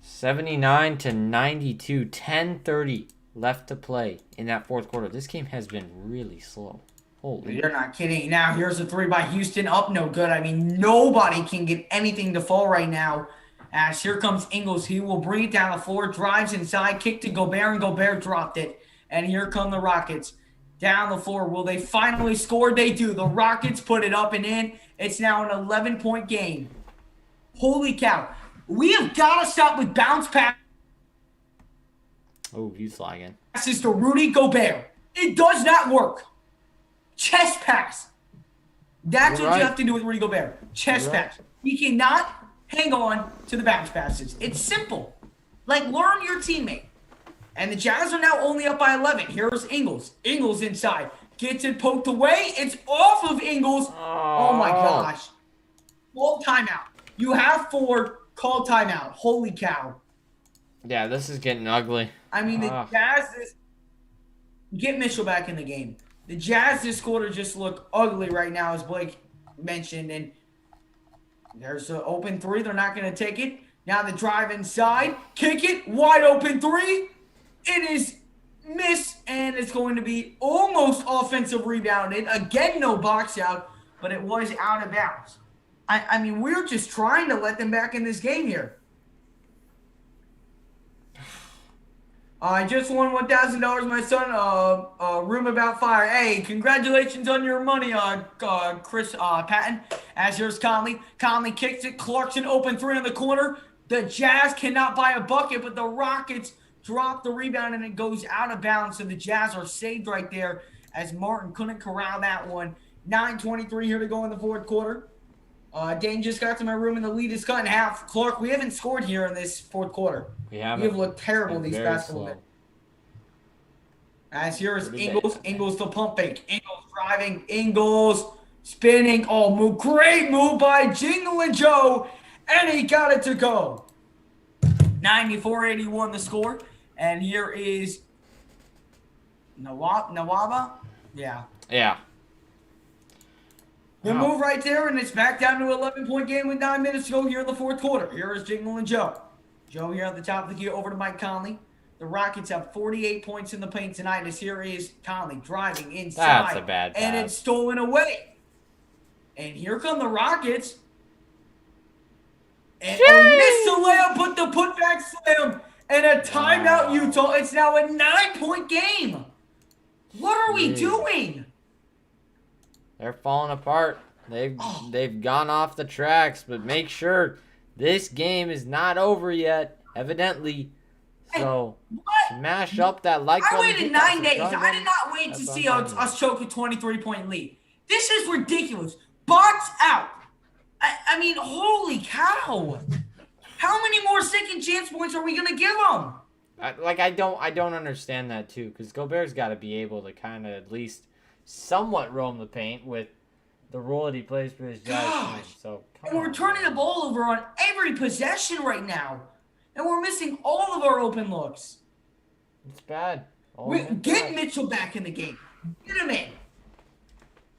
Speaker 1: 79 to 92, 10:30 left to play in that fourth quarter. This game has been really slow. Holy.
Speaker 2: You're not kidding. Now, here's a 3 by Houston. Up, no good. I mean, nobody can get anything to fall right now. As here comes Ingles. He will bring it down the floor, drives inside, kick to Gobert, and Gobert dropped it. And here come the Rockets. Down the floor. Will they finally score? They do. The Rockets put it up and in. It's now an 11-point game. Holy cow. We have got to stop with bounce passes.
Speaker 1: Oh, he's lagging.
Speaker 2: Passes to Rudy Gobert. It does not work. Chest pass. That's what you have to do with Rudy Gobert. Chest pass. He cannot hang on to the bounce passes. It's simple. Like, learn your teammate. And the Jazz are now only up by 11. Here's Ingles. Ingles inside. Gets it poked away. It's off of Ingles. Oh my gosh. Call timeout. You have 4. Call timeout. Holy cow.
Speaker 1: Yeah, this is getting ugly.
Speaker 2: I mean, the Jazz get Mitchell back in the game. The Jazz this quarter just look ugly right now, as Blake mentioned. And there's an open 3. They're not going to take it. Now the drive inside. Kick it. Wide open 3. It is missed, and it's going to be almost offensive rebounded. Again, no box out, but it was out of bounds. I mean, we're just trying to let them back in this game here. I just won $1,000, my son. Room about fire. Hey, congratulations on your money, Chris Patton. As here's Conley. Conley kicks it. Clarkson open 3 in the corner. The Jazz cannot buy a bucket, but the Rockets drop the rebound, and it goes out of bounds. So the Jazz are saved right there as Martin couldn't corral that one. 9:23 here to go in the fourth quarter. Dane just got to my room, and the lead is cut in half. Clark, we haven't scored here in this fourth quarter. We have looked terrible these past couple minutes. As here's Ingles. Ingles to pump fake. Ingles driving. Ingles spinning. Oh, move. Great move by Jingle and Joe, and he got it to go. 94-81 the score. And here is Nawaba. Yeah.
Speaker 1: Yeah.
Speaker 2: The move right there, and it's back down to an 11-point game with 9 minutes to go here in the fourth quarter. Here is Jingle and Joe. Joe here at the top of the key over to Mike Conley. The Rockets have 48 points in the paint tonight, as here is Conley driving inside.
Speaker 1: That's a bad pass.
Speaker 2: And it's stolen away. And here come the Rockets. And missed the layup, but the putback slam. And a timeout, Utah. It's now a 9-point game. What are we doing?
Speaker 1: They're falling apart. They've gone off the tracks, but make sure this game is not over yet, evidently. So smash up that like button.
Speaker 2: I waited 9 days. I did not wait to see us choke a 23-point lead. This is ridiculous. Box out. I mean, holy cow. How many more second chance points are we going to give them?
Speaker 1: I don't understand that, too, because Gobert's got to be able to kind of at least somewhat roam the paint with the role that he plays for his Jazz team.
Speaker 2: Gosh.
Speaker 1: So come
Speaker 2: And we're
Speaker 1: on,
Speaker 2: turning the
Speaker 1: man.
Speaker 2: ball over on every possession right now. And we're missing all of our open looks.
Speaker 1: It's bad. All of it
Speaker 2: Get
Speaker 1: bad.
Speaker 2: Mitchell back in the game. Get him in.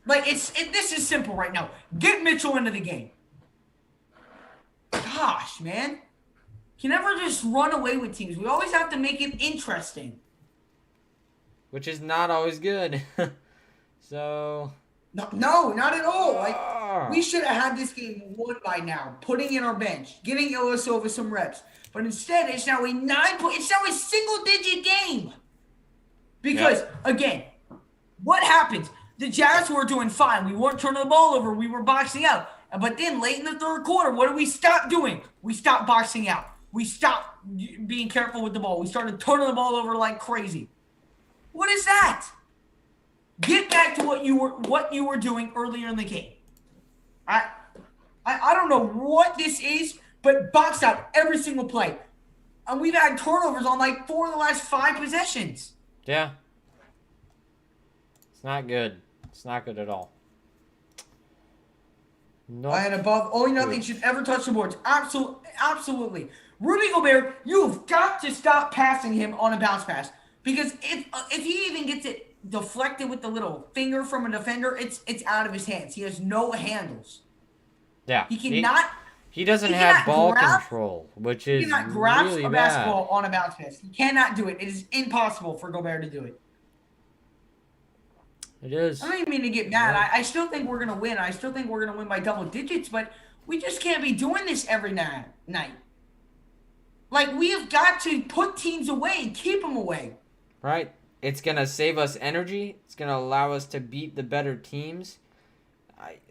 Speaker 2: Like, this is simple right now. Get Mitchell into the game. Gosh, man. Can never just run away with teams. We always have to make it interesting.
Speaker 1: Which is not always good. So.
Speaker 2: No, not at all. Like,
Speaker 1: Ah.
Speaker 2: we should have had this game won by now. Putting in our bench, getting Ilyasova some reps, but instead it's now a single-digit game. Because again, what happens? The Jazz were doing fine. We weren't turning the ball over. We were boxing out. But then late in the third quarter, what did we stop doing? We stopped boxing out. We stopped being careful with the ball. We started turning the ball over like crazy. What is that? Get back to what you were doing earlier in the game. I don't know what this is, but box out every single play. And we've had turnovers on like 4 of the last 5 possessions.
Speaker 1: Yeah. It's not good. It's not good at all. No.
Speaker 2: And above, only nothing should ever touch the boards. Absolutely. Rudy Gobert, you've got to stop passing him on a bounce pass. Because if he even gets it deflected with the little finger from a defender, it's out of his hands. He has no handles.
Speaker 1: Yeah.
Speaker 2: He cannot.
Speaker 1: He doesn't
Speaker 2: he
Speaker 1: have
Speaker 2: cannot
Speaker 1: ball
Speaker 2: grab-
Speaker 1: control, which
Speaker 2: He
Speaker 1: is
Speaker 2: cannot grasp
Speaker 1: really
Speaker 2: a
Speaker 1: bad.
Speaker 2: basketball on a bounce pass. He cannot do it. It is impossible for Gobert to do it.
Speaker 1: It is.
Speaker 2: I don't even mean to get mad.
Speaker 1: Yeah.
Speaker 2: I still think we're going to win. I still think we're going to win by double digits, but we just can't be doing this every night. Like, we have got to put teams away, keep them away.
Speaker 1: Right? It's going to save us energy. It's going to allow us to beat the better teams.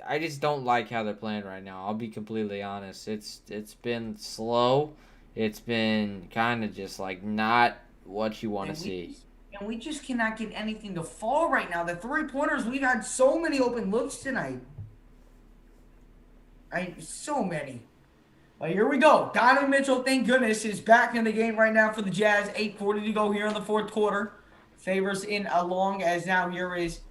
Speaker 1: I just don't like how they're playing right now. I'll be completely honest. It's been slow. It's been kind of just like not what you want to see.
Speaker 2: And we just cannot get anything to fall right now. The 3-pointers, we've had so many open looks tonight. So many. Well, here we go. Donovan Mitchell, thank goodness, is back in the game right now for the Jazz. 8:40 to go here in the fourth quarter. Favors in along as now here is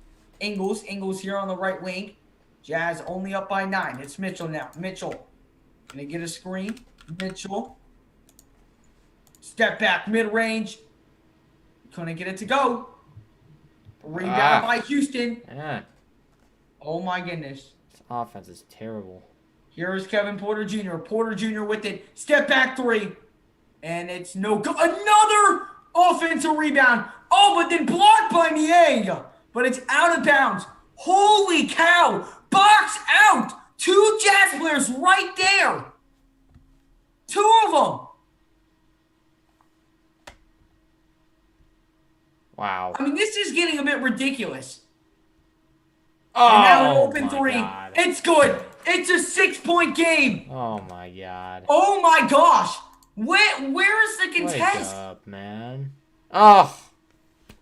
Speaker 2: Ingles. Ingles here on the right wing. Jazz only up by 9. It's Mitchell now. Mitchell. Gonna get a screen. Mitchell. Step back, mid-range. Couldn't get it to go. Rebound by Houston.
Speaker 1: Yeah.
Speaker 2: Oh my goodness.
Speaker 1: This offense is terrible.
Speaker 2: Here's Kevin Porter Jr. Porter Jr. with it. Step back 3. And it's no good. Another offensive rebound. Oh, but then blocked by Niang. But it's out of bounds. Holy cow. Box out. 2 Jazz players right there. 2 of them.
Speaker 1: Wow.
Speaker 2: I mean, this is getting a bit ridiculous.
Speaker 1: Oh,
Speaker 2: And now an open
Speaker 1: my
Speaker 2: 3.
Speaker 1: God.
Speaker 2: It's good. It's a 6-point game.
Speaker 1: Oh, my God.
Speaker 2: Oh my gosh. Where's the
Speaker 1: Wake
Speaker 2: contest?
Speaker 1: up, man. Oh.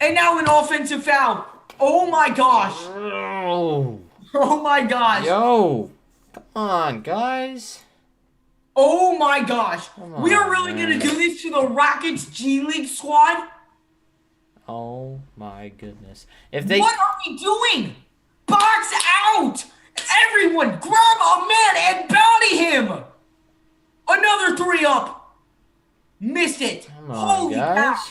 Speaker 2: And now an offensive foul. Oh my gosh.
Speaker 1: Oh.
Speaker 2: Oh my gosh.
Speaker 1: Yo. Come on, guys.
Speaker 2: Oh my gosh.
Speaker 1: Come
Speaker 2: We are
Speaker 1: on,
Speaker 2: really
Speaker 1: man.
Speaker 2: going to do this to the Rockets G League squad?
Speaker 1: Oh, my goodness. If they...
Speaker 2: What are we doing? Box out. Everyone, grab a man and bounty him. Another 3 up. Missed it.
Speaker 1: Come on,
Speaker 2: Holy
Speaker 1: guys.
Speaker 2: cow.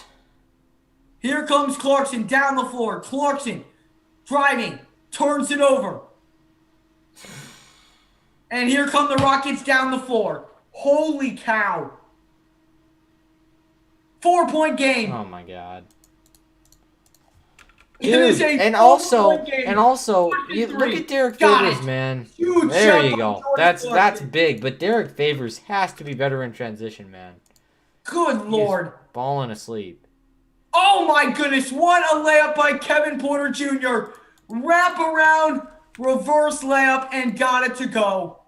Speaker 2: Here comes Clarkson down the floor. Clarkson driving, turns it over. And here come the Rockets down the floor. Holy cow. 4-point game.
Speaker 1: Oh, my God.
Speaker 2: It is a
Speaker 1: and
Speaker 2: 4-point game.
Speaker 1: also, you
Speaker 2: 43.
Speaker 1: look at Derek
Speaker 2: Got
Speaker 1: Favors,
Speaker 2: it.
Speaker 1: man.
Speaker 2: Huge
Speaker 1: There
Speaker 2: shot
Speaker 1: you
Speaker 2: by
Speaker 1: go.
Speaker 2: Jordan
Speaker 1: That's
Speaker 2: Clarkson.
Speaker 1: big, but Derek Favors has to be better in transition, man.
Speaker 2: Good Lord.
Speaker 1: He's balling asleep.
Speaker 2: Oh my goodness. What a layup by Kevin Porter Jr. Wrap around, reverse layup, and got it to go.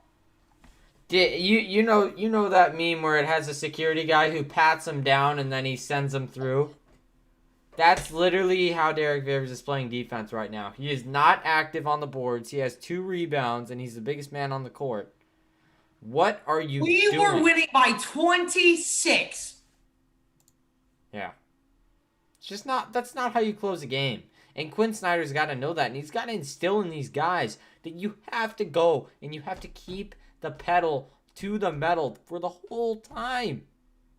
Speaker 1: You know that meme where it has a security guy who pats him down and then he sends him through? That's literally how Derek Favors is playing defense right now. He is not active on the boards. He has 2 rebounds, and he's the biggest man on the court. What are you doing?
Speaker 2: We were winning by 26.
Speaker 1: Yeah. It's just not. That's not how you close a game. And Quinn Snyder's got to know that, and he's got to instill in these guys that you have to go and you have to keep the pedal to the metal for the whole time.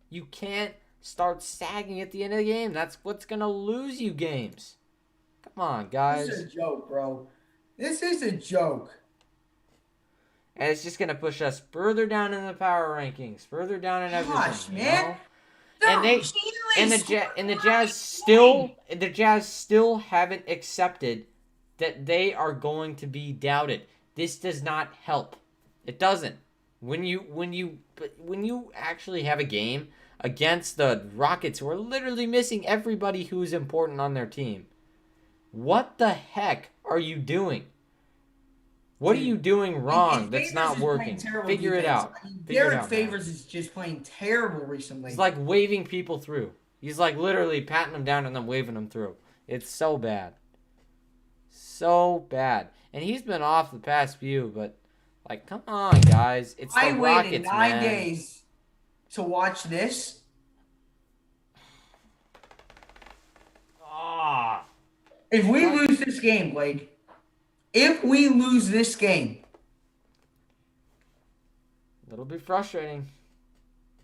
Speaker 1: You can't start sagging at the end of the game. That's what's going to lose you games. Come on, guys.
Speaker 2: This is a joke, bro. This is a joke.
Speaker 1: And it's just going to push us further down in the power rankings, further down in everything.
Speaker 2: Gosh, man.
Speaker 1: And the Jazz still haven't accepted that they are going to be doubted. This does not help. It doesn't. When you actually have a game against the Rockets, who are literally missing everybody who's important on their team, what the heck are you doing? What are you doing wrong that's not working? Figure it out.
Speaker 2: Derek Favors is just playing terrible recently.
Speaker 1: He's like waving people through. He's like literally patting them down and then waving them through. It's so bad. So bad. And he's been off the past few, but like, come on, guys. It's the Rockets, man.
Speaker 2: I waited 9 days to watch this. If we lose this game, Blake. If we lose this game.
Speaker 1: It'll be frustrating.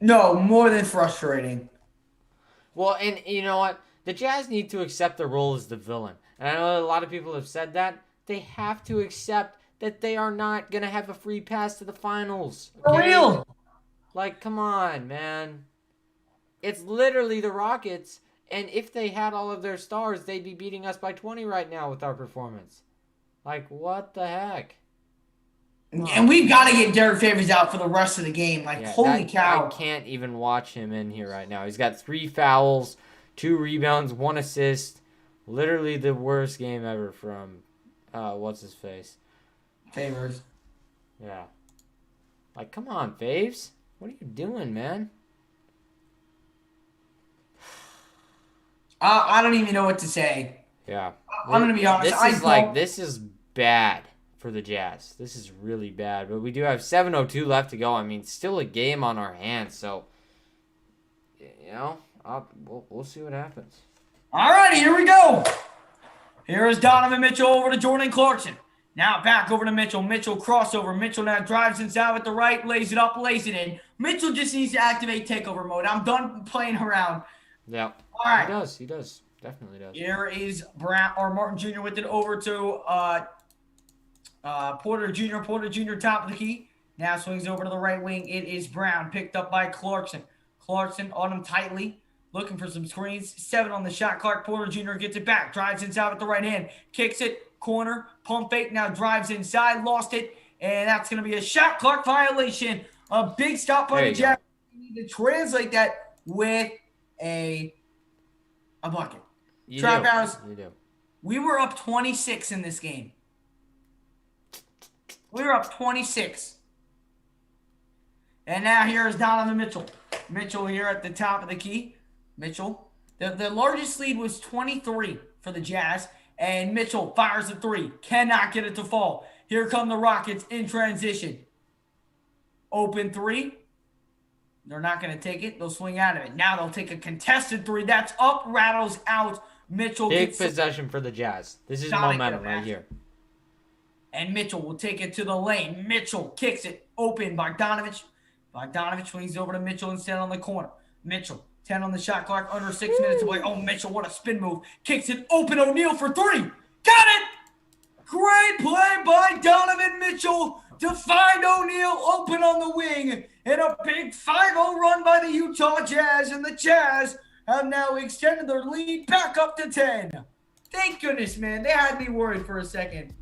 Speaker 2: No, more than frustrating.
Speaker 1: Well, and you know what? The Jazz need to accept their role as the villain. And I know a lot of people have said that. They have to accept that they are not going to have a free pass to the finals.
Speaker 2: Okay? For real?
Speaker 1: Like, come on, man. It's literally the Rockets. And if they had all of their stars, they'd be beating us by 20 right now with our performance. Like, what the heck?
Speaker 2: And we've got to get Derek Favors out for the rest of the game. Like, holy cow.
Speaker 1: I can't even watch him in here right now. He's got 3 fouls, 2 rebounds, 1 assist. Literally the worst game ever from, what's his face?
Speaker 2: Favors.
Speaker 1: Yeah. Like, come on, Faves. What are you doing, man?
Speaker 2: I don't even know what to say.
Speaker 1: Yeah.
Speaker 2: I'm going to be honest.
Speaker 1: This is bad for the Jazz. This is really bad. But we do have 7:02 left to go. I mean, still a game on our hands. So, you know, we'll see what happens.
Speaker 2: All righty, here we go. Here is Donovan Mitchell over to Jordan Clarkson. Now back over to Mitchell. Mitchell crossover. Mitchell now drives inside with the right, lays it up, lays it in. Mitchell just needs to activate takeover mode. I'm done playing around.
Speaker 1: Yeah.
Speaker 2: All right.
Speaker 1: He does. Definitely does.
Speaker 2: Here is Martin Jr. with it over to Porter Jr. Porter Jr. top of the key. Now swings over to the right wing. It is Brown, picked up by Clarkson. Clarkson on him tightly, looking for some screens. 7 on the shot clock. Porter Jr. gets it back, drives inside with the right hand, kicks it, corner, pump fake, now drives inside, lost it, and that's going to be a shot clock violation. A big stop by the Jazz. You need to translate that with a bucket. Trap House, we were up 26 in this game. We were up 26. And now here is Donovan Mitchell. Mitchell here at the top of the key. Mitchell. The largest lead was 23 for the Jazz. And Mitchell fires a 3. Cannot get it to fall. Here come the Rockets in transition. Open 3. They're not going to take it. They'll swing out of it. Now they'll take a contested 3. That's up, rattles out. Mitchell
Speaker 1: big possession for the Jazz. This is momentum right here.
Speaker 2: And Mitchell will take it to the lane. Mitchell kicks it open. Bogdanovich swings over to Mitchell instead on the corner. Mitchell, 10 on the shot clock, under 6 minutes to play. Oh, Mitchell, what a spin move. Kicks it open. O'Neal for 3. Got it! Great play by Donovan Mitchell to find O'Neal open on the wing. And a big 5-0 run by the Utah Jazz. And the Jazz have now extended their lead back up to 10. Thank goodness, man. They had me worried for a second.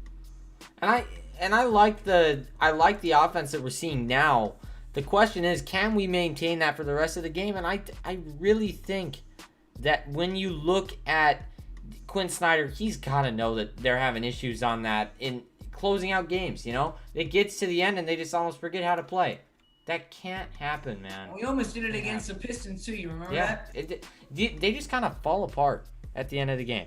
Speaker 1: And I like the offense that we're seeing now. The question is, can we maintain that for the rest of the game? And I really think that when you look at Quinn Snyder, he's got to know that they're having issues on that in closing out games, you know? It gets to the end and they just almost forget how to play. That can't happen, man.
Speaker 2: We almost did it against the Pistons too. You remember that?
Speaker 1: They just kind of fall apart at the end of the game.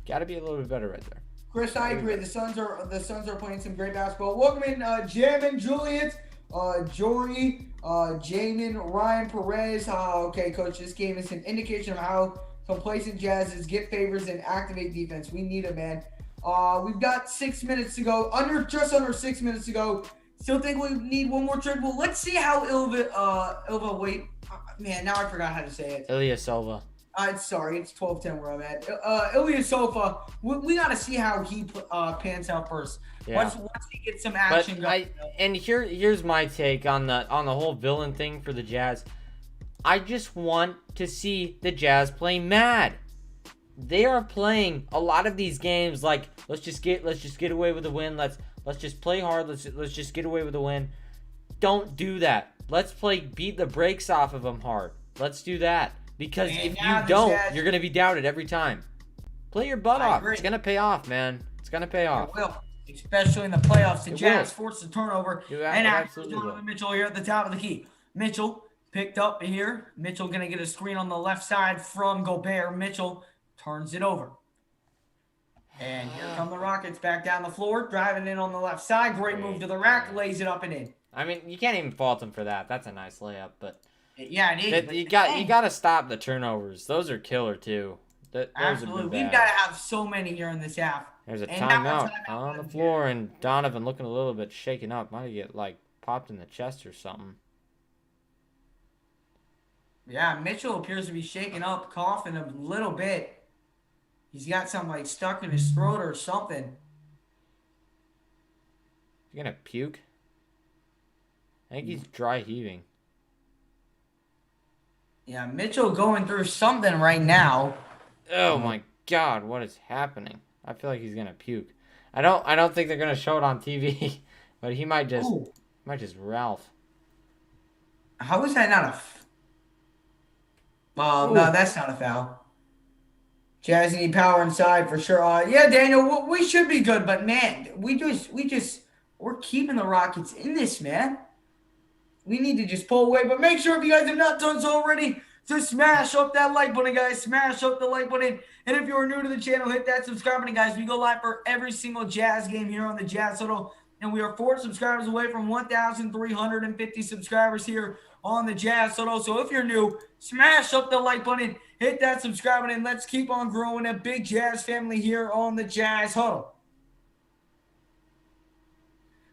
Speaker 1: Got to be a little bit better right there.
Speaker 2: Chris, I agree. The Suns are playing some great basketball. Welcome in Jam and Juliet, Jory, Jamin, Ryan Perez. Okay, Coach, this game is an indication of how Complacent Jazzes get favors and activate defense. We need it, man. We've got 6 minutes to go. Just under 6 minutes to go. Still think we need one more triple. Let's see how Ilva, man, now I forgot how to say it.
Speaker 1: Ilyasova.
Speaker 2: Sorry, it's 12:10 where I'm at. Ilyasova, we got to see how he pans out first.
Speaker 1: Yeah.
Speaker 2: Once he gets some action going.
Speaker 1: And here's my take on the whole villain thing for the Jazz. I just want to see the Jazz play mad. They are playing a lot of these games like let's just get away with the win. Let's just play hard. Let's just get away with the win. Don't do that. Let's beat the brakes off of them hard. Let's do that. Because if you don't, you're going to be doubted every time. Play your butt off. It's going to pay off, man. It's going to pay off.
Speaker 2: It will. Especially in the playoffs. The Jazz forced a turnover. And
Speaker 1: absolutely
Speaker 2: Donovan Mitchell here at the top of the key. Mitchell picked up here. Mitchell going to get a screen on the left side from Gobert. Mitchell turns it over. And here come the Rockets back down the floor. Driving in on the left side. Great move to the rack. Lays it up and in.
Speaker 1: I mean, you can't even fault him for that. That's a nice layup, but...
Speaker 2: Yeah, it is.
Speaker 1: You got to stop the turnovers. Those are killer too.
Speaker 2: Absolutely, we've got to have so many here in this half.
Speaker 1: There's a timeout on the floor, and Donovan looking a little bit shaken up. Might get popped in the chest or something.
Speaker 2: Yeah, Mitchell appears to be shaken up, coughing a little bit. He's got something stuck in his throat or something.
Speaker 1: You gonna puke? I think he's dry heaving.
Speaker 2: Yeah, Mitchell going through something right now.
Speaker 1: Oh my God, what is happening? I feel like he's gonna puke. I don't think they're gonna show it on TV, but he might just Ralph.
Speaker 2: How is that not a? No, that's not a foul. Jazz need power inside for sure. Yeah, Daniel, we should be good, but man, we're keeping the Rockets in this, man. We need to just pull away. But make sure if you guys have not done so already, to smash up that like button, guys. Smash up the like button. And if you're new to the channel, hit that subscribe button, guys. We go live for every single Jazz game here on the Jazz Huddle. And we are 4 subscribers away from 1,350 subscribers here on the Jazz Huddle. So if you're new, smash up the like button. Hit that subscribe button. Let's keep on growing a big Jazz family here on the Jazz Huddle.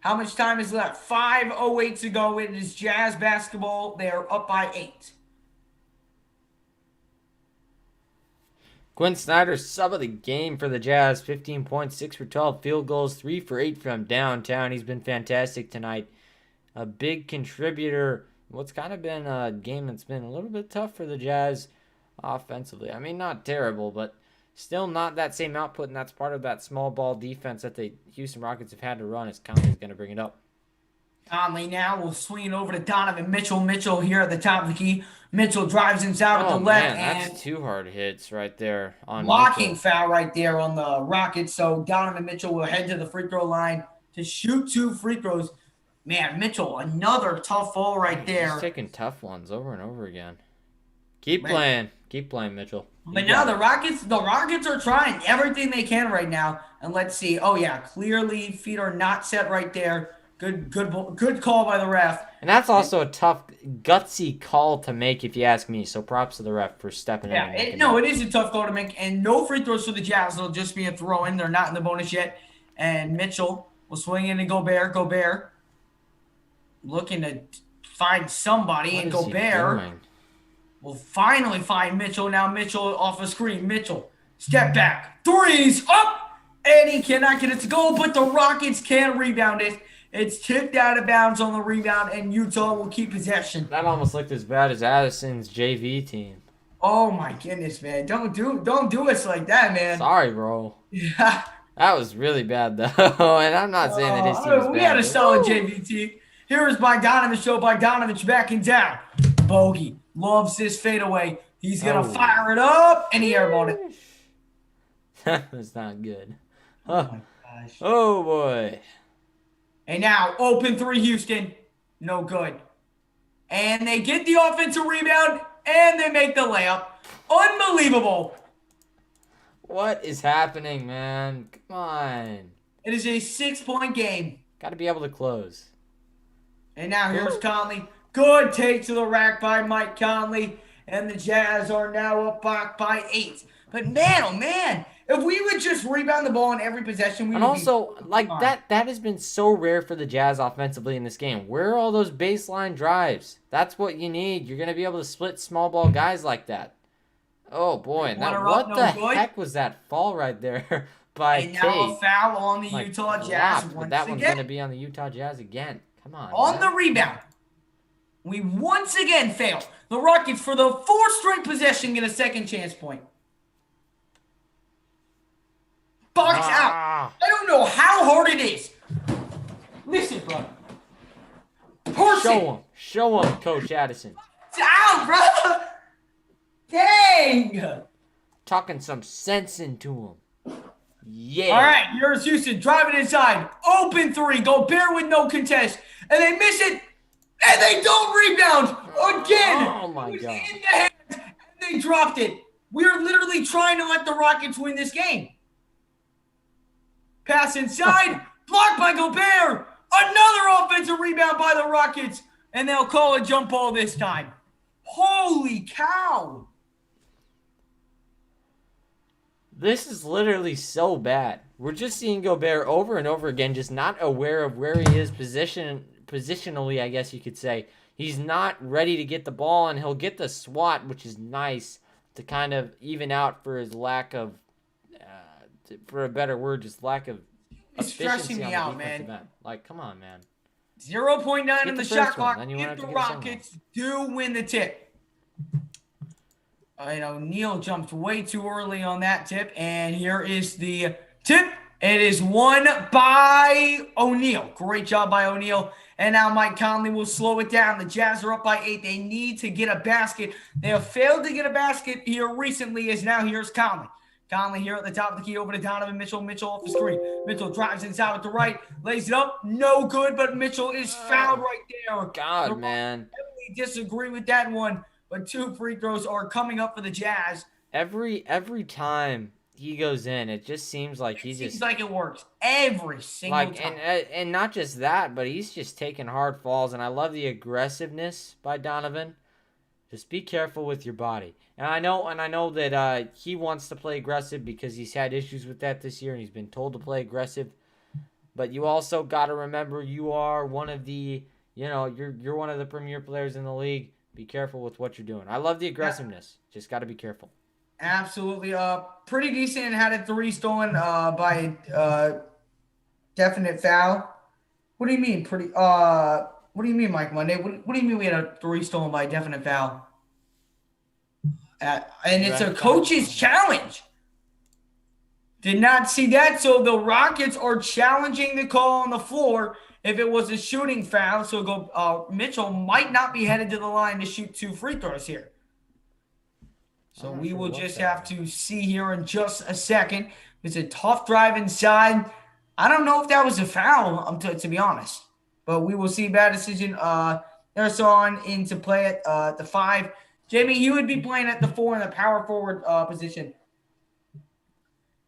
Speaker 2: How much time is left? 5:08 to go. It is Jazz basketball. They are up by 8.
Speaker 1: Quinn Snyder, sub of the game for the Jazz. 15 points, 6 for 12 field goals, 3 for 8 from downtown. He's been fantastic tonight. A big contributor. What's kind of been a game that's been a little bit tough for the Jazz offensively. I mean, not terrible, but still not that same output, and that's part of that small ball defense that the Houston Rockets have had to run. As Conley's going to bring it up.
Speaker 2: Conley now will swing it over to Donovan Mitchell. Mitchell here at the top of the key. Mitchell drives inside with the left hand.
Speaker 1: That's 2 hard hits right there on
Speaker 2: blocking
Speaker 1: Mitchell.
Speaker 2: Foul right there on the Rockets. So Donovan Mitchell will head to the free throw line to shoot 2 free throws. Man, Mitchell, another tough ball right there.
Speaker 1: He's taking tough ones over and over again. Keep playing, Mitchell.
Speaker 2: But now the Rockets are trying everything they can right now. And let's see. Oh yeah, clearly feet are not set right there. Good call by the ref.
Speaker 1: And that's also a tough, gutsy call to make, if you ask me. So props to the ref for stepping in.
Speaker 2: It is a tough call to make. And no free throws for the Jazz. It'll just be a throw in. They're not in the bonus yet. And Mitchell will swing in to Gobert. Gobert looking to find somebody. And Gobert will finally find Mitchell. Now Mitchell off a screen. Mitchell, step back. Threes up. And he cannot get it to go. But the Rockets can rebound it. It's tipped out of bounds on the rebound, and Utah will keep possession.
Speaker 1: That almost looked as bad as Addison's JV team.
Speaker 2: Oh my goodness, man! Don't do us like that, man.
Speaker 1: Sorry, bro.
Speaker 2: Yeah.
Speaker 1: That was really bad, though. And I'm not saying that his team is bad.
Speaker 2: We had a solid JV team. Here is Bogdanovich. Show Bogdanovich backing down. Bogey loves this fadeaway. He's gonna fire it up, and he airballed it.
Speaker 1: That's not good.
Speaker 2: Oh my gosh.
Speaker 1: Oh boy.
Speaker 2: And now, open 3 Houston. No good. And they get the offensive rebound, and they make the layup. Unbelievable.
Speaker 1: What is happening, man? Come on.
Speaker 2: It is a 6-point game.
Speaker 1: Got to be able to close.
Speaker 2: And now here's Conley. Good take to the rack by Mike Conley. and the Jazz are now up back by 8. But man, oh man, if we would just rebound the ball in every possession, we
Speaker 1: And
Speaker 2: would be
Speaker 1: also, like
Speaker 2: fine.
Speaker 1: that has been so rare for the Jazz offensively in this game. Where are all those baseline drives? That's what you need. You're gonna be able to split small ball guys like that. Oh boy, and that
Speaker 2: Runner up,
Speaker 1: what
Speaker 2: no
Speaker 1: the
Speaker 2: good.
Speaker 1: heck was that fall right there by
Speaker 2: And now a
Speaker 1: Tate?
Speaker 2: foul on the
Speaker 1: Like
Speaker 2: Utah Jazz
Speaker 1: blocked, but
Speaker 2: once
Speaker 1: that one's
Speaker 2: again.
Speaker 1: gonna be on the Utah Jazz again. Come on,
Speaker 2: On the
Speaker 1: man.
Speaker 2: rebound, we once again fail. The Rockets, for the fourth straight possession, get a second chance point. Box out.
Speaker 1: Ah,
Speaker 2: I don't know how hard it is. Listen, bro.
Speaker 1: show him, Coach Addison.
Speaker 2: It's out, bro. Dang.
Speaker 1: Talking some sense into him. Yeah.
Speaker 2: All right, here's Houston driving inside. Open three. Gobert with no contest. And they miss it. And they don't rebound again.
Speaker 1: Oh, my
Speaker 2: It was
Speaker 1: God.
Speaker 2: in the hands, and they dropped it. We're literally trying to let the Rockets win this game. Pass inside. Blocked by Gobert. Another offensive rebound by the Rockets. And they'll call a jump ball this time. Holy cow.
Speaker 1: This is literally so bad. We're just seeing Gobert over and over again, just not aware of where he is positionally, I guess you could say. He's not ready to get the ball, and he'll get the swat, which is nice to kind of even out for his lack of, for a better word, just lack of
Speaker 2: It's
Speaker 1: efficiency
Speaker 2: stressing
Speaker 1: on
Speaker 2: me
Speaker 1: the
Speaker 2: out,
Speaker 1: defensive
Speaker 2: man.
Speaker 1: end. Like, come on, man.
Speaker 2: 0.9
Speaker 1: Get
Speaker 2: in the
Speaker 1: the
Speaker 2: shot
Speaker 1: first one,
Speaker 2: clock
Speaker 1: then you won't
Speaker 2: if
Speaker 1: have
Speaker 2: the
Speaker 1: to get a second one.
Speaker 2: Rockets do win the tip. O'Neal jumped way too early on that tip, and here is the tip. It is won by O'Neal. Great job by O'Neal. And now Mike Conley will slow it down. The Jazz are up by 8. They need to get a basket. They have failed to get a basket here recently, as now here's Conley. Conley here at the top of the key over to Donovan Mitchell. Mitchell off the screen. Mitchell drives inside with the right. Lays it up. No good, but Mitchell is fouled right there.
Speaker 1: God,
Speaker 2: The
Speaker 1: man.
Speaker 2: Rockets disagree with that one, but 2 free throws are coming up for the Jazz.
Speaker 1: Every time he goes in, it just seems like he
Speaker 2: Seems
Speaker 1: just
Speaker 2: like it works every single time.
Speaker 1: and not just that, but he's just taking hard falls, and I love the aggressiveness by Donovan. Just be careful with your body. And I know that he wants to play aggressive because he's had issues with that this year, and he's been told to play aggressive. But you also got to remember you are one of the, you're one of the premier players in the league. Be careful with what you're doing. I love the aggressiveness. Just got to be careful.
Speaker 2: Absolutely. Pretty decent, and had a 3 stolen by definite foul. What do you mean? What do you mean, Mike Monday? What do you mean we had a 3 stolen by definite foul? And it's a coach's challenge. Did not see that. So the Rockets are challenging the call on the floor if it was a shooting foul. So Mitchell might not be headed to the line to shoot 2 free throws here. So we will just have to see here in just a second. It's a tough drive inside. I don't know if that was a foul, to be honest. But we will see. Bad decision. There's on into play at the 5. Jamie, you would be playing at the 4 in the power forward position.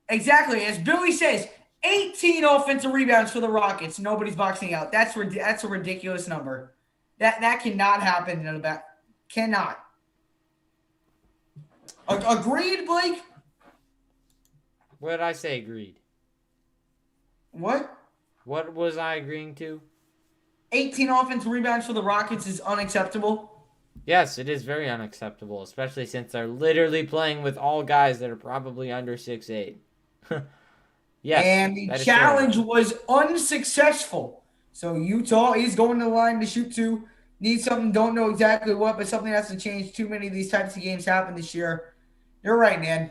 Speaker 2: Exactly. As Billy says, 18 offensive rebounds for the Rockets. Nobody's boxing out. That's a ridiculous number. That cannot happen in the back. Cannot. Agreed, Blake?
Speaker 1: What did I say agreed?
Speaker 2: What?
Speaker 1: What was I agreeing to?
Speaker 2: 18 offensive rebounds for the Rockets is unacceptable.
Speaker 1: Yes, it is very unacceptable, especially since they're literally playing with all guys that are probably under 6'8". Yes.
Speaker 2: And the challenge was unsuccessful. So Utah is going to the line to shoot 2. Need something, don't know exactly what, but something has to change. Too many of these types of games happen this year. You're right, man.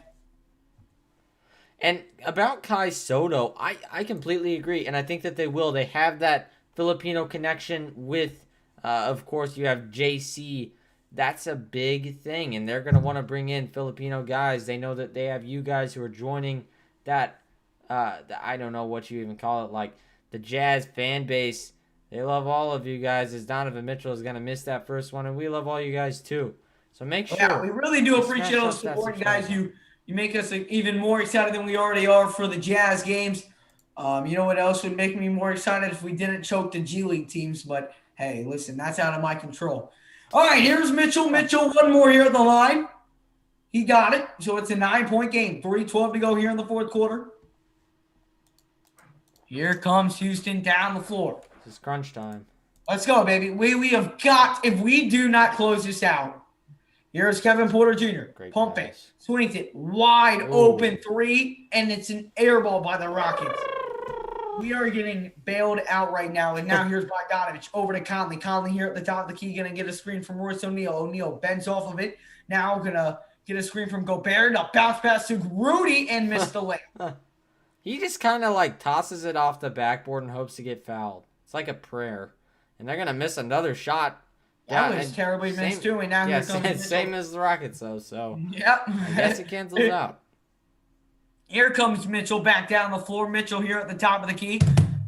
Speaker 1: And about Kai Soto, I completely agree, and I think that they will. They have that Filipino connection with, of course, you have JC. That's a big thing, and they're going to want to bring in Filipino guys. They know that they have you guys who are joining that, I don't know what you even call it, like the Jazz fan base. They love all of you guys, as Donovan Mitchell is going to miss that first one, and we love all you guys too. So make sure.
Speaker 2: Yeah, we really do appreciate all the support, guys. You make us even more excited than we already are for the Jazz games. You know what else would make me more excited if we didn't choke the G League teams? But hey, listen, that's out of my control. All right, here's Mitchell. Mitchell, one more here at the line. He got it. So it's a 9-point game. 3:12 to go here in the fourth quarter. Here comes Houston down the floor.
Speaker 1: This is crunch time.
Speaker 2: Let's go, baby. We have got, if we do not close this out, here's Kevin Porter Jr.
Speaker 1: Great
Speaker 2: Pump
Speaker 1: pass.
Speaker 2: it. Swings it. Wide open three, and it's an air ball by the Rockets. We are getting bailed out right now. And now here's Bogdanovich over to Conley. Conley here at the top of the key, going to get a screen from Royce O'Neal. O'Neal bends off of it. Now going to get a screen from Gobert. Now bounce pass to Rudy and missed the layup.
Speaker 1: He just kind of like tosses it off the backboard and hopes to get fouled. It's like a prayer. And they're going to miss another shot.
Speaker 2: That was terribly missed too. And now here comes Mitchell.
Speaker 1: Same as the Rockets though. So
Speaker 2: yep.
Speaker 1: I guess it cancels out.
Speaker 2: Here comes Mitchell back down the floor. Mitchell here at the top of the key.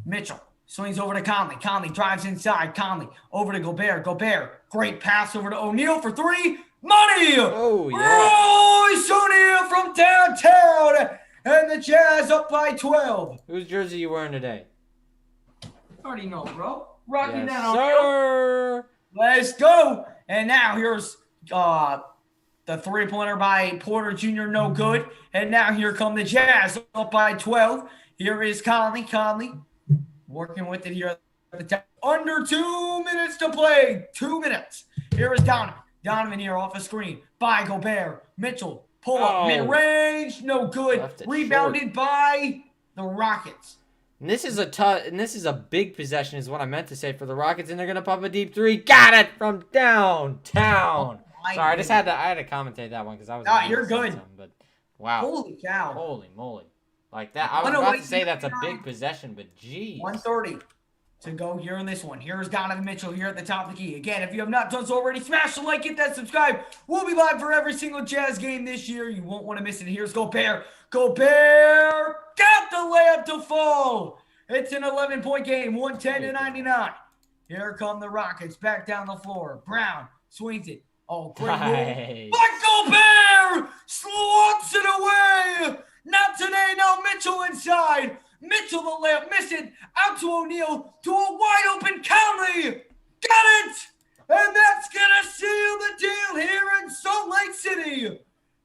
Speaker 2: Mitchell swings over to Conley. Conley drives inside. Conley over to Gobert. Gobert, great pass over to O'Neal for three. Money!
Speaker 1: Oh, yeah.
Speaker 2: Royce O'Neal from downtown. And the Jazz up by 12.
Speaker 1: Whose jersey are you wearing today?
Speaker 2: Already know, bro. Rocking
Speaker 1: Yes,
Speaker 2: that on.
Speaker 1: sir.
Speaker 2: Let's go. And now here's the three-pointer by Porter Jr. No good. And now here come the Jazz up by 12. Here is Conley. Conley working with it here at the top. Under 2 minutes to play. 2 minutes. Here is Donovan. Donovan here off a screen by Gobert. Mitchell pull up mid-range. No good. Rebounded by the Rockets.
Speaker 1: And this is a big possession is what I meant to say for the Rockets, and they're gonna pump a deep three. Got it from downtown. Sorry, I had to commentate that one because I was.
Speaker 2: You're good.
Speaker 1: But wow.
Speaker 2: Holy cow.
Speaker 1: Holy moly. Like that. I was about to say that's a big possession, but geez.
Speaker 2: 1:30 to go here in this one. Here's Donovan Mitchell here at the top of the key. Again, if you have not done so already, smash the like, hit that subscribe. We'll be live for every single Jazz game this year. You won't want to miss it. Here's Gobert. Gobert got the layup to fall. It's an 11-point game, 110-99. Here come the Rockets back down the floor. Brown swings it. Oh, great move. But Gobert slots it away. Not today. Now Mitchell inside. Mitchell the layup, miss it. Out to O'Neal to a wide open Conley. Got it. And that's going to seal the deal here in Salt Lake City.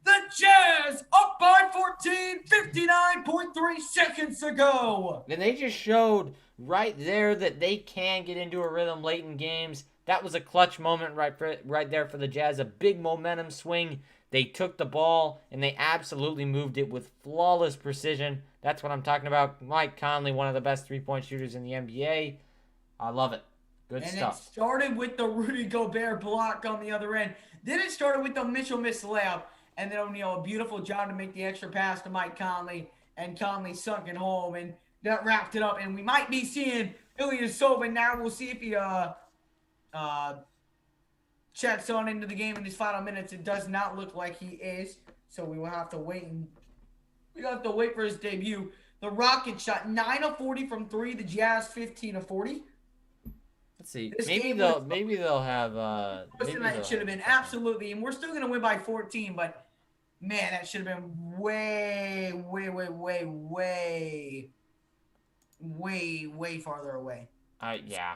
Speaker 2: The Jazz up by 14, 59.3 seconds to go.
Speaker 1: And they just showed right there that they can get into a rhythm late in games. That was a clutch moment right there for the Jazz. A big momentum swing. They took the ball, and they absolutely moved it with flawless precision. That's what I'm talking about. Mike Conley, one of the best three-point shooters in the NBA. I love it. Good stuff.
Speaker 2: And it started with the Rudy Gobert block on the other end. Then it started with the Mitchell missed layup. And then O'Neal, a beautiful job to make the extra pass to Mike Conley. And Conley sunk it home. And that wrapped it up. And we might be seeing Ilyasova now. We'll see if he checks on into the game in his final minutes. It does not look like he is. So we will have to wait. We'll have to wait for his debut. The Rockets shot 9 of 40 from 3. The Jazz 15 of 40.
Speaker 1: Let's see. Maybe they'll have
Speaker 2: It should have been absolutely, and we're still gonna win by 14, but man, that should have been way farther away.
Speaker 1: Yeah.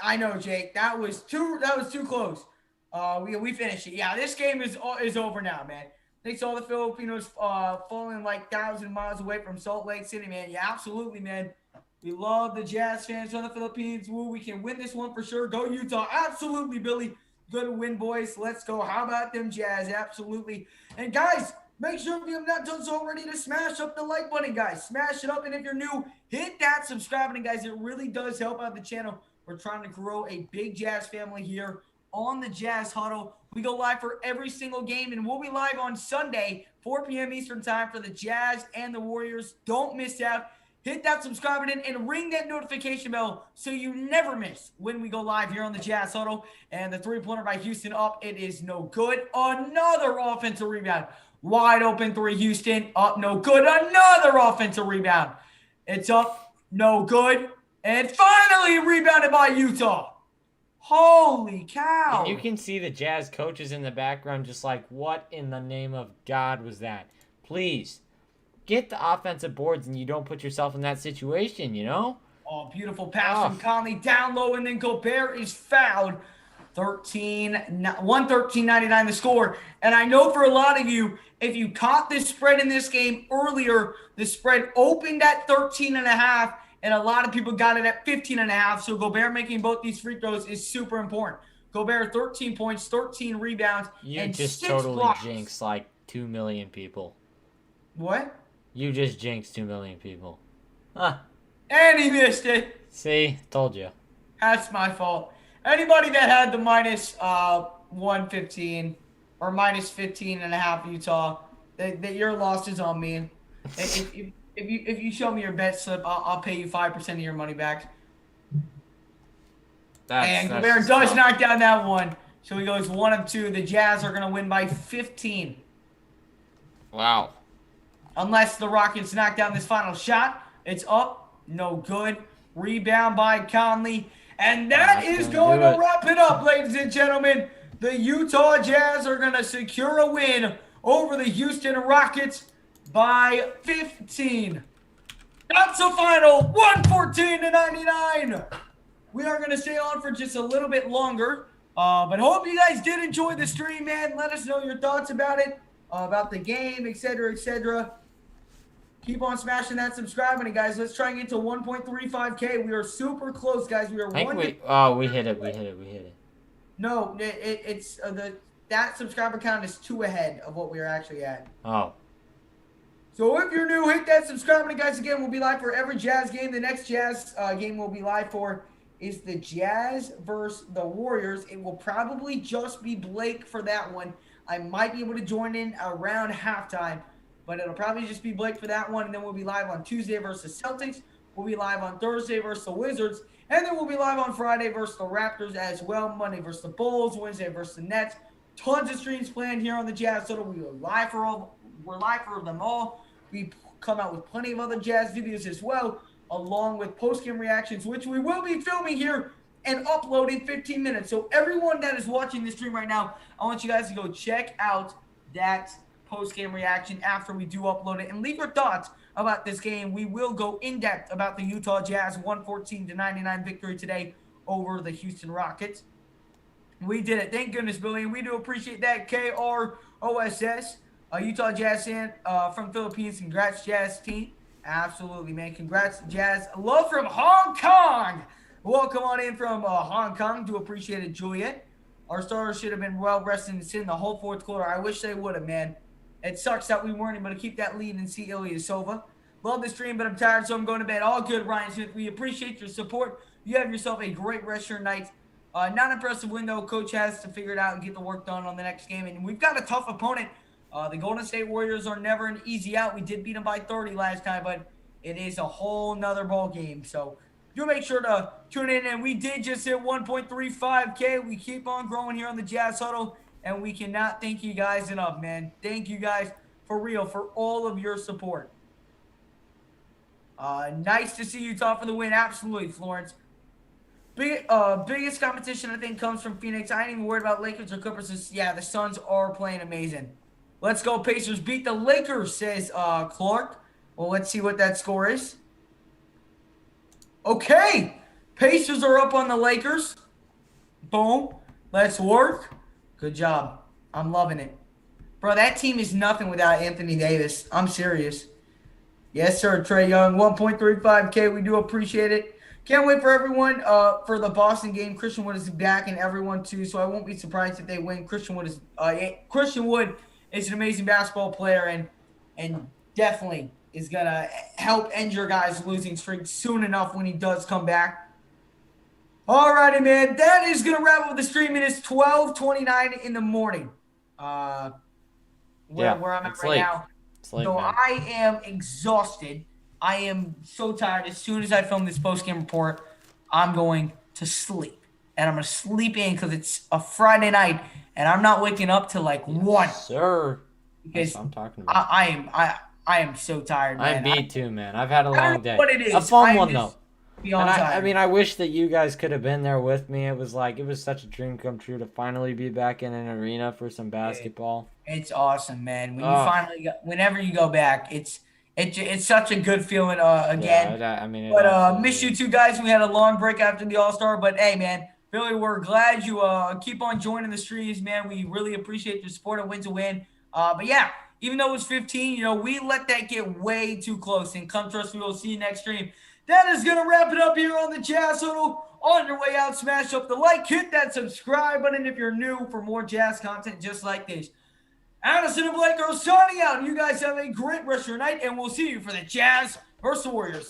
Speaker 2: I know, Jake. That was too close. We finished it. Yeah, this game is over now, man. Thanks to all the Filipinos falling like 1,000 miles away from Salt Lake City, man. Yeah, absolutely, man. We love the Jazz fans from the Philippines. Woo, we can win this one for sure. Go Utah. Absolutely, Billy. Good win, boys. Let's go. How about them Jazz? Absolutely. And, guys, make sure if you have not done so already to smash up the like button, guys. Smash it up. And if you're new, hit that subscribe button, guys. It really does help out the channel. We're trying to grow a big Jazz family here on the Jazz Huddle. We go live for every single game, and we'll be live on Sunday, 4 p.m. Eastern time for the Jazz and the Warriors. Don't miss out. Hit that subscribe button and ring that notification bell so you never miss when we go live here on the Jazz Huddle. And the three-pointer by Houston up. It is no good. Another offensive rebound. Wide open three, Houston. Up, no good. Another offensive rebound. It's up, no good. And finally rebounded by Utah. Holy cow.
Speaker 1: And you can see the Jazz coaches in the background just like, what in the name of God was that? Please. Get the offensive boards and you don't put yourself in that situation, you know?
Speaker 2: Oh, beautiful pass from Conley down low, and then Gobert is fouled. 113.99 the score. And I know for a lot of you, if you caught this spread in this game earlier, the spread opened at 13.5, and a lot of people got it at 15.5. So Gobert making both these free throws is super important. Gobert 13 points, 13 rebounds,
Speaker 1: You
Speaker 2: and
Speaker 1: just
Speaker 2: 6
Speaker 1: totally
Speaker 2: blocks.
Speaker 1: jinxed like 2 million people.
Speaker 2: What?
Speaker 1: You just jinxed 2 million people. Huh.
Speaker 2: And he missed it.
Speaker 1: See? Told you.
Speaker 2: That's my fault. Anybody that had the minus 115 or minus 15.5 Utah, that your loss is on me. If you show me your bet slip, I'll pay you 5% of your money back. And Gobert does knock down that one. So he goes 1 of 2. The Jazz are going to win by 15.
Speaker 1: Wow.
Speaker 2: Unless the Rockets knock down this final shot. It's up. No good. Rebound by Conley. And that is going to wrap it up, ladies and gentlemen. The Utah Jazz are going to secure a win over the Houston Rockets by 15. That's the final, 114-99. We are going to stay on for just a little bit longer. But hope you guys did enjoy the stream, man. Let us know your thoughts about it, about the game, etc., etc. Keep on smashing that subscribe button, guys. Let's try and get to 1.35K. We are super close, guys. We are
Speaker 1: we hit it. We hit it.
Speaker 2: No, it's that subscriber count is 2 ahead of what we are actually at.
Speaker 1: Oh.
Speaker 2: So if you're new, hit that subscribe button, guys. Again, we'll be live for every Jazz game. The next Jazz game we'll be live for is the Jazz versus the Warriors. It will probably just be Blake for that one. I might be able to join in around halftime, but it'll probably just be Blake for that one. And then we'll be live on Tuesday versus Celtics. We'll be live on Thursday versus the Wizards. And then we'll be live on Friday versus the Raptors as well. Monday versus the Bulls. Wednesday versus the Nets. Tons of streams planned here on the Jazz Total. We're live for them all. We come out with plenty of other Jazz videos as well, along with post-game reactions, which we will be filming here and upload in 15 minutes. So everyone that is watching this stream right now, I want you guys to go check out that post-game reaction after we do upload it and leave your thoughts about this game. We will go in-depth about the Utah Jazz 114-99 victory today over the Houston Rockets. We did it. Thank goodness, Billy. And we do appreciate that. KROSS, Utah Jazz fan from Philippines. Congrats, Jazz team. Absolutely, man. Congrats, Jazz. Love from Hong Kong. Welcome on in from Hong Kong. Do appreciate it, Juliet. Our starters should have been well rested and sitting the whole fourth quarter. I wish they would have, man. It sucks that we weren't able to keep that lead and see Ilyasova. Love the stream, but I'm tired, so I'm going to bed. All good, Ryan Smith. We appreciate your support. You have yourself a great rest of your night. Not impressive win, though. Coach has to figure it out and get the work done on the next game. And we've got a tough opponent. The Golden State Warriors are never an easy out. We did beat them by 30 last time, but it is a whole nother ball game. So do make sure to tune in. And we did just hit 1.35K. We keep on growing here on the Jazz Huddle, and we cannot thank you guys enough, man. Thank you guys for real for all of your support. Nice to see Utah for the win. Absolutely, Florence. Biggest competition, I think, comes from Phoenix. I ain't even worried about Lakers or Clippers. Yeah, the Suns are playing amazing. Let's go, Pacers. Beat the Lakers, says Clark. Well, let's see what that score is. Okay. Pacers are up on the Lakers. Boom. Let's work. Good job. I'm loving it. Bro, that team is nothing without Anthony Davis. I'm serious. Yes, sir, Trey Young. 1.35K. We do appreciate it. Can't wait for everyone for the Boston game. Christian Wood is back and everyone, too, so I won't be surprised if they win. Christian Wood is an amazing basketball player and definitely is going to help end your guys' losing streak soon enough when he does come back. All righty, man. That is going to wrap up the stream. It is 12:29 in the morning. Where I'm at right now.
Speaker 1: It's late,
Speaker 2: so
Speaker 1: man.
Speaker 2: I am exhausted. I am so tired. As soon as I film this post-game report, I'm going to sleep. And I'm going to sleep in because it's a Friday night, and I'm not waking up till like 1.
Speaker 1: Sir.
Speaker 2: Because
Speaker 1: That's what I'm talking about.
Speaker 2: I am so tired, man.
Speaker 1: I'm beat too, man. I've had a
Speaker 2: I
Speaker 1: long
Speaker 2: don't know
Speaker 1: day.
Speaker 2: what it is.
Speaker 1: A fun
Speaker 2: I'm
Speaker 1: one,
Speaker 2: just
Speaker 1: though.
Speaker 2: beyond
Speaker 1: And I
Speaker 2: tired.
Speaker 1: mean, I wish that you guys could have been there with me. It was such a dream come true to finally be back in an arena for some basketball.
Speaker 2: It's awesome, man. When you whenever you go back, it's such a good feeling again.
Speaker 1: Yeah, I mean,
Speaker 2: But miss you two guys. We had a long break after the All-Star, but hey, man, Philly, we're glad you keep on joining the streams, man. We really appreciate your support of Win to Win. But yeah, even though it was 15, we let that get way too close. And come trust me, we'll see you next stream. That is going to wrap it up here on the Jazz Huddle. On your way out, smash up the like, hit that subscribe button if you're new for more Jazz content just like this. Addison and Blake are signing out. You guys have a great rest of your night, and we'll see you for the Jazz versus the Warriors.